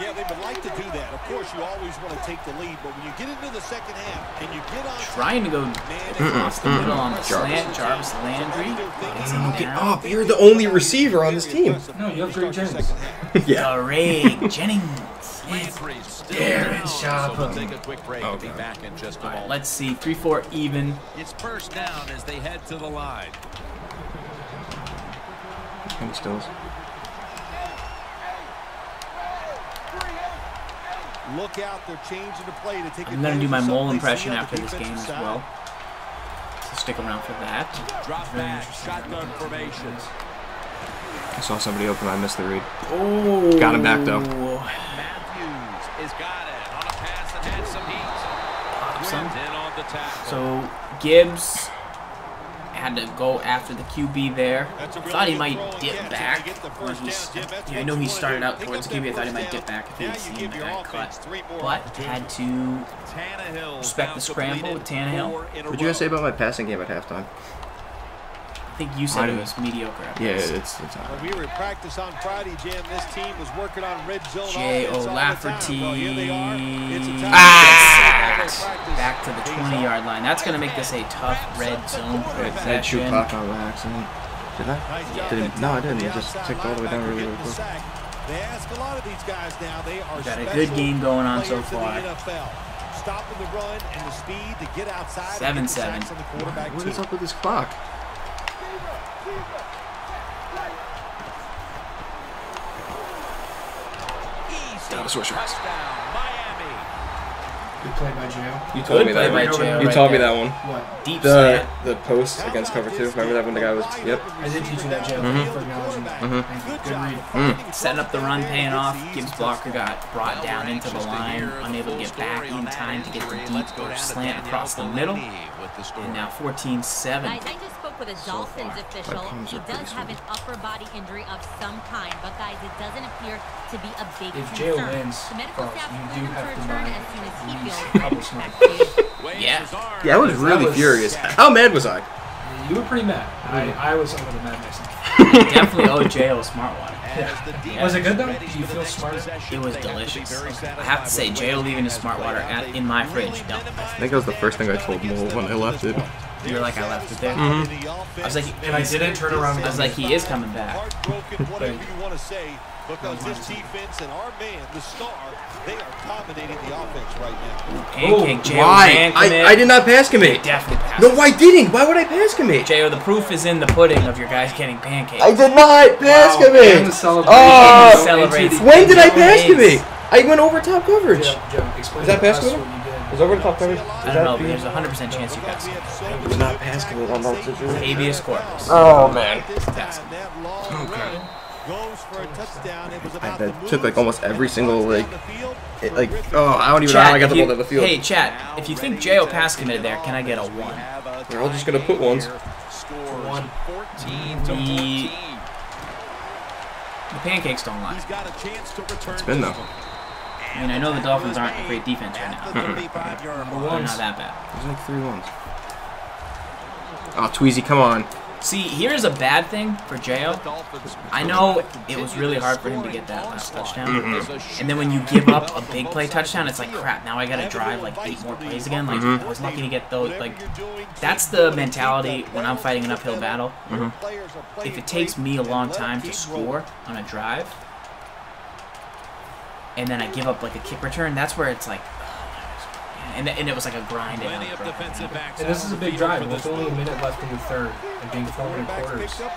Yeah, they would like to do that. Of course, you always want to take the lead, but when you get into the second half and you get on trying to go across the middle on the slant, Jarvis Landry. Get up! You're the only receiver on this team. No, you have Greg Jennings. Yeah. Greg Jennings. Darren Sharp. Alright, let's see. 3-4 even. It's first down as they head to the line. Kenny Stills. Look out, they're changing the play to take. I'm going to do my mole impression after this game as well. So stick around for that. Drop back, shotgun formation. I saw somebody open. I missed the read. Oh, Got him back though. Matthews has got it on a pass that had some heat. In on the tackle. So Gibbs had to go after the QB there. Thought he might dip back. I know he started out towards the QB. I thought he might dip back if he had seen the guy cut. But had to respect the scramble with Tannehill. What did you guys say about my passing game at halftime? I think you said it was mediocre. Yeah, it's all right. We were in practice on Friday, Jim. This team was working on red zone. JayOh Lafferty. Back to the 20-yard line. That's going to make this a tough red zone possession. Did I? Yeah. No, I didn't. It just ticked all the way down really quick. They ask a lot of these guys now. They are got a good game going on so far. Stopping the run and the speed to get outside. 7-7. What is up with this clock? Dinosaur sharks. Good play by JayOh. You told me that one. You told me that one. What? Deep slant. The post against cover 2. Remember that when the guy was? Yep. I did teach you that, JayOh. For acknowledging that. Thank you. Good read. Setting up the run, paying off. Gibbs blocker got brought down into the line, unable to get back in time to get the deep slant across the middle. And now 14-7. Guys, I just spoke with a Dolphins official. He does have an upper body injury of some kind, but guys, it doesn't appear to be a big If concern. JayOh wins, The medical staff you told do him to have to return buy as soon as he feels couple smart. Yeah. Yeah, I was really furious. How mad was I? You were pretty mad. I was a little mad myself. Definitely owe JayOh smart water. Yeah. Was it good though? Did you feel smarter? It was delicious. I have to say, JayOh leaving his smart water in my fridge. Don't. I think that was the first thing I told Mo when I left it. You were like, I left it there. I was like, And I didn't turn around. I was like, he is coming back. Heartbroken, whatever you want to say, because this defense and our man, the star, they are dominating the offense right now. Pancake JayOh. Why? I did not pass commit. Definitely passed. No, I didn't. Why would I pass commit? JayOh, the proof is in the pudding of your guys getting pancakes. I did not pass And the commit. celebration. Celebrates. When did I pass commit? I went over top coverage. Joe, explain Is that to us pass commit? what you did. Was over the top coverage? I don't know, but there's a 100% chance you passed. It was not pass commit on that situation. Habeas corpus. Oh man. That took like almost every single I don't even know how I got the ball to the field. Hey, chat, if you think JayOh pass committed there, can I get a 1? We're all just gonna put ones. The pancakes don't lie. It's been though. I mean, I know the Dolphins aren't a great defense right now. They're not that bad. There's like 3 ones. Oh, Tweezy, come on. See, here's a bad thing for JayOh. I know it was really hard for him to get that last touchdown. And then when you give up a big play touchdown, it's like, crap, now I got to drive like 8 more plays again. Like, I was lucky to get those. Like, that's the mentality when I'm fighting an uphill battle. If it takes me a long time to score on a drive, and then I give up like a kick return, that's where it's like, and it was like a grind. And this is a big drive. With only a minute left in the third and being 4 quarters, you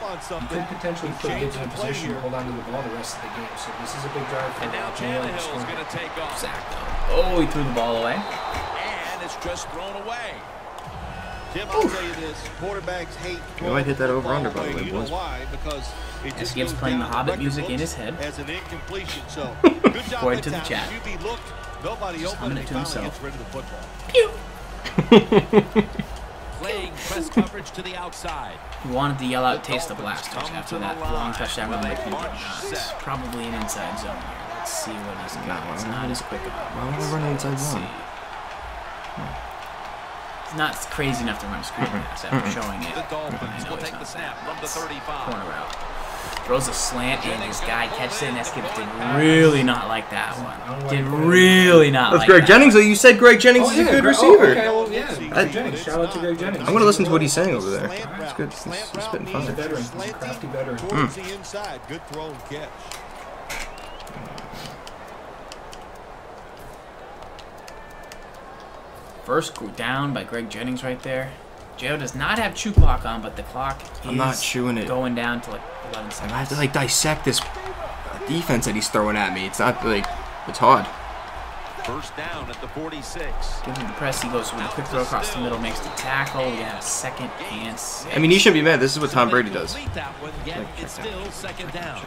could potentially put Gibs in a position to hold on to the ball the rest of the game. So this is a big drive for JayOh to score. Oh, he threw the ball away. And it's just thrown away. Tim, I'll tell you this, quarterbacks hate. You might hit that over-under, by the way, You know boys. why? Because it just Gibs goes playing the down Hobbit record music in books his head. as an incompletion. So, good job According to the that chat. time. QB looked, nobody Just open, and humming he it to finally himself. gets rid of the football. Pew! Playing press coverage to the outside. He wanted to yell out "Taste the Blasters" after that long touchdown run by Cooper. It's probably an inside zone here. Let's see what he's got. It's not as quick. Why would I run an inside zone? It's not crazy enough to run a screen pass after showing it. The I Dolphins know will he's take not the snap that, from but the it's 35. corner route. Throws a slant, and this guy catches it, and SGibs did really not like that one. Did really not That's like Greg that. Jennings. You said Greg Jennings is a good receiver. Okay, well, yeah. Greg Jennings. Shout out to Greg Jennings. I'm going to listen to what he's saying over there. That's good. He's spitting He's a fire. veteran. He's a crafty veteran. Towards the inside. Good throw and catch. First down by Greg Jennings right there. JayOh does not have chew clock on, but the clock is I'm not chewing it. going down to like 11 seconds. I have to like dissect this defense that he's throwing at me. It's not like it's hard. First down at the 46. Gives him the press. He goes with a quick throw across the middle, makes the tackle. We have a second and 6. I mean, he shouldn't be mad. This is what Tom Brady does. Complete that one, yet it's still second down.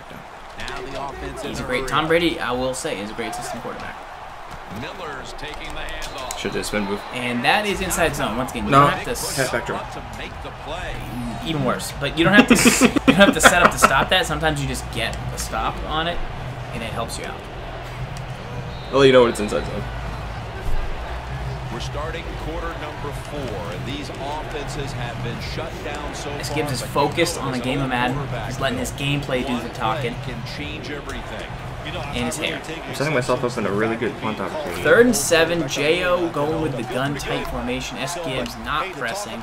Now the offense He's is a great Tom Brady. I will say, is a great system quarterback. Miller's taking the handoff. Should just spin move. And that is inside zone. Once again, you No. don't have to Halfback draw. To make the play. even worse. But you don't have to you don't have to set up to stop that. Sometimes you just get a stop on it, and it helps you out. Well, you know what it's inside zone. We're starting quarter number 4, and these offenses have been shut down so far. SGibs is focused on a game of Madden. He's letting his gameplay do the talking. Can change everything. In his hair. I'm setting myself up in a really good punt opportunity. 3rd and 7, JayOh going with the gun tight formation. SGibs not pressing.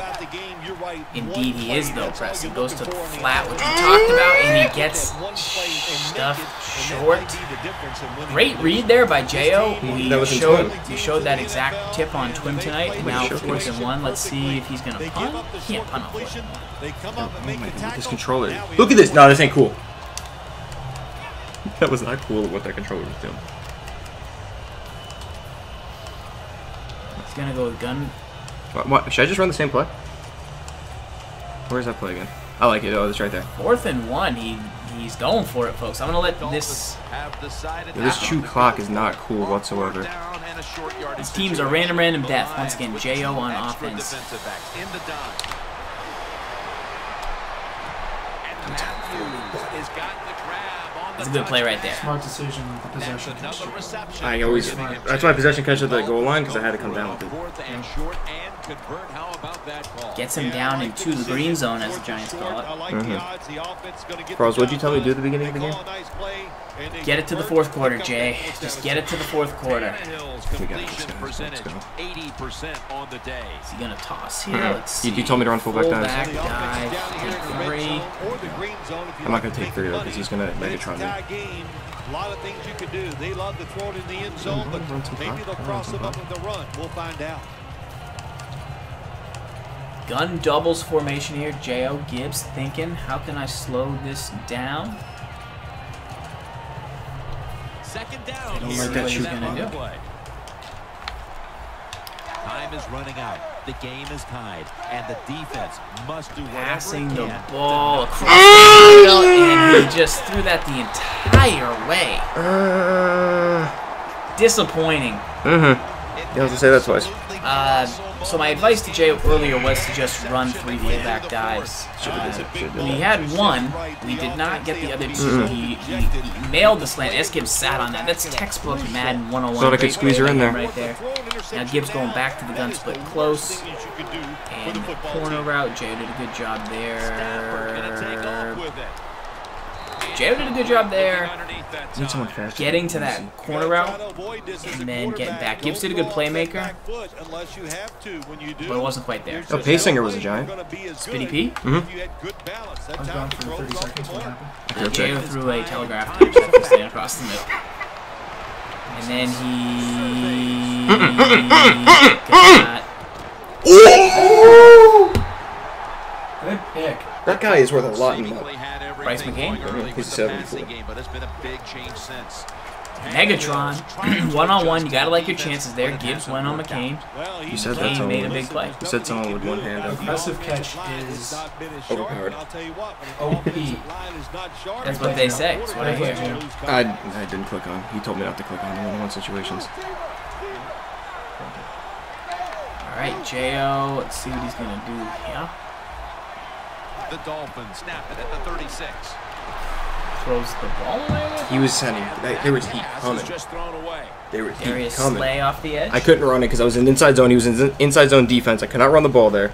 Indeed, he is though pressing. Goes to the flat, which we talked about, and he gets stuffed short. Great read there by JayOh. That was in We showed that exact tip on TWIM tonight. And now 4th and 1. Let's see if he's gonna punt. He can't punt on 4th and 1. Oh my god, this controller. Look at this. No, this ain't cool. That was not cool what that controller was doing. He's gonna go with gun. What? Should I just run the same play? Where's that play again? I like it. Oh, it's right there. 4th and 1. He's going for it, folks. I'm gonna let this. This chew clock is not cool whatsoever. These teams are random death. Once again, JayOh on offense. That's a good play right there. Smart decision with the possession catch. I always. That's why possession catch at the goal line because I had to come down with it. Gets him down into the green zone, as the Giants call it. Charles, what'd you tell me to do at the beginning of the game? Get it to the 4th quarter, Jay. Just get it to the 4th quarter. We got this, guys. Let's go. 80% on the day. Is he gonna toss here? Let's see. You told me to run fullback dives. Fullback dive. 3. I'm not gonna take 3 though because he's gonna Megatron me. A lot of things you can do. They love to throw it in the end zone, but maybe they'll cross them up with the run. We'll find out. Gun doubles formation here. JayOh Gibs thinking, how can I slow this down? Second down. I don't like that shoot. Gonna do. Time is running out. The game is tied, and the defense must do whatever Passing it the can ball across the field, and he just threw that the entire way. Disappointing. You have to say that twice. So my advice to JayOh earlier was to just run 3 fullback dives. We had 1. We did not get the other 2. He nailed the slant. SGibs sat on that. That's textbook Madden 101. Thought I could squeeze her in there. Right there. Now Gibs going back to the gun split close. And corner route. JayOh did a good job there. JayOh did a good job there. Need someone fast. Getting to that corner route and then getting back. Gibbs did a good playmaker, but it wasn't quite there. Oh, Paysinger was a giant. Spitty P? I was gone for 30 seconds. What happened? JayOh threw a telegraph pitch that was standing across the middle. And then he got... Good pick. That guy is worth a lot in money. Bryce McCain? He's 74. But it's been a big change since. Megatron, one-on-one. You gotta like your chances there. Gibbs went on McCain. You said that McCain someone made a big play. You said someone with one hand up. Impressive catch is Overpowered. OP. That's what they say. That's what I hear. I didn't click on. He told me not to click on one-on-one situations. All right, JayOh. Let's see what he's gonna do here. The Dolphins snap it at the 36. Throws the ball away. He was sending. There was heat coming. Just thrown away. There was heat Darius coming. Slay off the edge. I couldn't run it because I was in inside zone. He was in inside zone defense. I could not run the ball there.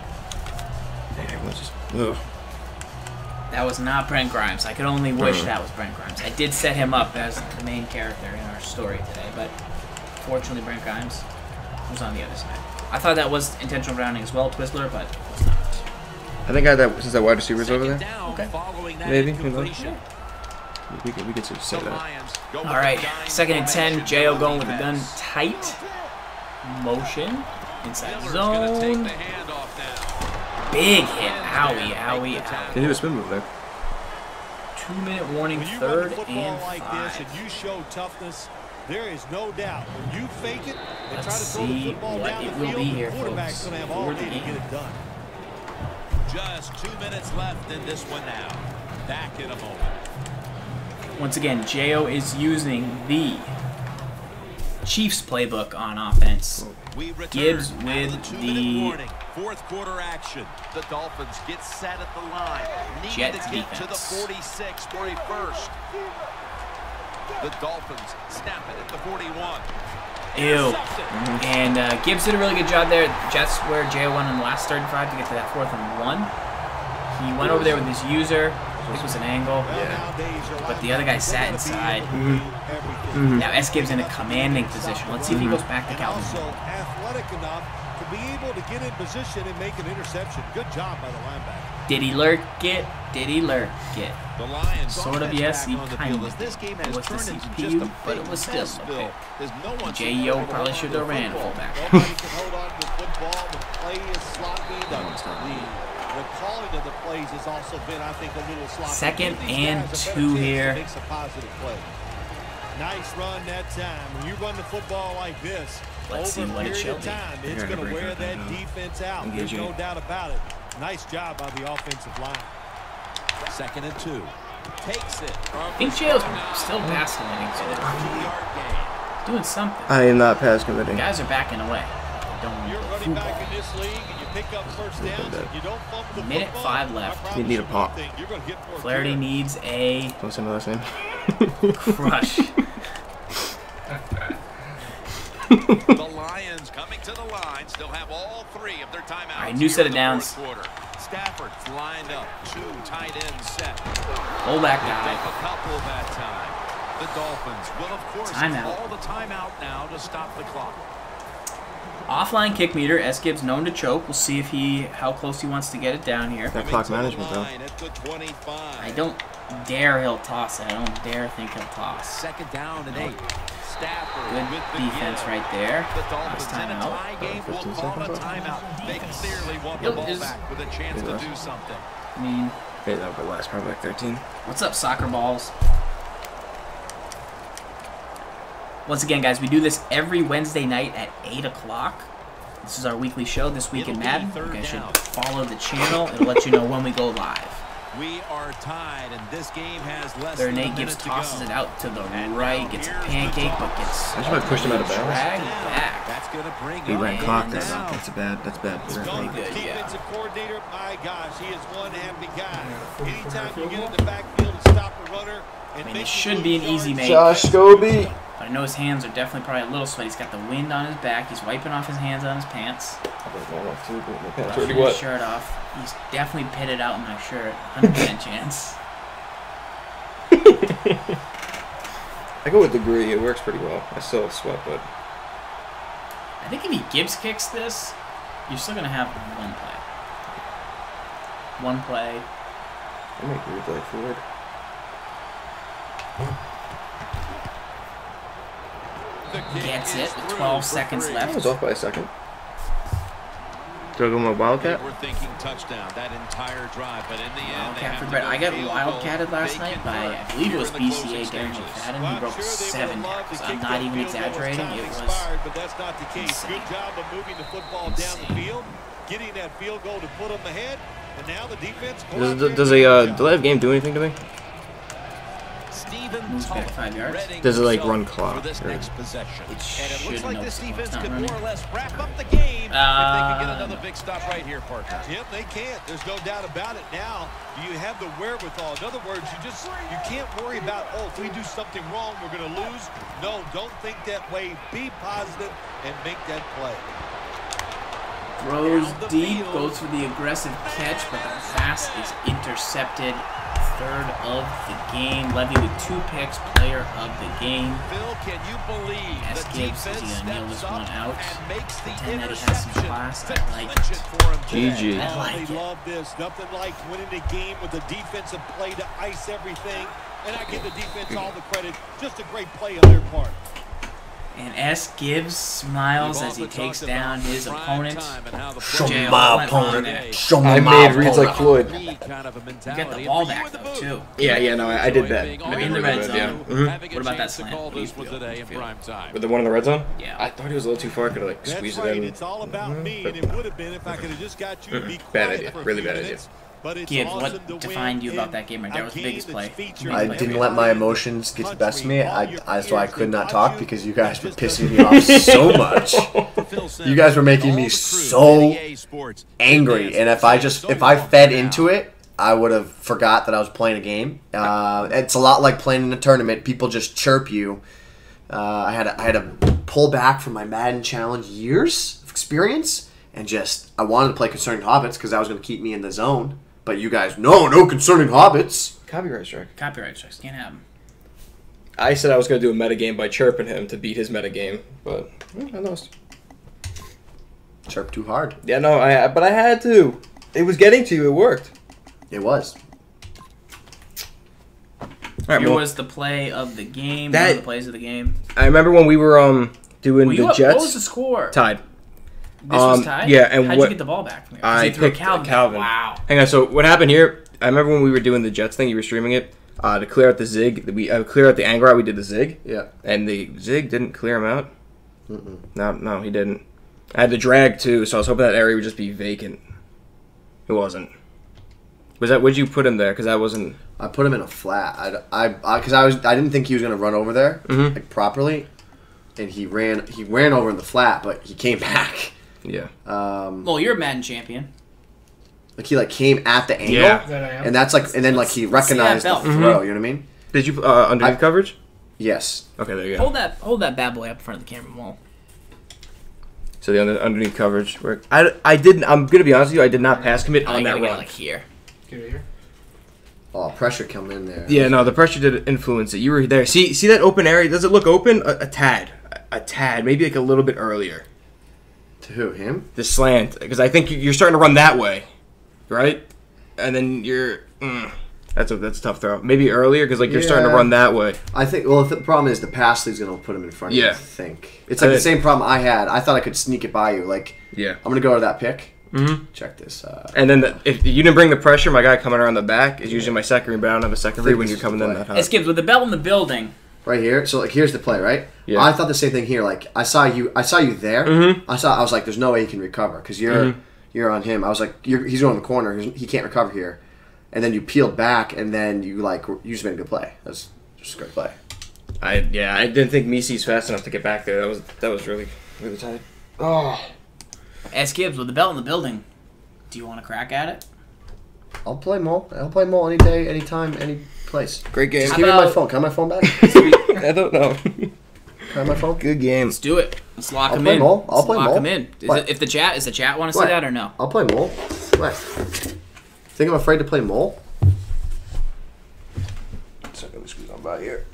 Everyone's just, ugh. That was not Brent Grimes. I could only wish that was Brent Grimes. I did set him up as the main character in our story today, but fortunately Brent Grimes was on the other side. I thought that was intentional rounding as well, Twizzler, but it was not. I think I had that since that wide receiver's over there. Okay. Maybe. Who knows? We could say that. All right, 2nd and 10. JayOh going with the gun tight. Motion. Inside zone. Big hit. Owie, owie, owie. They do a spin move there. 2-minute warning, 3rd and 5. And you show toughness, there is no doubt. When you fake it and try to throw the see football what down it the will field, be here, the quarterback's folks, going to have for all the day to game. get it done. Just 2 minutes left in this one now. Back in a moment. Once again, JayOh is using the Chiefs playbook on offense. We return Gibbs after with the 2-minute the warning. 4th quarter action. The Dolphins get set at the line. Need Jets to get to the defense. 46 for a first. The Dolphins snap it at the 41. Ew. And Gibbs did a really good job there. Jets where JayOh won in the last 35 to get to that 4th and 1. He went over there with his user. I think it was an angle. Yeah. But the other guy sat inside. Now SGibs in a commanding position. Let's see if he goes back to Calvin. Also athletic enough to be able to get in position and make an interception. Good job by the linebacker. Did he lurk it? Did he lurk it? The Lions Sort of, yes, he on the kind field of as this game did. has It was the turned into CPU, just a but big it was still mess, Bill. okay. There's no one JayOh probably should have ran fullback. Nobody can hold on to the football. The play is sloppy. The calling of the plays has also been, I think, a little sloppy. 2nd These and guys a better 2 chance to here. make some positive play. Nice run that time. When you run the football like this, Let's see over what a it period shall of be. time, it's going to wear that defense out. There's no doubt about it. Nice job by the offensive line. 2nd and 2. Takes it. I think JayOh's still pass committing today. Doing something. I am not pass committing. Guys are backing away. Don't You're want running back football. in this league and you pick up first downs and you don't fumble the Minute football. 5 left. I You need a promise pop. you one thing, you're going to get more Flaherty clear. needs a What's the last name? crush. The Lions coming to the line still have all 3 of their timeouts. All right, new set of here in the downs. 4th quarter. Stafford's lined up. 2 tight ends set. Fullback Picked guy. up a couple that time. The Dolphins will, of course, Timeout. call the timeout now to stop the clock. Offline kick meter. SGibs known to choke. We'll see if how close he wants to get it down here. That clock management, though. At the 25. I don't dare he'll toss it. I don't dare think he'll toss. 2nd down and 8. Stafford Good with the defense give. right there. The Dolphins Last in a timeout. tie game will 15 call a seconds timeout. They clearly want the Yep, ball is- back with a chance to do something. I mean, Okay, that would last probably like 13. what's up, soccer balls? Once again, guys, we do this every Wednesday night at 8 o'clock. This is our weekly show, This Week in It'll be Madden. You 3rd guys should down. follow the channel. It'll let you know when we go live. We are tied, and this game has less 3rd and than a 8, Gibbs minute to tosses go. it out to the And right, now gets a here's the pancake, toss. but gets I just might push him out of bounds. dragged back. That's going to bring He up ran a clock down. there. That's a bad. That's bad. Pretty good, yeah. Defensive coordinator, my gosh, he is one happy guy. Anytime you get in the backfield and stop a runner, and I mean, make it should him be an lose easy yards, make. Josh Scobie. But I know his hands are definitely probably a little sweaty. He's got the wind on his back. He's wiping off his hands on his pants. Already Brushing his shirt off. He's definitely pitted out in my shirt. 100% chance. I go with degree. It works pretty well. I still have sweat, but I think if he Gibbs kicks this, you're still going to have one play. One play. I might agree with like forward. Gets it with 12 seconds I left. was off by a second. Still going with Wildcat? We're thinking touchdown that entire drive, but in the end, Wildcat for Brett. I got wildcatted last night by, I believe it was BCA Darren McFadden. He broke 7 tackles. I'm not even exaggerating. It was but that's not the case. Good job of moving the football down the field, getting that field goal to put them ahead, and now the defense. Does a delay of game do anything to me? Moves back 5 yards. Does it like run clock? For this next possession. It And it looks should like know this so. It's defense not could running. more or less wrap up the game if they can get another big stop right here, partner. Yep, they can't. There's no doubt about it. Now, do you have the wherewithal? In other words, you can't worry about, oh, if we do something wrong, we're going to lose. No, don't think that way. Be positive and make that play. Throws deep, goes for the aggressive catch, but the pass is intercepted. 3rd of the game. Levy with 2 picks, player of the game. Phil, can you believe the S-Gibs defense is going to kneel this steps one up out. and makes the Pretend that he has some interception class. to I like clinch it. it for him today. GG. I like They it. love this. Nothing like winning the game with a defensive play to ice everything. And I give the defense all the credit. Just a great play on their part. And S-Gibs smiles as he takes down his opponent. Show me JayOh my went long opponent. there. Show me I my made reads like opponent. Floyd. You got the ball back, though, too. Yeah, no, I did that. In the red zone. What What about that slant? What do you This one feel? today in prime time. With the one in the red zone? Yeah. I thought he was a little too far. I could have like That's squeezed right. it in. It's all about me, and it would have been if I could have just got you to be Bad quiet idea. for a Really few bad idea. minutes. But it's Gibbs, awesome what to defined you win about that game right there? What was the biggest that's play? featured I in didn't every let my line. emotions get the best of me. That's why I could not talk because you guys were pissing me off so much. You guys were making me so angry, and if I fed into it, I would have forgot that I was playing a game. It's a lot like playing in a tournament. People just chirp you. I had to pull back from my Madden challenge years of experience, and I wanted to play Concerning Hobbits because that was going to keep me in the zone. But you guys, no Concerning Hobbits. Copyright strike. Copyright strikes. Can't have him. I said I was going to do a metagame by chirping him to beat his metagame, but I lost. Chirp too hard. Yeah, no, but I had to. It was getting to you. It worked. It was. All right, Here well, was the play of the game. That- One of the plays of the game. I remember when we were doing Were you the up? Jets. What was the score? Tied. This was tied? yeah, and how'd what- you get the ball back from here? 'Cause I he threw picked Calvin. Calvin. Wow. Hang on. So what happened here? I remember when we were doing the Jets thing. You were streaming it to clear out the zig. We clear out the angle route. We did the zig. Yeah. And the zig didn't clear him out. No, he didn't. I had the drag too, so I was hoping that area would just be vacant. It wasn't. Was that? Would you put him there? Because I wasn't. I put him in a flat. I didn't think he was gonna run over there like properly, and he ran over in the flat, but he came back. Yeah. Well, you're a Madden champion. Like he came at the angle, Yeah. That I am. and that's like, and then like he let's see that recognized the belt. throw. You know what I mean? Did you underneath coverage? Yes. Okay, there you go. Hold that bad boy up in front of the camera wall. So the underneath coverage worked. I didn't. I'm gonna be honest with you. I did not pass commit Oh, on you that gotta get run. like here. Get it here. Oh, pressure come in there. Yeah, no, the pressure did influence it. You were there. See that open area? Does it look open? A tad, maybe like a little bit earlier. To who? Him? The slant, because I think you're starting to run that way, right? And then you're. That's a tough throw. Maybe earlier, because like you're starting to Yeah. run that way. I think. Well, the problem is the pass lead's gonna put him in front of you. Yeah. I think it's like the same problem I had. I thought I could sneak it by you. Like, Yeah. I'm gonna go to that pick. Mm-hmm. Check this. And then if you didn't bring the pressure, my guy coming around the back is usually my second read. I don't have a second read when you're coming in that high. S-Gibs with the bell in the building. Right here. So like, here's the play. Right. Yeah. I thought the same thing here. Like, I saw you there. Mhm. I was like, there's no way he can recover because you're on him. I was like, he's going in the corner. He can't recover here. And then you peeled back, and then you just made a good play. That's just a great play. I didn't think Misi's fast enough to get back there. That was really tight. Oh. S-Gibs with the bell in the building. Do you want to crack at it? I'll play Mole. I'll play Mole any day, anytime, any place. Great game. Just give me my phone. Can I have my phone back? I don't know. Can I have my phone? Good game. Let's do it. Let's lock I'll him play in. Mole. I'll Let's play lock Mole. him in. What? Does the chat want to see What? that or no? I'll play Mole. What? Think I'm afraid to play Mole?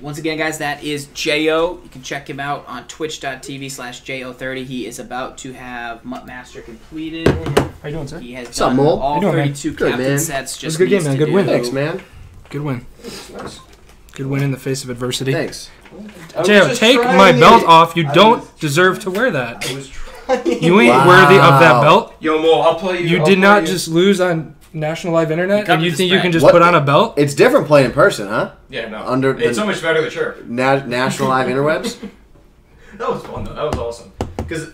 Once again, guys, that is JayOh. You can check him out on twitch.tv/JayOh30. He is about to have MUT Master completed. How you doing, sir? He has What's up, done Mole? all How you doing, man? 32 Good, captain man. sets. Just a good game, needs man. to Good win. do- Thanks, man. Good win. Nice. Good win in the face of adversity. Thanks. JayOh, take my belt off. You don't deserve to wear that. You ain't worthy of that belt. Yo, Mo, I'll play you. You did not just lose on national live internet, and you think you can just What? put on a belt? It's different playing in person, huh? Yeah, no. It's so much better than sure. National live interwebs. That was fun though. That was awesome. Because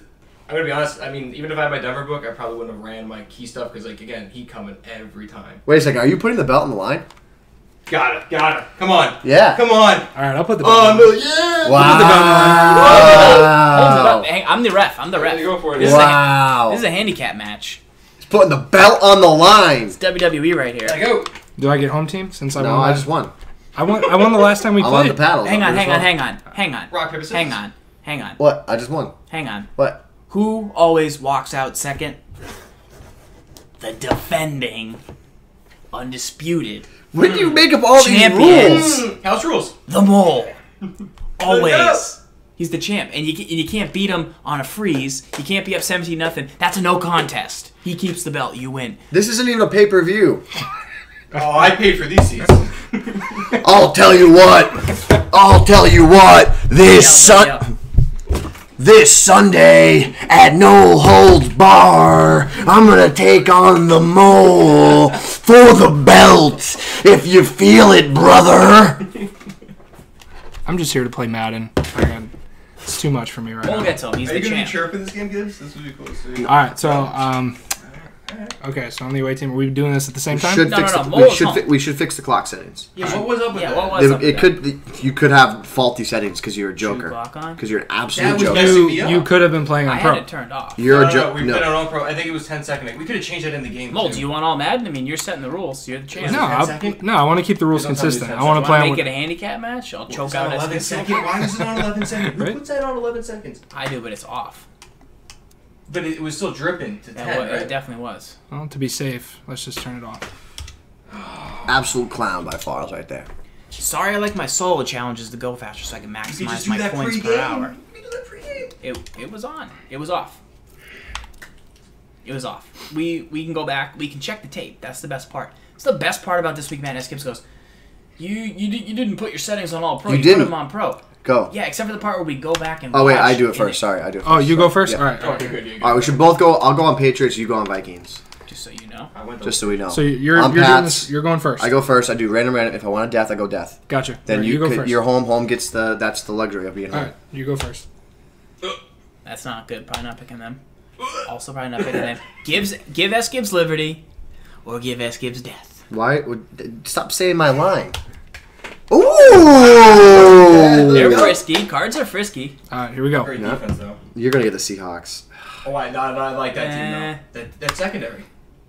I'm gonna be honest. I mean, even if I had my Denver book, I probably wouldn't have ran my key stuff. Because again, he coming every time. Wait a second. Are you putting the belt on the line? Got it. Come on. Yeah. Come on. All right, I'll put the belt Oh on. no! Yeah. Wow. I'm the ref. I'm the ref. Go for it. This Wow. is a handicap match. He's putting the belt on the line. It's WWE right here. Go. Do I get home team since I No, won? I just won. I won the last time we I'm played. on the paddle. Hang on. Rock, paper, scissors. Hang on. What? I just won. Hang on. What? Who always walks out second? The defending, undisputed When do you make up all these champions. rules? House rules. The mole. Always. Let's He's the champ, and you can't beat him on a freeze. You can't be up 17-0. That's a no contest. He keeps the belt. You win. This isn't even a pay-per-view. Oh, I paid for these seats. I'll tell you what. This Sunday at No Holds Bar, I'm gonna take on the mole for the belt. If you feel it, brother. I'm just here to play Madden. It's too much for me right We'll now. get to him. He's Are the you gonna be champ. chirping this game, Gibbs? This would be cool to see. All right, so okay, so on the away team, are we doing this at the same time? We should fix the clock settings. Yeah, what was up with that? what was up with that? You could have faulty settings because you're a joker. clock on? Because you're an That absolute was joker. messing me up. You could have been playing on I Pro. had it turned off. You're a No, joker. we've been on all pro. I think it was 10-second. We could have changed that in the game. Mole, too. do you want all Madden? I mean, you're setting the rules. You're the champ. No, 10 second? I want to keep the rules Don't tell me it's consistent. 10 I want to play Make on it a handicap match? I'll choke It's out on 11 SGibs. seconds. Why is it on 11 seconds? Who Right? puts that on 11 seconds? I do, but it's off. But it was still dripping to 10, It right? definitely was. Well, to be safe, let's just turn it off. Absolute clown by Farls right there. Sorry, I like my solo challenges to go faster so I can You could maximize just do my that points per pre-game. hour. You could do that pre-game. It was on. It was off. It was off. We can go back. We can check the tape. That's the best part. It's the best part about this week, man. SGibs goes, you didn't put your settings on all pro. You didn't. put them on pro. Go. Yeah, except for the part where we go back and Oh wait, watch I do it and first. Sorry, I do it first. Oh, you go first? Yeah. All right. Okay, good. All right, we should both go. I'll go on Patriots. You go on Vikings. Just so you know. I went Just so we know. So you're on doing Pats, this. You're going first. I go first. I do random. If I want a death, I go death. Gotcha. Then All right, you go could, first. your home gets that's the luxury of being All home. right, you go first. That's not good. Probably not picking them. Also probably not picking them. Give SGibs liberty, or give SGibs death. Why? Stop saying my line. Ooh! They're frisky. Cards are frisky. All right, here we go. Great Yeah. defense, though. You're gonna get the Seahawks. Oh, I like that team, though. That's secondary.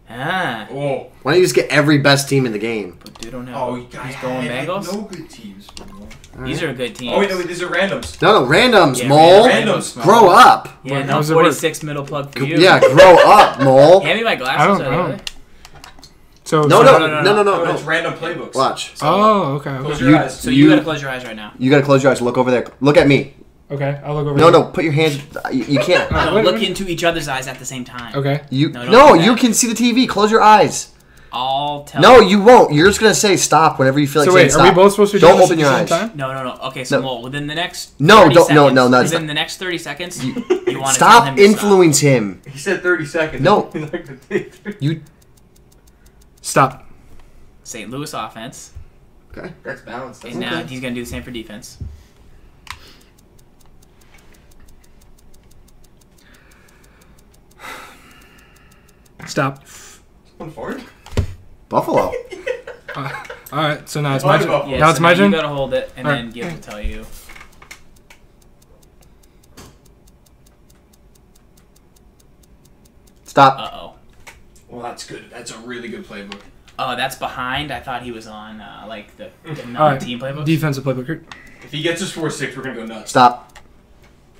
Ah. Oh. Why don't you just get every best team in the game? But dude don't know. Oh, He's going Bengals. No good teams. These are good teams. Oh, wait, no, these are randoms. No, randoms, Yeah, Mole. randoms. Grow up. Yeah, How no does it work? 46 middle plug for you. Yeah, grow up, Mole. Hand me my I glasses. don't. So No, so- no. It's random playbooks. Watch. Oh, okay. Close Okay. your eyes. So you gotta close your eyes right now. You gotta close your eyes. Look over there. Look at me. Okay, I'll look over. No, there. no. Put your hands. You can't. No, wait, look wait. into each other's eyes at the same time. Okay. You No, don't no. do that. You can see the TV. Close your eyes. I'll tell No, you. you won't. You're just gonna say stop whenever you feel like So saying wait, stop. are we both supposed to do Don't this open at your the eyes. same time? No. Okay, so No. Mole, within the next No, 30 don't- seconds, no, that's within not- the next 30 seconds, you want to tell Stop him to influence him. He said 30 seconds. No. He liked to take 30. You. Stop. St. Louis offense, Okay. That's balanced. and now he's gonna do the same for defense. Stop. One forward. Buffalo. All right. So now it's my turn. Buffalo. Yeah, Now so it's my turn. You gotta hold it, and Alright. then Gib will tell you. Stop. Uh-oh. Well, that's good. That's a really good playbook. Oh, that's behind. I thought he was on like the All right. non-team playbook. Defensive playbook. If he gets us 4-6, we're gonna go nuts. Stop.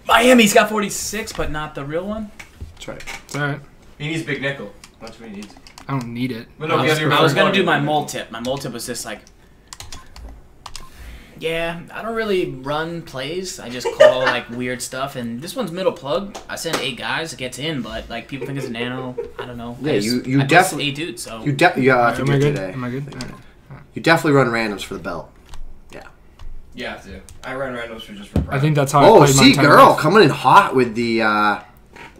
Miami's got 46, but not the real one. That's right. It's all right. He needs big nickel. That's what he needs. I don't need it. But no, I we was, have your I was gonna plug do in. my mole tip. My mole tip was just like, yeah, I don't really run plays. I just call like weird stuff. And this one's middle plug. I send 8 guys. It gets in, but like people think it's a nano. I don't know. Yeah, I just- you I definitely- 8 dudes. So Yeah, I Am I forget good? today. Am I good? All right. You definitely run randoms for the belt. You have to. I ran randoms for just for pride. I think that's how I Oh, played my see, entire girl, life. coming in hot with the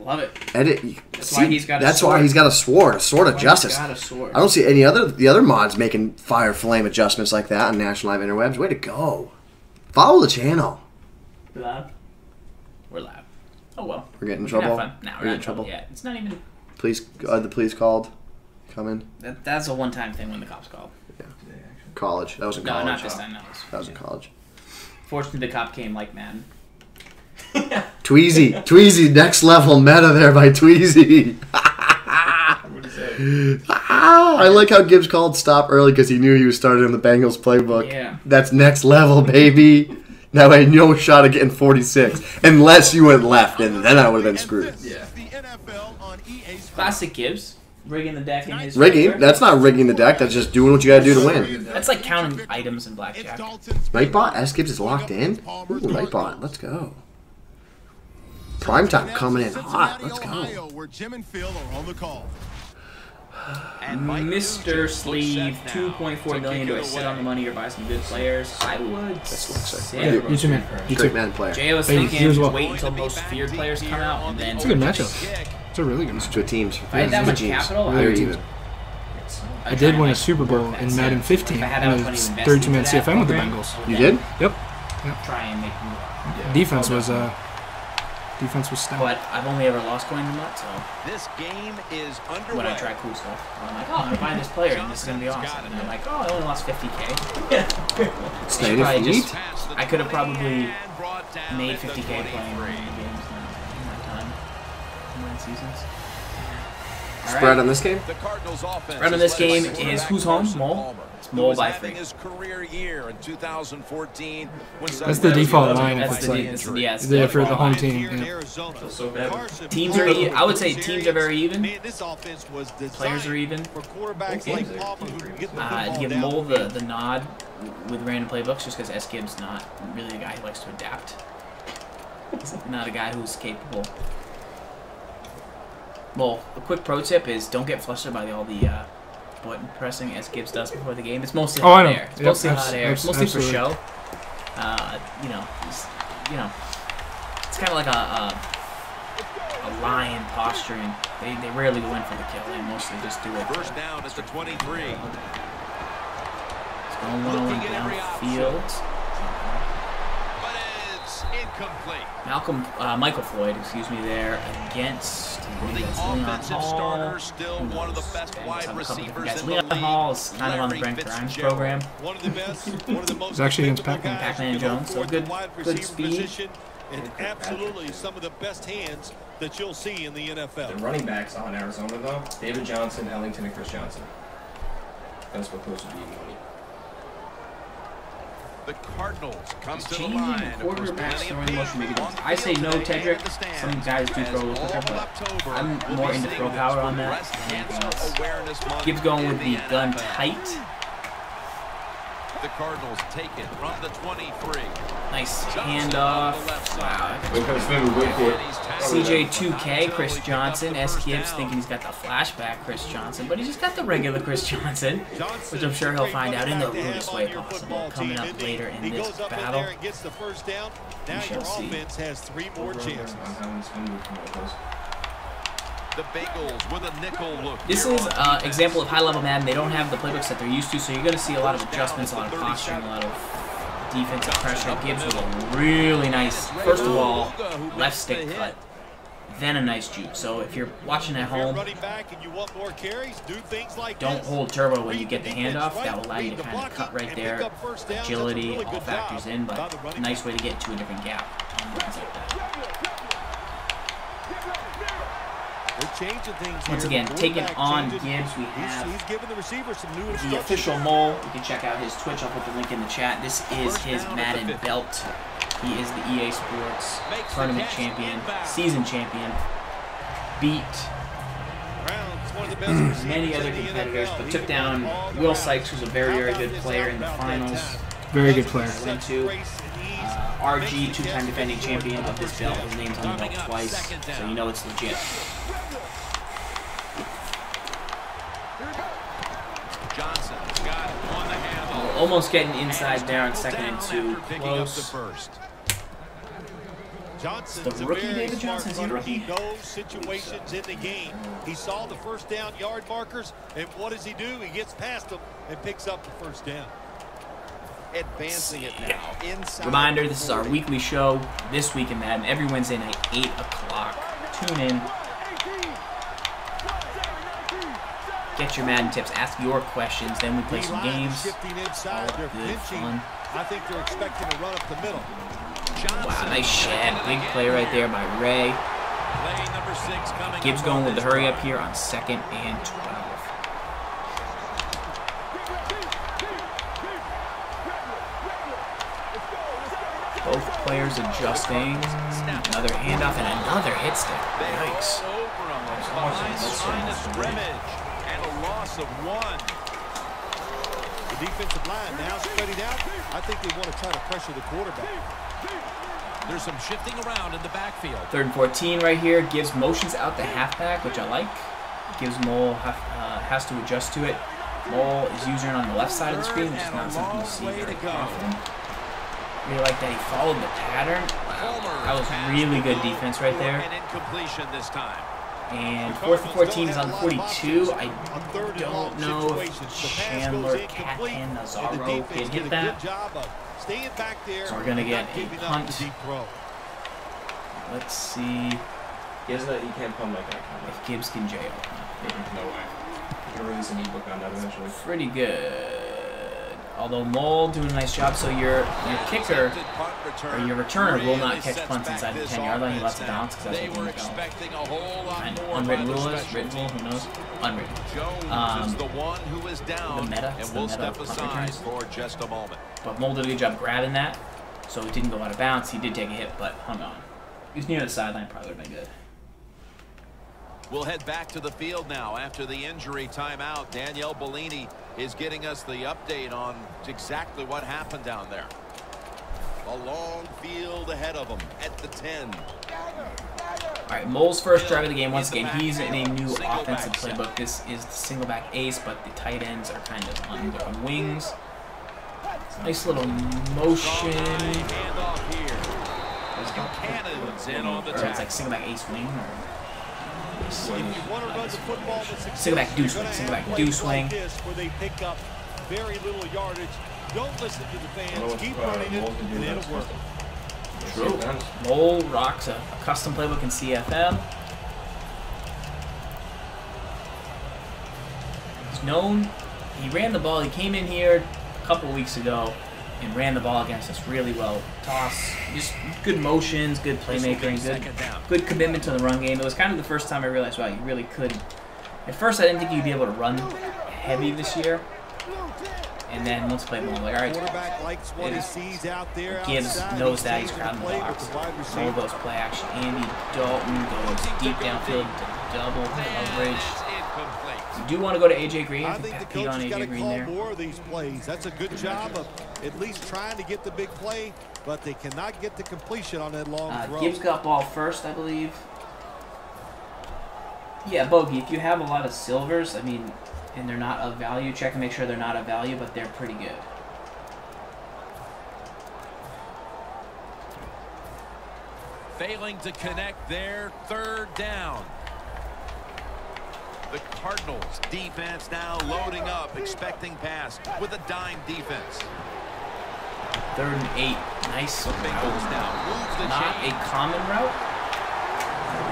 Love it. That's why he's got a sword of justice. Got a sword. I don't see any the other mods making fire flame adjustments like that on National Live Interwebs. Way to go. Follow the channel. We're loud. We're loud. Oh well. We're getting in trouble. No, we're not in trouble yet. It's not even. Police. The police called. Coming. That's a one-time thing when the cops called. Yeah. College. That was in college. No, not this time. That was in college. Fortunately, the cop came like Madden. Tweezy, next level meta there by Tweezy. I like how Gibbs called stop early because he knew he was starting in the Bengals playbook. Yeah. That's next level, baby. Now I had no shot of getting 46 unless you went left, and then I would have been screwed. Yeah. Classic Gibbs. Rigging the deck in his rigging? favor. That's not rigging the deck. That's just doing what you got to do to win. That's like counting items in blackjack. Nightbot? SGibs is locked in? Ooh, Nightbot. Let's go. Primetime coming in hot. Let's go. Mr. Sleeve, 2.4 million. Do I sit on the money or buy some good players? I would. You too, man. Great man player. JayOh was thinking wait until most feared players come out and then. It's a good matchup. It's a really good matchup. Good teams. If I had that much capital, I Very would even. I did win a Super Bowl in Madden 15 when I was 32-man CFM with the Bengals. You did? Yep. Try and make me. Defense was stout. But I've only ever lost coins in MUT, so This game is underway. when I try cool stuff, I'm like, oh, I'm gonna buy this player and this is gonna be awesome. And I'm like, oh, I only lost 50K. Stay in feet. I could have probably made 50K playing games in that time. In 9 seasons. Spread on this game? The Cardinals offense Spread on this game is who's home? Mole? It's Mole by 3. His career year in 2014. That's the default line. That's the for the home team. Yeah. Teams are. I would say teams are very even. Players are even. Give Mole the nod with random playbooks just because SGibs not really a guy who likes to adapt. He's not a guy who's capable. Well, a quick pro tip is don't get flustered by all the button pressing as Gibbs does before the game. It's mostly hot air. It's mostly hot air. It's mostly for show. You know, it's kind of like a lion posturing. They rarely go in for the kill. They mostly just do it. First down is the 23. It's going 1-on-1 downfield. But it's incomplete. Michael Floyd, excuse me, there against The offensive starter, still one of the best wide receivers in the Leon league. Hall is kind of on the Brent Grimes program. One of the best, one of the most It's actually against Pac-Man. Pac-Man Jones, so good speed. Position, and absolutely some of the best hands that you'll see in the NFL. The running backs on Arizona, though, David Johnson, Ellington, and Chris Johnson. That's what those would be money. The Cardinals come to the Changing line. quarterbacks throwing motion make a difference. I say no, Tedrick. Some guys do throw a little quicker, but I'm more into throw power on that than anything else. Gibbs going with the gun tight. The Cardinals take it from the 23. Nice handoff. Wow. CJ2K, Chris Johnson. SGibs thinking he's got the flashback Chris Johnson, but he just got the regular Chris Johnson, which I'm sure he'll find out in the rudest way possible coming up later in this battle. We shall see. The Bengals with a nickel look. This is an example of high-level Madden. They don't have the playbooks that they're used to, so you're going to see a lot of adjustments, a lot of posturing, a lot of defensive pressure. Gibbs with a really nice, first of all, left stick cut, then a nice juke. So if you're watching at home, don't hold turbo when you get the handoff. That will allow you to kind of cut right there. Agility, all factors in, but a nice way to get into a different gap on runs like that. Once again, taking on Gibbs, we have the official Mole. You can check out his Twitch. I'll put the link in the chat. This is his Madden belt. He is the EA Sports tournament champion, season champion. Beat many other competitors, but took down Will Sykes, who's a very, very good player in the finals. Very good player. Went to RG, two-time defending champion of this belt. His name's on the belt twice, so you know it's legit. Johnson's got it on the handle. Almost getting inside there on 2nd and 2. Close. Johnson's The rookie a very David smart Johnson's runner. rookie. He knows situations in the game. He saw the first down yard markers, and what does he do? He gets past them and picks up the first down. Advancing it now. Inside. Reminder, this is our weekly show this week in Madden, every Wednesday night, 8 o'clock. Tune in. Get your Madden tips, ask your questions, then we play some games. Shifting inside, they're pinching. Fun. I think they're expecting to run up the middle. Wow, nice shed. Big play right there by Ray. Play number 6 coming. Gibbs going with the hurry up here on 2nd and 12. Both players adjusting. Another handoff and another hit stick. Nice. Behind the line of scrimmage and a loss of 1. The defensive line now spreading out. I think they want to try to pressure the quarterback. There's some shifting around in the backfield. 3rd and 14 right here. Gives motions out the halfback, which I like. Gives Mole has to adjust to it. Mole is using it on the left side of the screen, which is not something you see very often. Really like that he followed the pattern. Wow, that was really good defense right there. An incompletion this time. And 4th and 14 is on the 42. I don't know if Chandler, Catton, Nazaro can hit that. So we're going to get a punt. Let's see You can't punt like that. if Gibbs can JayOh. No way. You're going to release an ebook on that eventually. Pretty good. Although Mole doing a nice job, so your kicker or your returner will not catch punts inside the 10-yard line. He lets it bounce because that's what he's going. And unwritten rule is written rule. Who knows? Unwritten. The meta. It's the meta of punt returns. For just a moment. But Mole did a good job grabbing that, so it didn't go out of bounds. He did take a hit, but hung on. He was near the sideline. Probably would have been good. We'll head back to the field now after the injury timeout. Danielle Bellini is getting us the update on exactly what happened down there. A long field ahead of them at the 10. All right, Mole's first drive of the game. Once again, he's in a new offensive playbook. This is the single back ace, but the tight ends are kind of on their wings. Nice little motion. Handoff here. Cannon's in on the Or it's tackle. like single back ace wing. Or If you want to run the football with success, single back deuce you're wing. gonna Single have back plays deuce like wing. this where they pick up very little yardage. Don't listen to the fans. Keep running it, and it'll work. True. Mole rocks a custom playbook in CFM. He's known. He ran the ball. He came in here a couple of weeks ago and ran the ball against us really well. Toss, just good motions, good playmaking, good commitment to the run game. It was kind of the first time I realized, wow, you really could. At first, I didn't think you'd be able to run heavy this year. And then once I played more, I'm like, all right, Quarterback likes what he sees out there. Gibbs outside. knows He that. He's stays in crowding the play box. with the wide Mole receiver. goes play action. Andy Dalton goes deep downfield to double coverage. You do want to go to AJ Green. I think the Pete coach on has got to AJ Green call there. more of these plays. That's a good job of at least trying to get the big play, but they cannot get the completion on that long throw. Gibbs got ball first, I believe. Yeah, Bogey, if you have a lot of silvers, I mean, and they're not of value, check and make sure they're not of value, but they're pretty good. Failing to connect there, 3rd down. The Cardinals defense now loading up, expecting pass with a dime defense. 3rd and 8. Nice. The Bengals now moves the Not chain. a common route.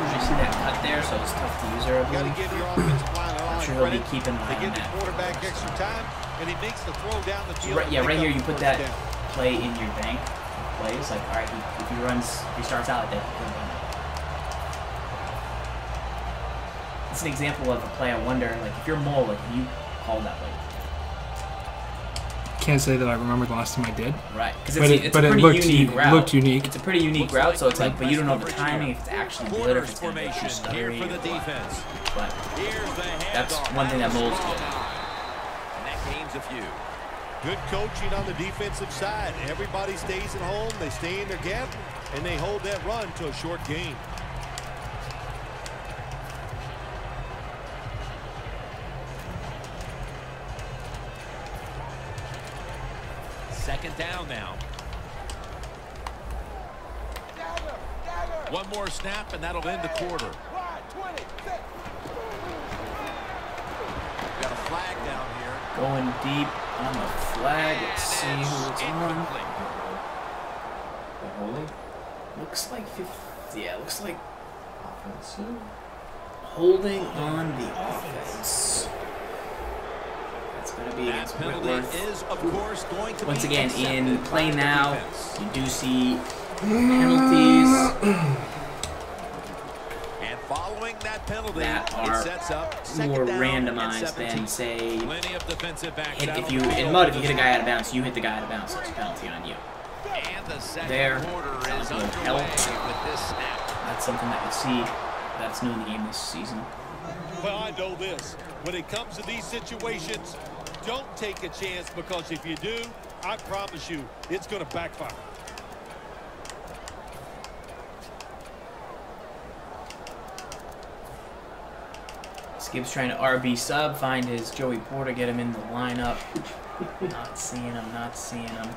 You see that cut there, so it's tough to use her. You got to give your offensive line a lot of sure he'll be credit. keeping an eye They on give the that. quarterback extra time, and he makes the throw down the field. Yeah, to right pick here up you the put first that down. play in your bank plays. Like, all right, if he starts out like that, he can win. It's an example of a play. I wonder, like, if you're Mole, like, you call that play. Can't say that I remember the last time I did. Right, because But it's a pretty unique route. looked unique. It's a pretty unique route, so it's like, but you don't know the timing, if it's actually good, or if it's going to be Formation too here stuttery, for the or what. defense. But Here's the that's handoff. one thing that Mole's good. And that gains a few. Good coaching on the defensive side. Everybody stays at home. They stay in their gap, and they hold that run to a short gain. Second down now. One more snap, and that'll end the quarter. Got a flag down here. Going deep on the flag. Let's see who it's on. Holding? Looks like 50. Yeah, looks like Offensive. holding on the offense. That's going to be against Whitworth. Is, of course, going to Once be again, in accepted play by the now, defense. you do see penalties And following that penalty, that it are sets up more second down and randomized 17. than, say, Plenty of defensive backs out if on you the in field. mud, if you hit a guy out of bounds, you hit the guy out of bounds, so it's a penalty on you. And the second There. quarter is Sounds like underway help. with this snap. That's something that you see that's new in the game this season. Well, I know this. When it comes to these situations, don't take a chance, because if you do, I promise you, it's going to backfire. SGibs trying to RB sub, find his Joey Porter, get him in the lineup. Not seeing him, not seeing him.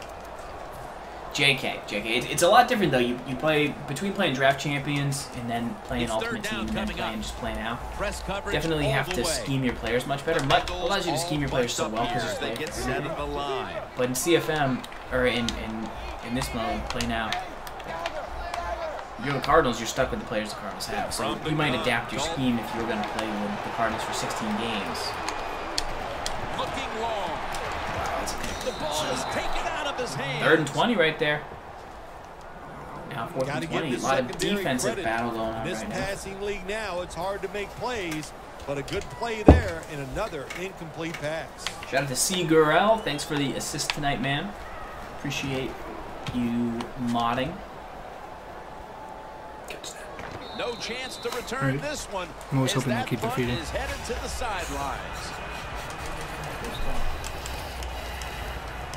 JK. It's a lot different though. You play between playing draft champions and then playing It's ultimate third down team and then coming playing up. just play now. Press coverage Definitely all have the to way. scheme your players much better. MUT allows you to scheme your players so well because they it's get play. set at the line. But in CFM or in this mode, play now. You're the Cardinals, you're stuck with the players the Cardinals have. So you might adapt your scheme if you were going to play with the Cardinals for 16 games. Looking long. The ball is taken out of his hand. 3rd and 20 right there. Now 4th Gotta and give 20. the A lot of secondary defensive credit. battle going on This right now. passing league now, it's hard to make plays, but a good play there and another incomplete pass. Shout out to C. Gurrell. Thanks for the assist tonight, man. Appreciate you modding. No chance to return this one. I'm always as hoping that to keep punt defeating. is headed to the sidelines.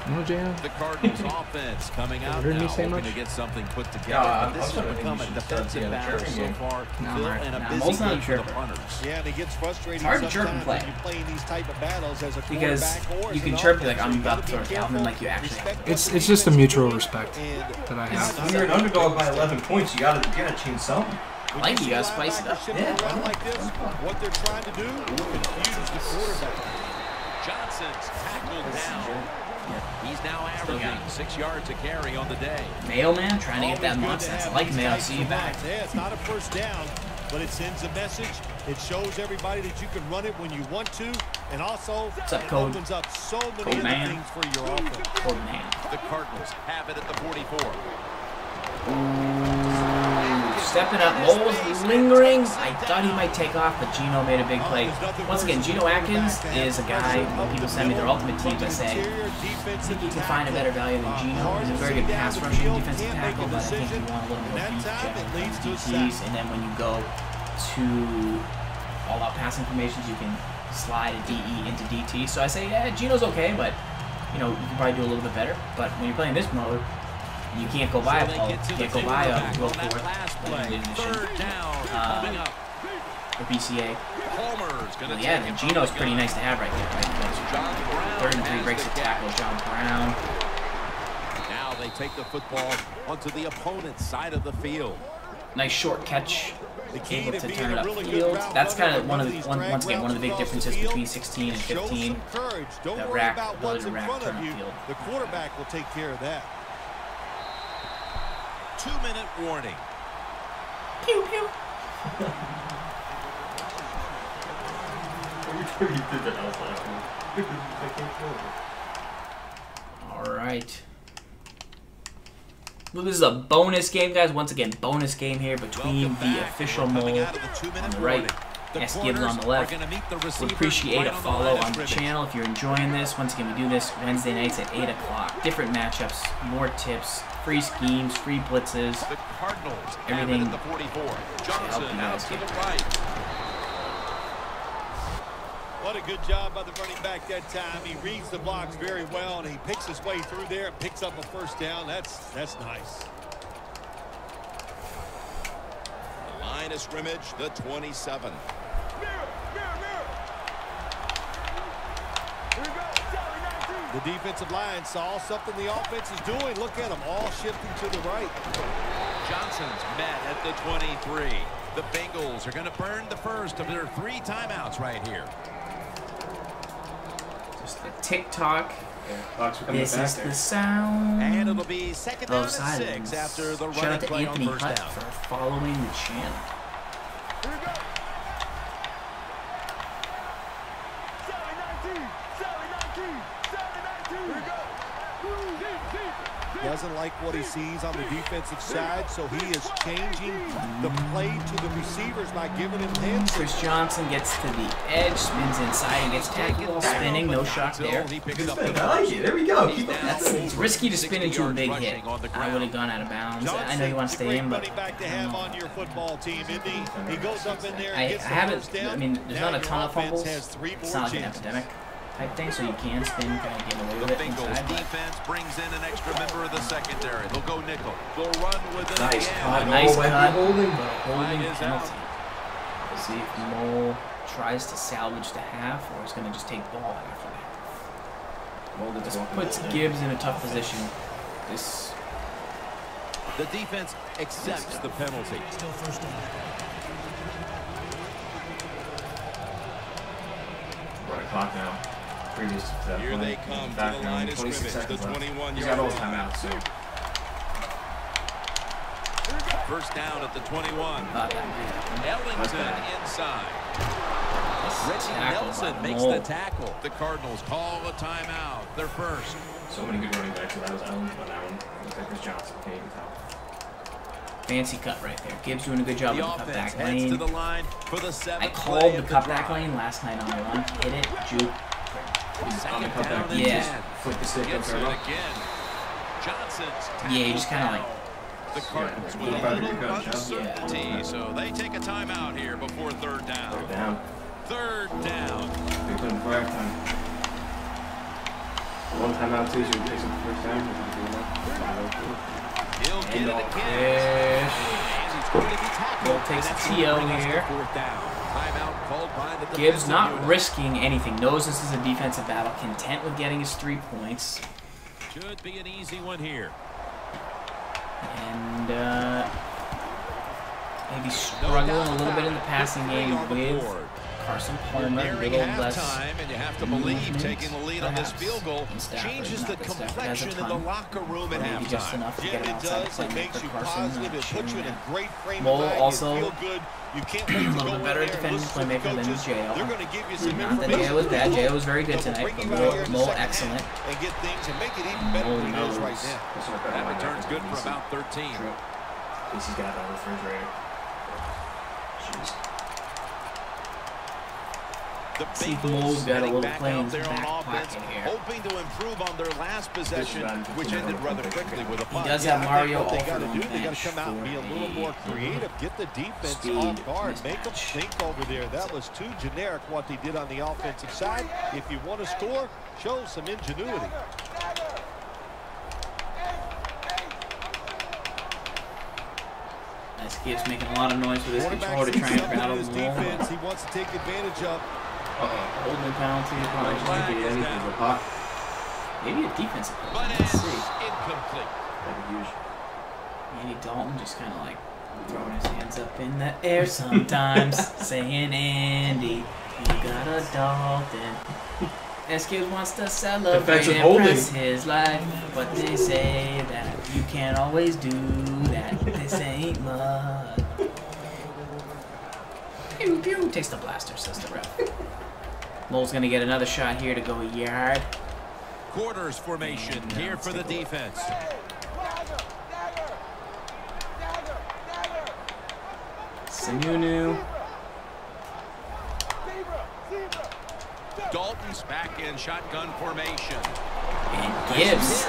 No, JayOh. The Cardinals offense coming out heard me now, say hoping much? to get something put together. Yeah, This has become a defensive battle so far. No, Phil, right. and a No, busy Mole's not a game for the chirper. punters. Yeah, and it gets frustrating It's hard to chirp and sometimes play. when you play in these type of battles as a Because quarterback or as you can an chirp like, offense. I'm You about gotta to throw be it down, then careful, like you actually respect have what It's the just a defense mutual is doing, respect and that I it's have. not When you're an something underdog by that's 11 points, you gotta change something. When like see you guys spice it linebackers up. shift around like this, what they're trying to do, confuse the quarterback. Johnson's tackled down. He's now averaging 6 yards a carry on the day. Mailman trying to get that Always good nonsense. to I have like these Mail. types See you of back. runs. Yeah, it's not a first down, but it sends a message. It shows everybody that you can run it when you want to, and also What's up, it Code? opens up so many Code other man. things for your offense. Poor man. The Cardinals have it at the 44. Stepping up, Mole's lingering. I thought he might take off, but Gino made a big play. Once again, Gino Atkins is a guy, when people send me their ultimate teams, I say, I think you can find a better value than Gino. He's a very good pass rushing defensive tackle, but I think you want a little more DTs. And then when you go to all-out passing formations, you can slide a DE into DT. So I say, yeah, Gino's okay, but you know, you can probably do a little bit better. But when you're playing this mode, you can't go by a Paul. You can't go by a Will Ford. Third down coming up. Or BCA. Palmer's going to Yeah, then Gino's pretty nice to have right there. Right? John Brown 3rd and 3 has breaks the the tackle. John Brown. Now they take the football onto the opponent's side of the field. Nice short catch. The key Able to to being turn it a really good upfield. route That's kind runner of one of these the drag once again one of the big routes across differences the field. between 16 and Show 15. some courage. Don't That worry rack, about ability what's to in rack front turn of you. upfield. The quarterback will take care of that. 2-minute warning. Pew pew. All right. Well, this is a bonus game, guys. Once again, bonus game here between the official mold on the right, SGibs on the left. Would appreciate a follow on the channel if you're enjoying this. Once again, we do this Wednesday nights at 8 o'clock. Different matchups, more tips, free schemes, free blitzes. The Cardinals Everything have it at the 44. Johnson help you out guys to get the it. right. What a good job by the running back that time. He reads the blocks very well, and he picks his way through there and picks up a first down. That's nice. The line of scrimmage, the 27. The defensive line saw something the offense is doing. Look at them all shifting to the right. Johnson's met at the 23. The Bengals are going to burn the first of their 3 timeouts right here. Just the TikTok. Yeah, this is the sound. And it'll be second down and silence. 6 after the Shout out running to play Anthony on first Hutt down. for following the channel. Here we go. Here we go. Doesn't like what he sees on the defensive side, so he is changing the play to the receivers by giving him hands. Chris Johnson gets to the edge, spins inside, and gets tackled while spinning. No shock there. He picks up I the like it. There we go. Keep It's risky to spin into a big hit. I would have gone out of bounds. I know you want to stay in, but Johnson, back to have on your football team, isn't he? He goes up in there and I gets the haven't. first down. I mean, there's not a ton of Now your fumbles. offense has 3 It's more not like an chances. epidemic type thing, so you can spin, kind of get away The with it Bengals inside. But defense brings in an extra member of the secondary. They'll go nickel. They'll run with it Nice again. cut. nice might be cut, holding, but a holding Flag is penalty. We'll see if Mole tries to salvage the half, or is going to just take the ball after that. This puts Gibbs in a tough position. This The defense accepts the penalty. Still first down. Run a clock now. Previous to that Here play. they come to Back the now, line of 26 scrimmage, the seconds left. 21-yard He's got all line. timeouts, so First down at the 21. thought that might happen. Ellington inside. Reggie Tackle Nelson by makes Mole. the tackle. The Cardinals call a timeout. Their first. so many good running backs. So that was Allen on that one. Looks like Chris Johnson. Can't even tell. Fancy cut right there. Gibbs doing a good job The with the offense cutback heads to lane. the line for the 7th I play called the of cutback drive. lane last night on one. Hit it, juke. On the Second cutback, down and yeah. 10. Flip the stick and Gibson turn up. again. Johnson's Yeah, you just kind of like. the Cardinals with Yeah. a little Yeah. uncertainty, so they take a timeout here before third Third down. down. Third down. They put in fire time. One timeout too, so we take some first down. He'll get it again. Fish. And he's going to be tackled. Will takes And a that's TO gonna bring us to here. fourth down. Timeout called by the Gibbs defensive not unit. risking anything. Knows this is a defensive battle. Content with getting his 3 points. Should be an easy one here. And maybe struggling a little bit in the passing game with Carson Palmer. Nearing A little less. halftime, and you have to believe movement, taking the lead on this perhaps. field goal And Stafford, changes not the that Stafford has a complexion in ton, the locker room at maybe just halftime. enough to Yeah, get him it outside does. the It play makes for you Carson. positive. It puts you in a great frame Mole of mind. also You feel good. You can't wait a to little go bit in better there and defensive listen to the playmaker than coaches. JayOh. They're going to give you some Not that information. JayOh was bad. JayOh was very good They'll tonight, bring but you out here in the Mole second excellent. half and get things and make it even better Mole than it is right knows. now. That return's good for about 13. Casey's got that on the refrigerator. Jeez. The See if Bengals Mole's got a heading little back play in out his there back on offense, pocket here. hoping to improve on their last possession, which ended rather quickly with a He punt. does Yeah, have I think Mario what they Alford got to on do, the they got bench to come out and be a little more creative, get the defense speed off guard, make them mismatch. think over there. That was too generic what they did on the offensive side. If you want to score, show some ingenuity. Nice Gibbs making a lot of noise with his controller to Quarterback try and sees battle something the in his Mole. defense he wants to take advantage of. Holding penalty. Probably just Flag did is anything down. with the puck. Maybe a defensive But penalty. it's Let's see. incomplete. Like a huge. Andy Dalton just kind of like throwing his hands up in the air sometimes, saying, Andy, you got a Dalton. SGibs wants to celebrate Defensive and holding. press his life, but they say that you can't always do that. This ain't mud. Pew pew, takes the blaster, says the ref. Mole's gonna get another shot here to go a yard. Quarters formation here for the defense. Sanunu. Dalton's back in shotgun formation. And Gibbs,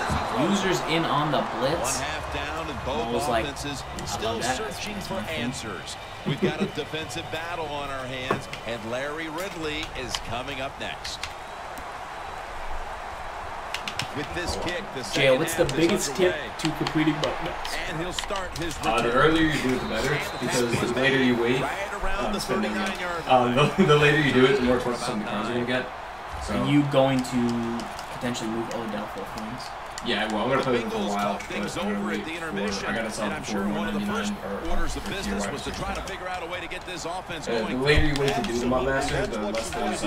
users in on the One blitz. half down and both Mole's like, offenses I still love that. searching That's for my thing. answers. We've got a defensive battle on our hands, and Larry Ridley is coming up next. With this kick, the JayOh, second what's the half is biggest tip underway, to completing buttons? and he'll start his The return. earlier you do it, the better. Because the later you wait, Right around the spending 39-yard line. the later you do it, the more close some cars you're gonna get. So Are you going to potentially move Odell for wins. Yeah, well, I'm going to play with him for a while. Things over at the intermission, and I'm sure one of the first orders of business was to try to figure out a way to get this offense going. The later you wait to do the MUT Master, the less those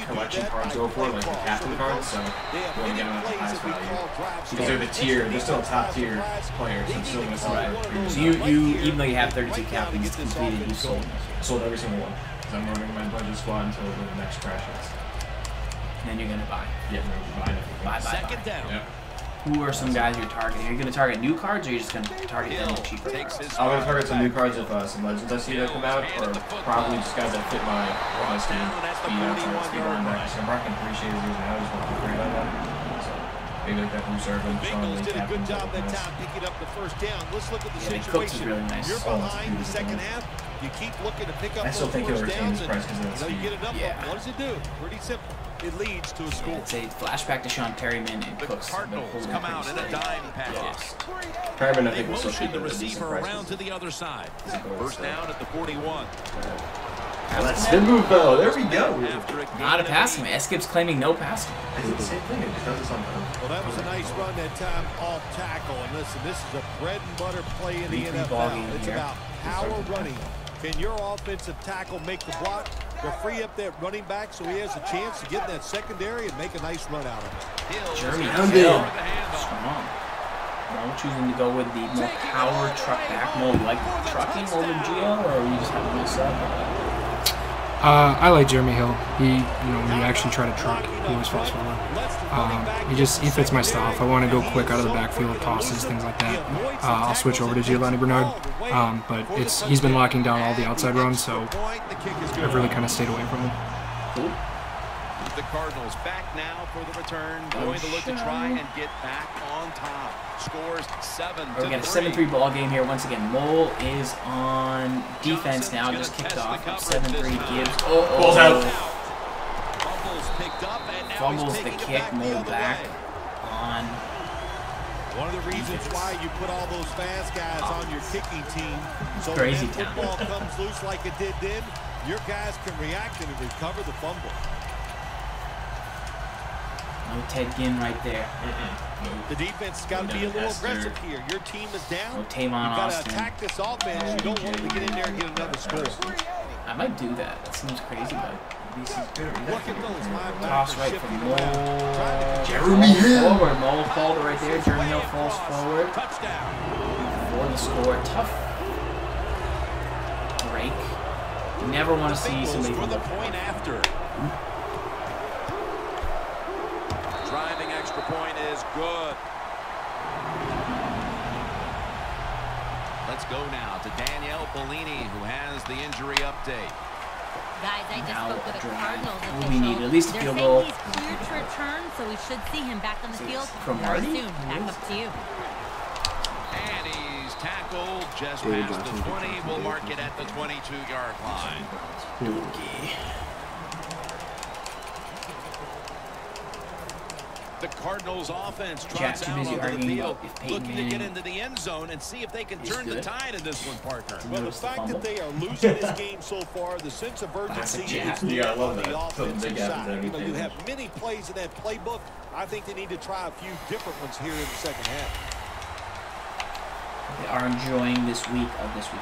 collection cards go for, like the captain cards, so you want to get them at the highest value. Because they're the tier, they're still top tier players, so I'm still going to sell them. So you, even though you have 32 captains completed, you sold them. Sold every single one. Because I'm running my budget squad until the next crash hits. And then you're going to buy. Yeah, I'm going to buy everything. Second down. Yeah. Who are some guys you're targeting? Are you going to target new cards, or are you just going to target them with cheaper cards? I'm going to target some new cards if some legends I see that come out, or probably just guys that fit my scheme. Speed linebacker. So I'm rocking 3 shades of these now. I just want to upgrade on that. So maybe like that blue servant. Bengals did a good job that time picking up the first down. Let's look at the situation. Cooks is really nice. You're behind the second half. You keep looking to pick up those first downs, and you get enough of them. What does it do? Pretty simple. It leads to a score. It's a flashback to Sean Perryman and Cooks. The Cardinals come out in a dime package. Perryman, I think, They will still motion keep the it receiver around to the other side. First down at the 41. Let's spin move though. There we go. Not a passing. SGibs claiming no passing. It's the same thing. It just does it sometimes. Well, that was a nice run that time off tackle. And listen, this is a bread and butter play in the NFL. It's about power running. Can your offensive tackle make the block to free up that running back so he has a chance to get in that secondary and make a nice run out of it? Jeremy Hill. Strong. No, choosing to go with the more power truck back. More like trucking over Gio, or are you just having this up? I like Jeremy Hill. He, when you actually try to truck, he always falls forward. He fits my style. If I want to go quick out of the backfield, tosses, things like that, I'll switch over to Giovanni Bernard. But he's been locking down all the outside runs, so I've really kind of stayed away from him. Cool. The Cardinals back now for the return, going to look to try and get back on top. Scores 7-3. We got a 7-3 ball game here. Once again, Mole is on defense now. Just kicked off. 7-3 Gibbs. Ball's out. Fumbles picked up, and now Fumbles the kick. Mole back on. One of the reasons why you put all those fast guys on your kicking team, so Crazy when that football comes loose like it did then, your guys can react and recover the fumble. No Ted Ginn right there. The defense has got to be a little aggressive here. Your team is down. No Tavon You've got to Austin. attack this offense. You don't want them to get in there and get another score. I might do that. That seems crazy, but this is good. Look at those linebackers Toss right from shifting Mole. around. Jeremy Hill. Forward. Mole called it right there. Jeremy Hill falls forward Touchdown. for the score. Tough break. You never want to see somebody for the from point after. Driving extra point is good. Let's go now to Danielle Bellini, who has the injury update. Guys, I just Now spoke with a drive. Cardinals Well, official. we need at least a They're field saying goal. he's cleared to return, so we should see him back on the field From very Marty? soon. Back up to you. And he's tackled just past the 20. We'll mark it at the 22-yard line. The Cardinals offense trots too out busy onto the arguing field, about if Peyton looking to get Manning into the end zone and see if they can is turn the good. tide in this one, partner. Well, the fact that they are losing this game so far, the sense of urgency Classic is Jap. Yeah, I love on the that. offensive Big gap side. is You have many plays in that playbook. I think they need to try a few different ones here in the second half. They are enjoying this week of this week.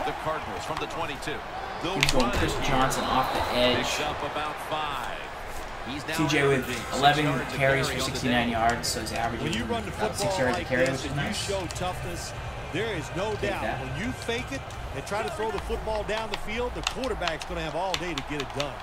The Cardinals from the 22. He's going Chris Johnson off the edge. Picks up about 5. He's now TJ with averaging 11 6 yards a carries for carry on the 69 day. yards, so he's averaging When you run the about 6 football yards a like carry, this which is and you nice. show toughness, there is no Take doubt that. when you fake it and try to throw the football down the field, the quarterback's going to have all day to get it done.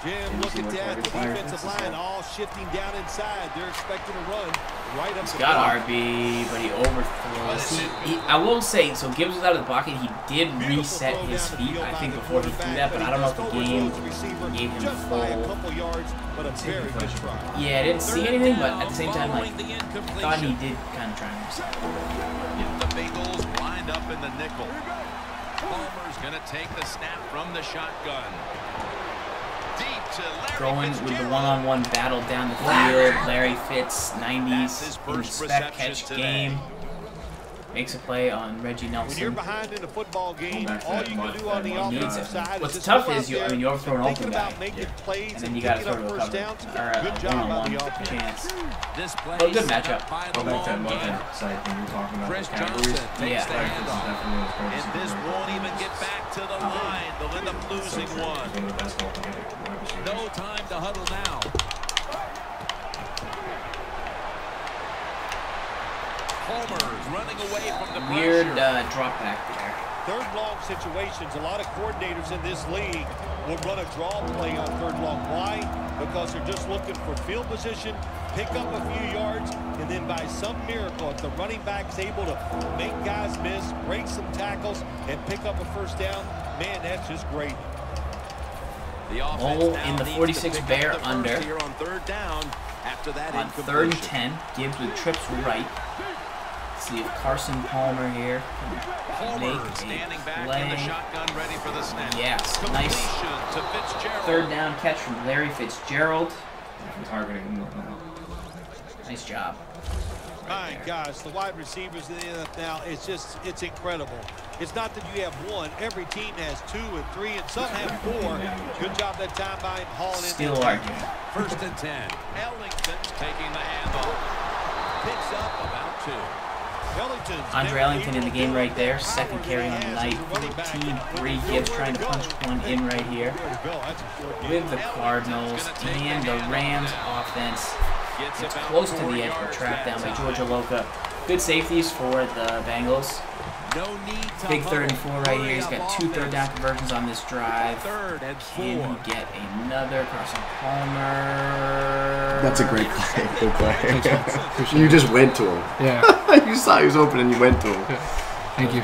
Jim, look at that. The defensive line all shifting down inside. They're expecting a run right up the Got middle. RB, but he overthrows. I will say, so Gibbs was out of the pocket. He did reset his feet, I think, before he threw that, but I don't know if the game gave him just by a full. couple yards, but a very good try. Yeah, I didn't see anything, but at the same time, like, I thought he did kind of try himself. The Bengals lined up in the nickel. Palmer's going to take the snap from the shotgun. Deep to Larry Going with the Fitzgerald. one-on-one battle down the field. Larry Fitz, 90s in the spec catch game. makes a play on Reggie Nelson. When you're behind in a football game, all you can do on the offensive side What's is tough go out is you, there I mean, you overthrow an thinking open guy, about making plays and then you got to picking throw up to a first cover, downs. or Good job by one-on-one the offense. chance. This play Well, good set matchup. up by the Go back to that long Madden game. site thing you were talking about. Chris the Cowboys. Johnson takes Yeah. the handoff. Definitely And this won't even get back to the line. They'll end up losing one. One of the best wide receivers. No time to huddle now. Homer's running away from the Weird pressure. drop back there. Third long situations, a lot of coordinators in this league will run a draw play on third long. Why? Because they're just looking for field position, pick up a few yards, and then by some miracle, if the running back's able to make guys miss, break some tackles, and pick up a first down, man, that's just great. The offense Mole now in the needs 46 to pick bear up the first under. here on third down after that On incompletion. 3rd and 10, Gibbs with trips right. See if Carson Palmer here can make Homer a standing back in the play. shotgun, ready for the snap. Yes, Completion nice to Fitzgerald. 3rd down catch from Larry Fitzgerald. Targeting. Nice job. My gosh, the wide receivers in the NFL now, it's incredible. It's not that you have one. Every team has 2 and 3, and some have 4. Good job that time by him hauling in. Still arguing. 1st and 10. Ellington's taking the handoff. Picks up about 2. Andre Ellington in the game right there. 2nd carry on the night. 14-3. Gibbs trying to punch one in right here. With the Cardinals and the Rams offense. It's close to the edge, but trapped down by Georgia Loca. Good safeties for the Bengals. Big 3rd and 4 right here. He's got 2 third down conversions on this drive. Can he get another? Carson Palmer. That's a great play. Good play. You just went to him. Yeah. You saw he was open and you went to him. Thank you.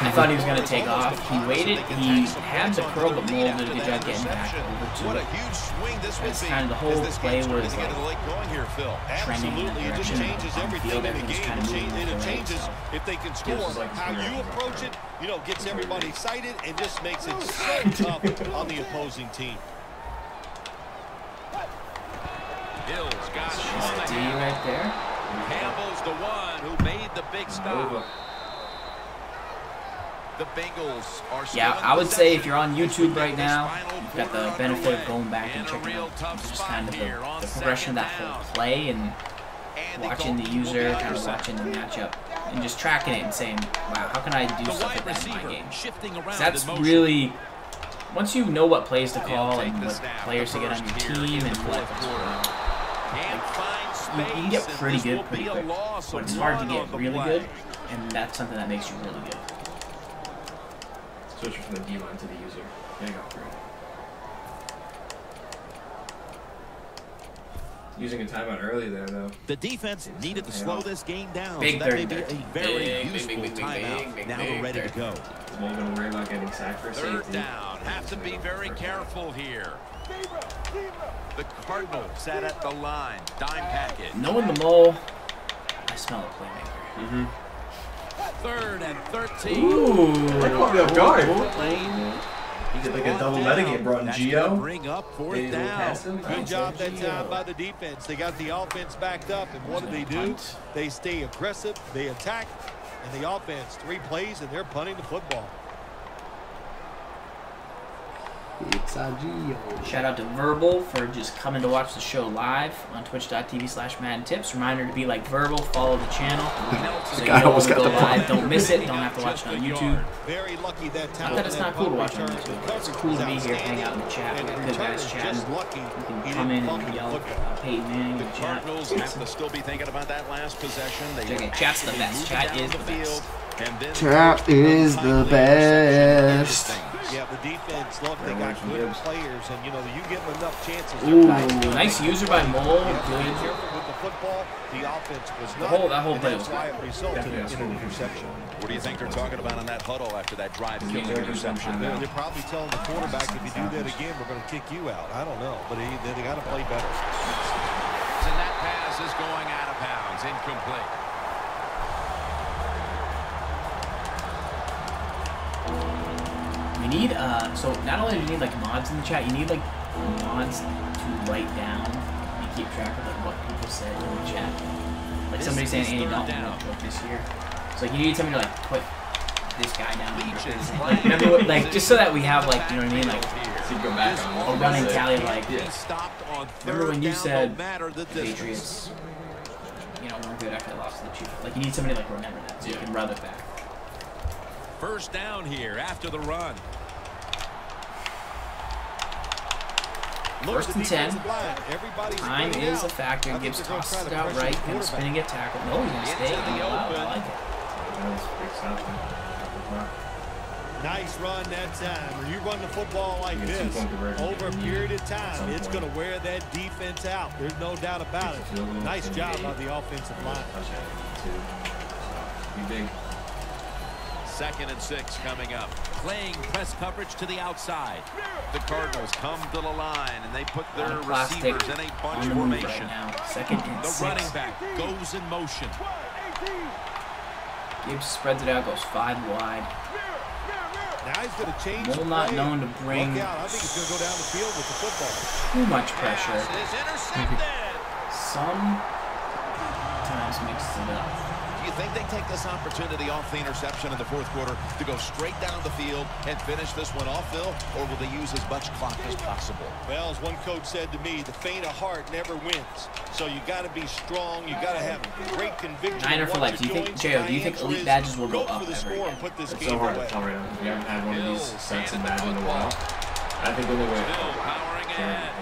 I thought he was going to take off. He waited. He had the curl, but Mole did a good job getting back over What to a it. huge swing this will That's be. kind of the whole as this play game's was starting to get like a little late going here, Phil. trending in Absolutely, that it just direction. changes On everything field, in the everything's game. kind of moving It left and right, changes so. if they can score. Gibbs is like How you approach it, gets everybody excited and just makes it so tough on the opposing team. Hill's got Just on a the D hand. right there. Campbell's the one who made the big stop. The Bengals are still Yeah, in I would say if possession you're on YouTube right this now, final you've got the quarter benefit underway. of going back and In a checking real out tough just spot kind of here on the progression of that second whole down. play and Andy watching the Dalton will be user, under kind of center. watching the matchup, and just tracking it and saying, wow, how can I do The stuff wide like that in my receiver game? shifting around 'Cause that's in motion. really, once you know what plays to He'll call take and the what snap, players the to get on your first here team in and the what fourth quarter. Can't find space, you can get and pretty this good will pretty be a quick, loss but of it's hard to one get on the really play. good, and that's something that makes you really good. Switching from the D line to the user. There you go. Great. Using a timeout early there, though. The defense needed to slow this game down. Big so that may third be and a very big, useful big, big, timeout. big, Now big, they're ready to big. go. Is Mole going to worry about getting sacked for safety? Third down. Have to be very careful here. The Cardinals sat at the line. Dime package. Knowing the Mole, I smell a playmaker. 3rd and 13. Ooh. That caught me off guard. Lane. He did like a double metagame, brought in That's gonna JayOh. bring up fourth Maybe we'll down. pass him. Good job that time by the defense. They got the offense backed up, and what do? They stay aggressive, they attack, and the offense 3 plays, and they're punting the football. It's a JayOh. Shout out to Verbal for just coming to watch the show live on twitch.tv/Madden Tips. Reminder to be like Verbal, follow the channel. So you guy know when almost we got go the live, ball. don't miss it. Don't have to watch it on YouTube. Very lucky that time. Not that it's not cool to watch on return. YouTube, but it's cool to be here, hang out in the chat. We got good guys chatting. Just lucky. You can He come didn't in fumble and the yell football. Peyton Manning in The the chat. Cardinals have to still be thinking about that last possession. They Okay, chat's the best. Chat is the best. Chat is the best. Yeah, the defense, look, they got good players, and you get them enough chances. Ooh, nice user by Mole. Be Good. careful with the football. The offense was not. That whole and play that's was why good. it resulted in an interception. What do you think they're talking about in that huddle after that drive-killing interception? They're probably telling the quarterback, if you do that again, we're going to kick you out. I don't know, but they got to play better. And that pass is going out of bounds. Incomplete. We need, so not only do you need like mods in the chat, you need like mods to write down and keep track of like what people said in the chat. Like somebody saying Andy Dalton won't choke this year. So like, you need somebody to like put this guy down. Like, remember what, like just so that we have like, you know what I mean, like a running tally. Like, remember when you said the Patriots, you know, weren't good after they lost to the Chiefs? Like, you need somebody to like remember that so you can run it back. First down here after the run. First and 10. Time is a factor. Gibbs tosses it out right. Going to spin and get tackled. No, he's going to stay. I like it. Nice run that time. When you run the football like this over a period of time, it's going to wear that defense out. There's no doubt about it. Nice job by the offensive line. Second and 6 coming up. Playing press coverage to the outside. The Cardinals come to the line and they put their receivers in a bunch formation. Right second and the 6. Running back goes in motion. Gibbs spreads it out, goes 5 wide. Now he's going to change. Mole not known to bring I think he's going to go down the field with the football. Too much pressure. Sometimes mixes it up. Do you think they take this opportunity off the interception in the fourth quarter to go straight down the field and finish this one off, Phil? Or will they use as much clock as possible? Well, as one coach said to me, the faint of heart never wins. So you got to be strong. You got to have great conviction. Niner for life. Do you think, JayOh, do you think elite badges will go up ever again? It's so hard to tell right now. We haven't had one of these sets in Madden in a while. I think the only way. Powering ahead.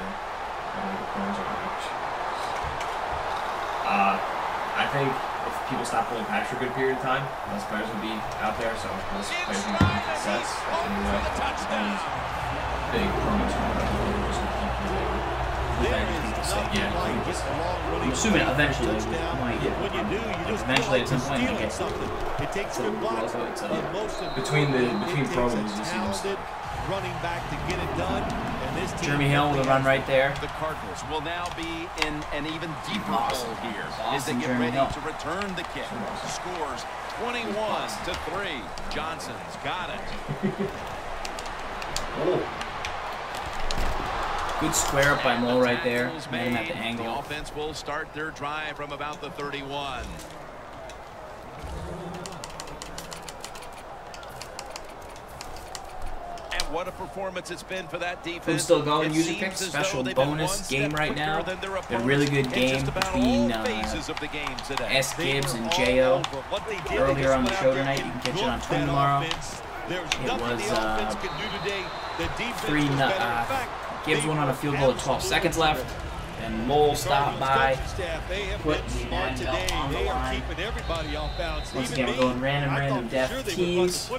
I think if people stop pulling patch for a good period of time, less players will be out there, so less players will be sets. That's the new way. Big promos. I'm assuming eventually we might get eventually at some point we get it takes a block, between promos you see them running back to get it done, and this team Jeremy Hill with a run right there. The Cardinals will now be in an even deeper hole here as they get ready to return the kick. Scores 21-3. Johnson's got it. Good square up by Mole right there. Made him at the angle. The offense will start their drive from about the 31. What a performance it's been for that defense. Who's still going? User picks, special bonus game right now. A really good game between SGibs and JayOh. Earlier on the show tonight, you can catch it on TWIM tomorrow. It was 3-0. Gibbs won on a field goal with 12 seconds left. And Mole stopped by, put the on the line. Once again, we're going random death teams.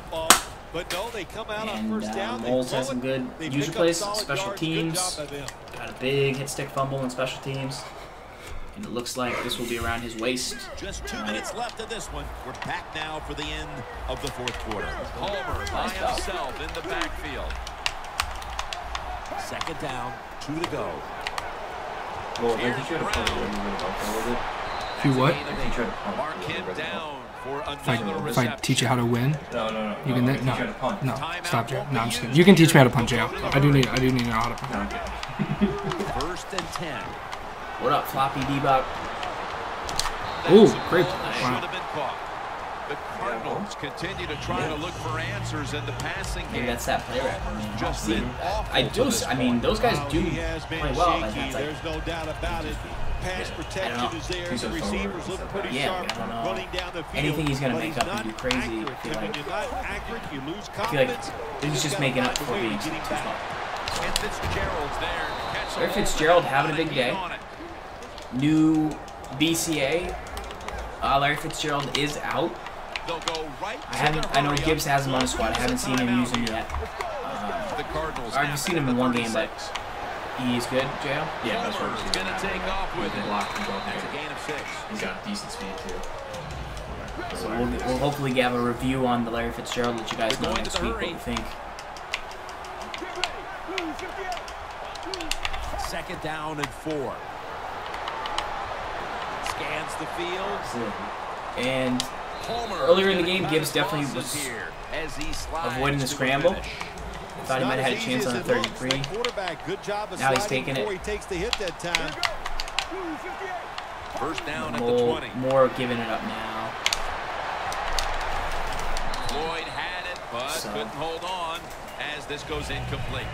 But no, they come out and on first down. Moles has some good user plays, special teams. Got a big hit stick fumble in special teams. And it looks like this will be around his waist. Just 2 minutes left of this one. We're back now for the end of the fourth quarter. Palmer by himself in the backfield. Second down, 2 to go. Well, I think you had a punt where you were going to bump a little bit. If you what? I think you tried to punt. Mark him down. If I teach you how to win, No. You can no, stop, Joe. No, I'm just kidding. You can teach me how to punt, JayOh. I do need to know how to punt. First and 10. What up, floppy debug? Ooh, great. Wow. The Cardinals continue to try to look for answers in the passing game. Maybe that's that play rep. I mean, those guys do play well. There's no doubt about it. Pass protection is there. The receivers look pretty sharp running down the field. Anything he's going to make up and do crazy. I feel like he's just making up for being too small. Larry Fitzgerald having a big day. New BCA. Larry Fitzgerald is out. I know Gibbs has him on the squad. I haven't seen him use him yet. I've seen him in one game, but he's good, JayOh? Yeah, that's what he's going to take off with it. Block and go there. It's a gain of 6. He's got decent speed too. So we'll hopefully have a review on the Larry Fitzgerald, let you guys know next week what we think. Second down and 4. Scans the field. And earlier in the game, Gibbs definitely was avoiding the scramble. Thought he might have had a chance on the 33. Now he's taking it. First down at the 20. More giving it up now. Floyd had it, but couldn't hold on as this goes incomplete.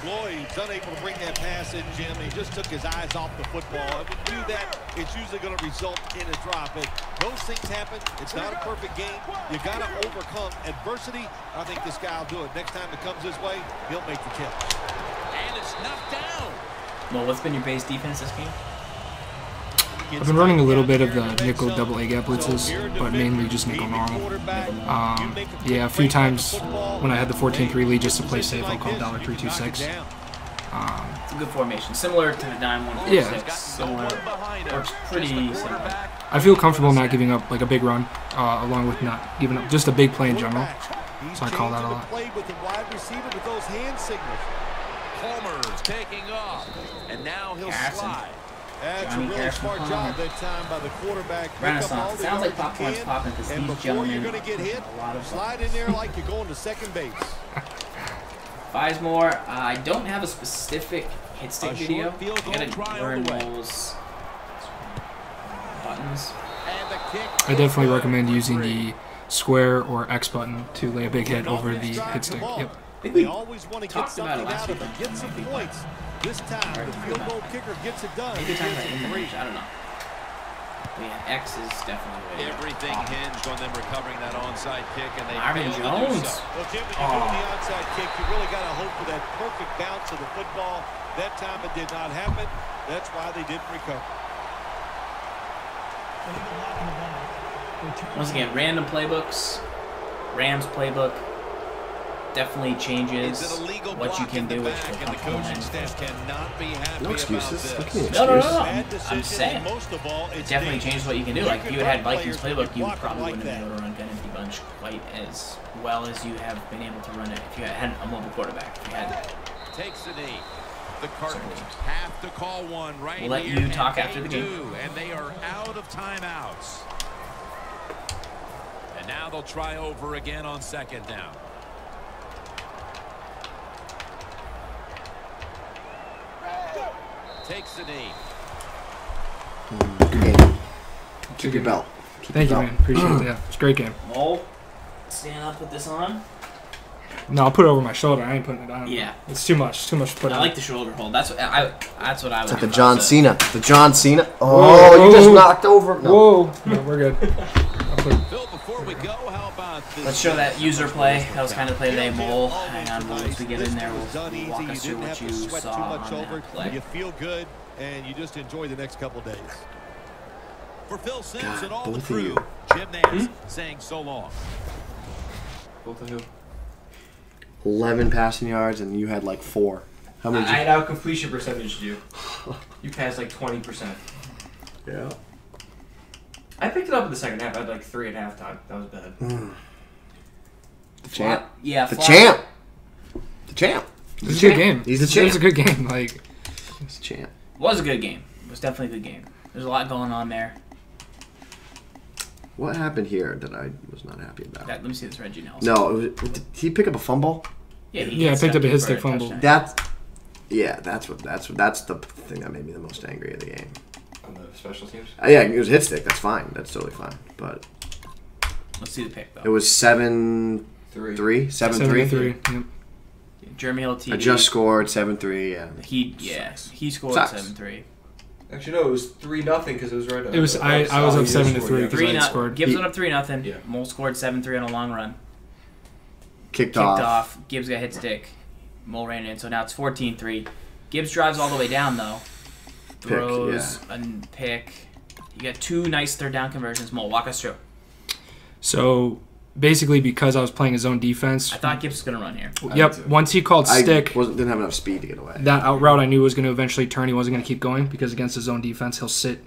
Floyd's unable to bring that pass in, Jim. He just took his eyes off the football. And when you do that, it's usually going to result in a drop. And those things happen. It's not a perfect game. You got to overcome adversity. I think this guy will do it. Next time it comes his way, he'll make the catch. And it's knocked down. Well, what's been your base defense this game? I've been running a little bit of the nickel double A gap blitzes, but mainly just nickel normal. Yeah, a few times when I had the 14-3 lead just to play safe, I'll call $326. It's a good formation, similar to the 9-1-4-6. Yeah. Similar, works pretty similar. I feel comfortable not giving up like a big run, along with not giving up just a big play in general. So I call that a lot. Palmer's taking off, and now he'll slide. That's a really smart job that time by the quarterback. Renaissance. Sounds like popcorn's popping because these gentlemen you're going to get hit, slide in there like you're going to second base. Sizemore, I don't have a specific hit stick video. I gotta learn those buttons. I definitely recommend using the square or X button to lay a big hit over the hit stick. Yep. I think we talked about it last week. Get some points. This time, the field goal kicker gets it done. Maybe talking about in the range. I don't know. But yeah, X is definitely everything hinged on them recovering that onside kick, and they Marvin failed Jones. to do so. Well, Jim, when you're doing the onside kick, you really got to hope for that perfect bounce of the football. That time it did not happen. That's why they didn't recover. Once again, random playbooks. Rams playbook definitely changes what you can do with the coaching staff cannot be happy No excuses. about this. No. I'm saying it definitely changes what you can do. Like if you had Vikings playbook, you probably wouldn't have been able to run gun empty bunch quite as well as you have been able to run it if you had a mobile quarterback. If you had takes the knee. The Cardinals have to call one right we'll let here. You talk after the game. And they are out of timeouts. And now they'll try over again on second down. Takes the knee. Good game. Keep your belt. Thank you, man. Appreciate it. Yeah, it's a great game. Mole, stand up, put this on. No, I'll put it over my shoulder. I ain't putting it on. Yeah. It's too much. Too much to put on. I like the shoulder hold. That's what I would It's like do. the John Cena. The John Cena. Oh, you just knocked over. No. Whoa. No, we're good. Phil, before we go, how about this? Let's show that user play. That was kind of the play today, Mole. Hang on, Mole. As we get in there, we'll walk us through what you saw on that play. You feel good, and you just enjoy the next couple days. For Phil Sims God, and all the both of crew, you. Jim Nance saying so long. Both of who? 11 passing yards, and you had like 4. How many? I had out completion percentage to you. You passed like 20%. Yeah. I picked it up in the second half. I had like 3 at halftime. That was bad. The champ. Yeah, The champ. The champ. It was a good game. He's the champ. It was a good game. Like, He's the champ. It was a good game. It was definitely a good game. There's a lot going on there. What happened here that I was not happy about? Let me see this Reggie Nelson. No, did he pick up a fumble? Yeah, I picked up a hit stick fumble. Touchdown. That's the thing that made me the most angry of the game. On the special teams? Yeah, it was a hit stick. That's fine. That's totally fine. But Let's see the pick, though. it was 7-3. 7-3. Yep. Jeremy Hill TV. I just scored 7-3. Yeah. He scored Sucks. 7-3. Actually, no, it was 3-0 because it was right. It was I was up 7-3 because I scored. Gibbs went up 3-0. Yeah. Mole scored 7-3 on a long run. Kicked off. Gibbs got hit stick. Mole ran in, so now it's 14-3. Gibbs drives all the way down though. Throws a pick. You got 2 nice third down conversions. Mole, walk us through. So basically, because I was playing his own defense. I thought Gibbs was gonna run here. Yep. Once he called stick, didn't have enough speed to get away. That out route I knew was going to eventually turn. He wasn't going to keep going because against his own defense, he'll sit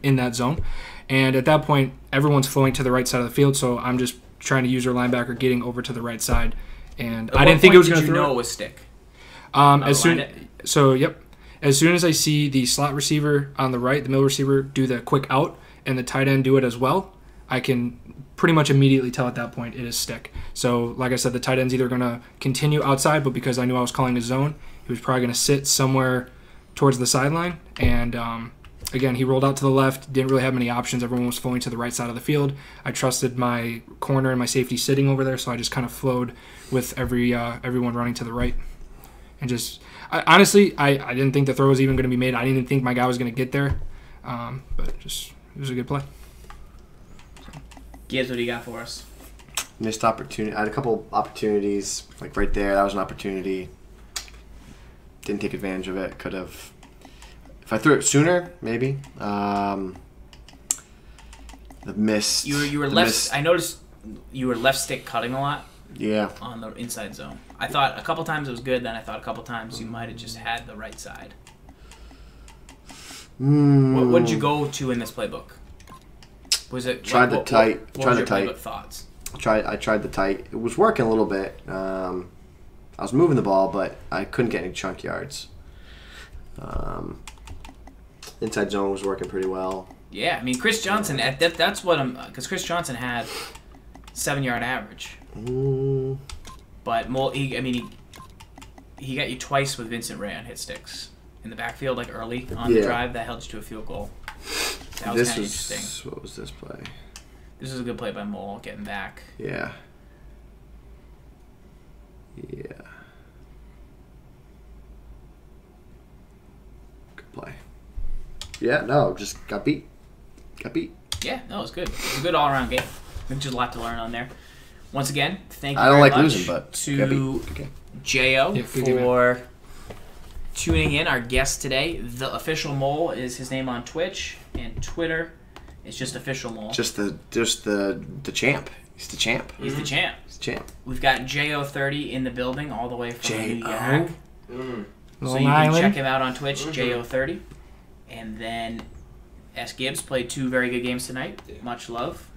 in that zone. And at that point, everyone's flowing to the right side of the field. So I'm just trying to use our linebacker getting over to the right side. And I didn't think it was going to throw. Know it was stick. As soon as I see the slot receiver on the right, the middle receiver do the quick out, and the tight end do it as well, I can pretty much immediately tell at that point it is stick. So, like I said, the tight end's either going to continue outside, but because I knew I was calling his zone, he was probably going to sit somewhere towards the sideline, and again, he rolled out to the left, didn't really have many options. Everyone was flowing to the right side of the field. I trusted my corner and my safety sitting over there, so I just kind of flowed with everyone running to the right. And just, honestly, I didn't think the throw was even going to be made. I didn't even think my guy was going to get there. But just, it was a good play. Gibbs, what do you got for us? Missed opportunity. I had a couple opportunities, like right there. That was an opportunity. Didn't take advantage of it. Could have. If I threw it sooner, maybe. The miss. You were left. I noticed you were left stick cutting a lot. Yeah. On the inside zone. I thought a couple times it was good. Then I thought a couple times you might have just had the right side. What did you go to in this playbook? Was it tried the tight? What was your playbook thoughts? I tried the tight. It was working a little bit. I was moving the ball, but I couldn't get any chunk yards. Inside zone was working pretty well. Yeah, I mean Chris Johnson. That's what I'm because Chris Johnson had 7-yard average. But he got you twice with Vincent Ray on hit sticks in the backfield, like early on the drive. That held you to a field goal. That was kind of interesting. What was this play? This is a good play by Mole, getting back. Yeah. Good play. Yeah, no, just got beat. Yeah, no, it was good. It was a good all-around game. I think there's a lot to learn on there. Once again, thank you I don't very like much losing, but to JayOh for tuning in. Our guest today, the official Mole, is his name on Twitch and Twitter. It's just official Mole. Just the champ. He's the champ. He's the champ. He's the champ. We've got JayOh30 in the building, all the way from New York. So you Long can Island. check him out on Twitch, JayOh30. And then SGibs played 2 very good games tonight. Much love.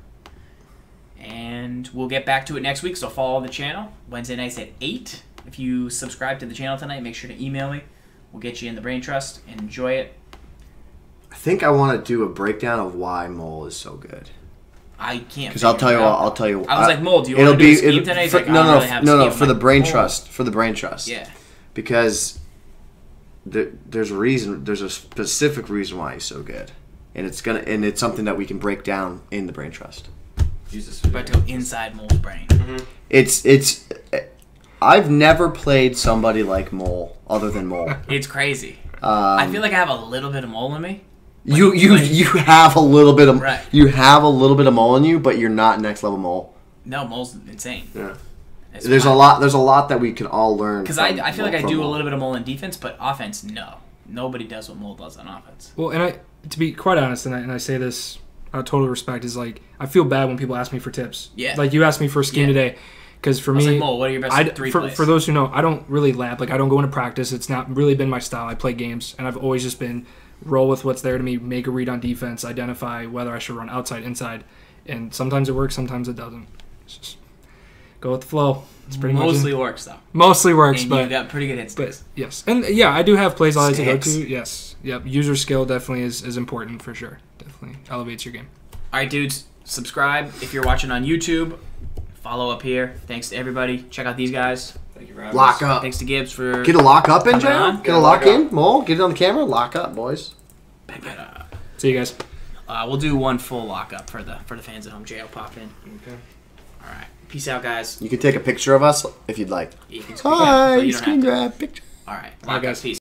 And we'll get back to it next week, so follow the channel. Wednesday nights at 8. If you subscribe to the channel tonight, make sure to email me. We'll get you in the Brain Trust and enjoy it. I think I want to do a breakdown of why Mole is so good. I can't. Because I'll tell you. I was like, Mole, do you want to do a scheme tonight? He's like, no, for the Brain Trust. For the Brain Trust. Yeah. Because there's a reason. There's a specific reason why he's so good, and it's something that we can break down in the Brain Trust. Jesus. About to go inside Mole's brain. It's. I've never played somebody like Mole other than Mole. It's crazy. I feel like I have a little bit of Mole in me. You have a little bit of you have a little bit of Mole in you, but you're not next level Mole. No, Mole's insane. Yeah. There's a lot that we can all learn. Because I feel like I do a little bit of Mole in defense, but offense, no. Nobody does what Mole does on offense. Well, and to be quite honest, and I say this out of total respect, is like I feel bad when people ask me for tips. Yeah. Like you asked me for a scheme today. Because for me, like, Mole, what are your best 3 plays? For those who know, I don't really lab. Like I don't go into practice. It's not really been my style. I play games, and I've always just been roll with what's there to me, make a read on defense, identify whether I should run outside, inside, and sometimes it works, sometimes it doesn't. It's just go with the flow. It's pretty mostly works though. Mostly works, and but you got pretty good hit sticks. But yes, and yeah, I do have plays I like to go to. Yes, yep. User skill definitely is important for sure. Definitely elevates your game. All right, dudes, subscribe if you're watching on YouTube. Follow up here. Thanks to everybody. Check out these guys. Thank you for having Lock us. up. Thanks to Gibbs for get a lock up in, Jay. Get a lock in, Mole. Get it on the camera. Lock up, boys. See you guys. We'll do one full lockup for the fans at home. JayOh, pop in. Okay. All right. Peace out, guys. You can take a picture of us if you'd like. You can Hi, screen grab picture. All right. Lock up. Peace.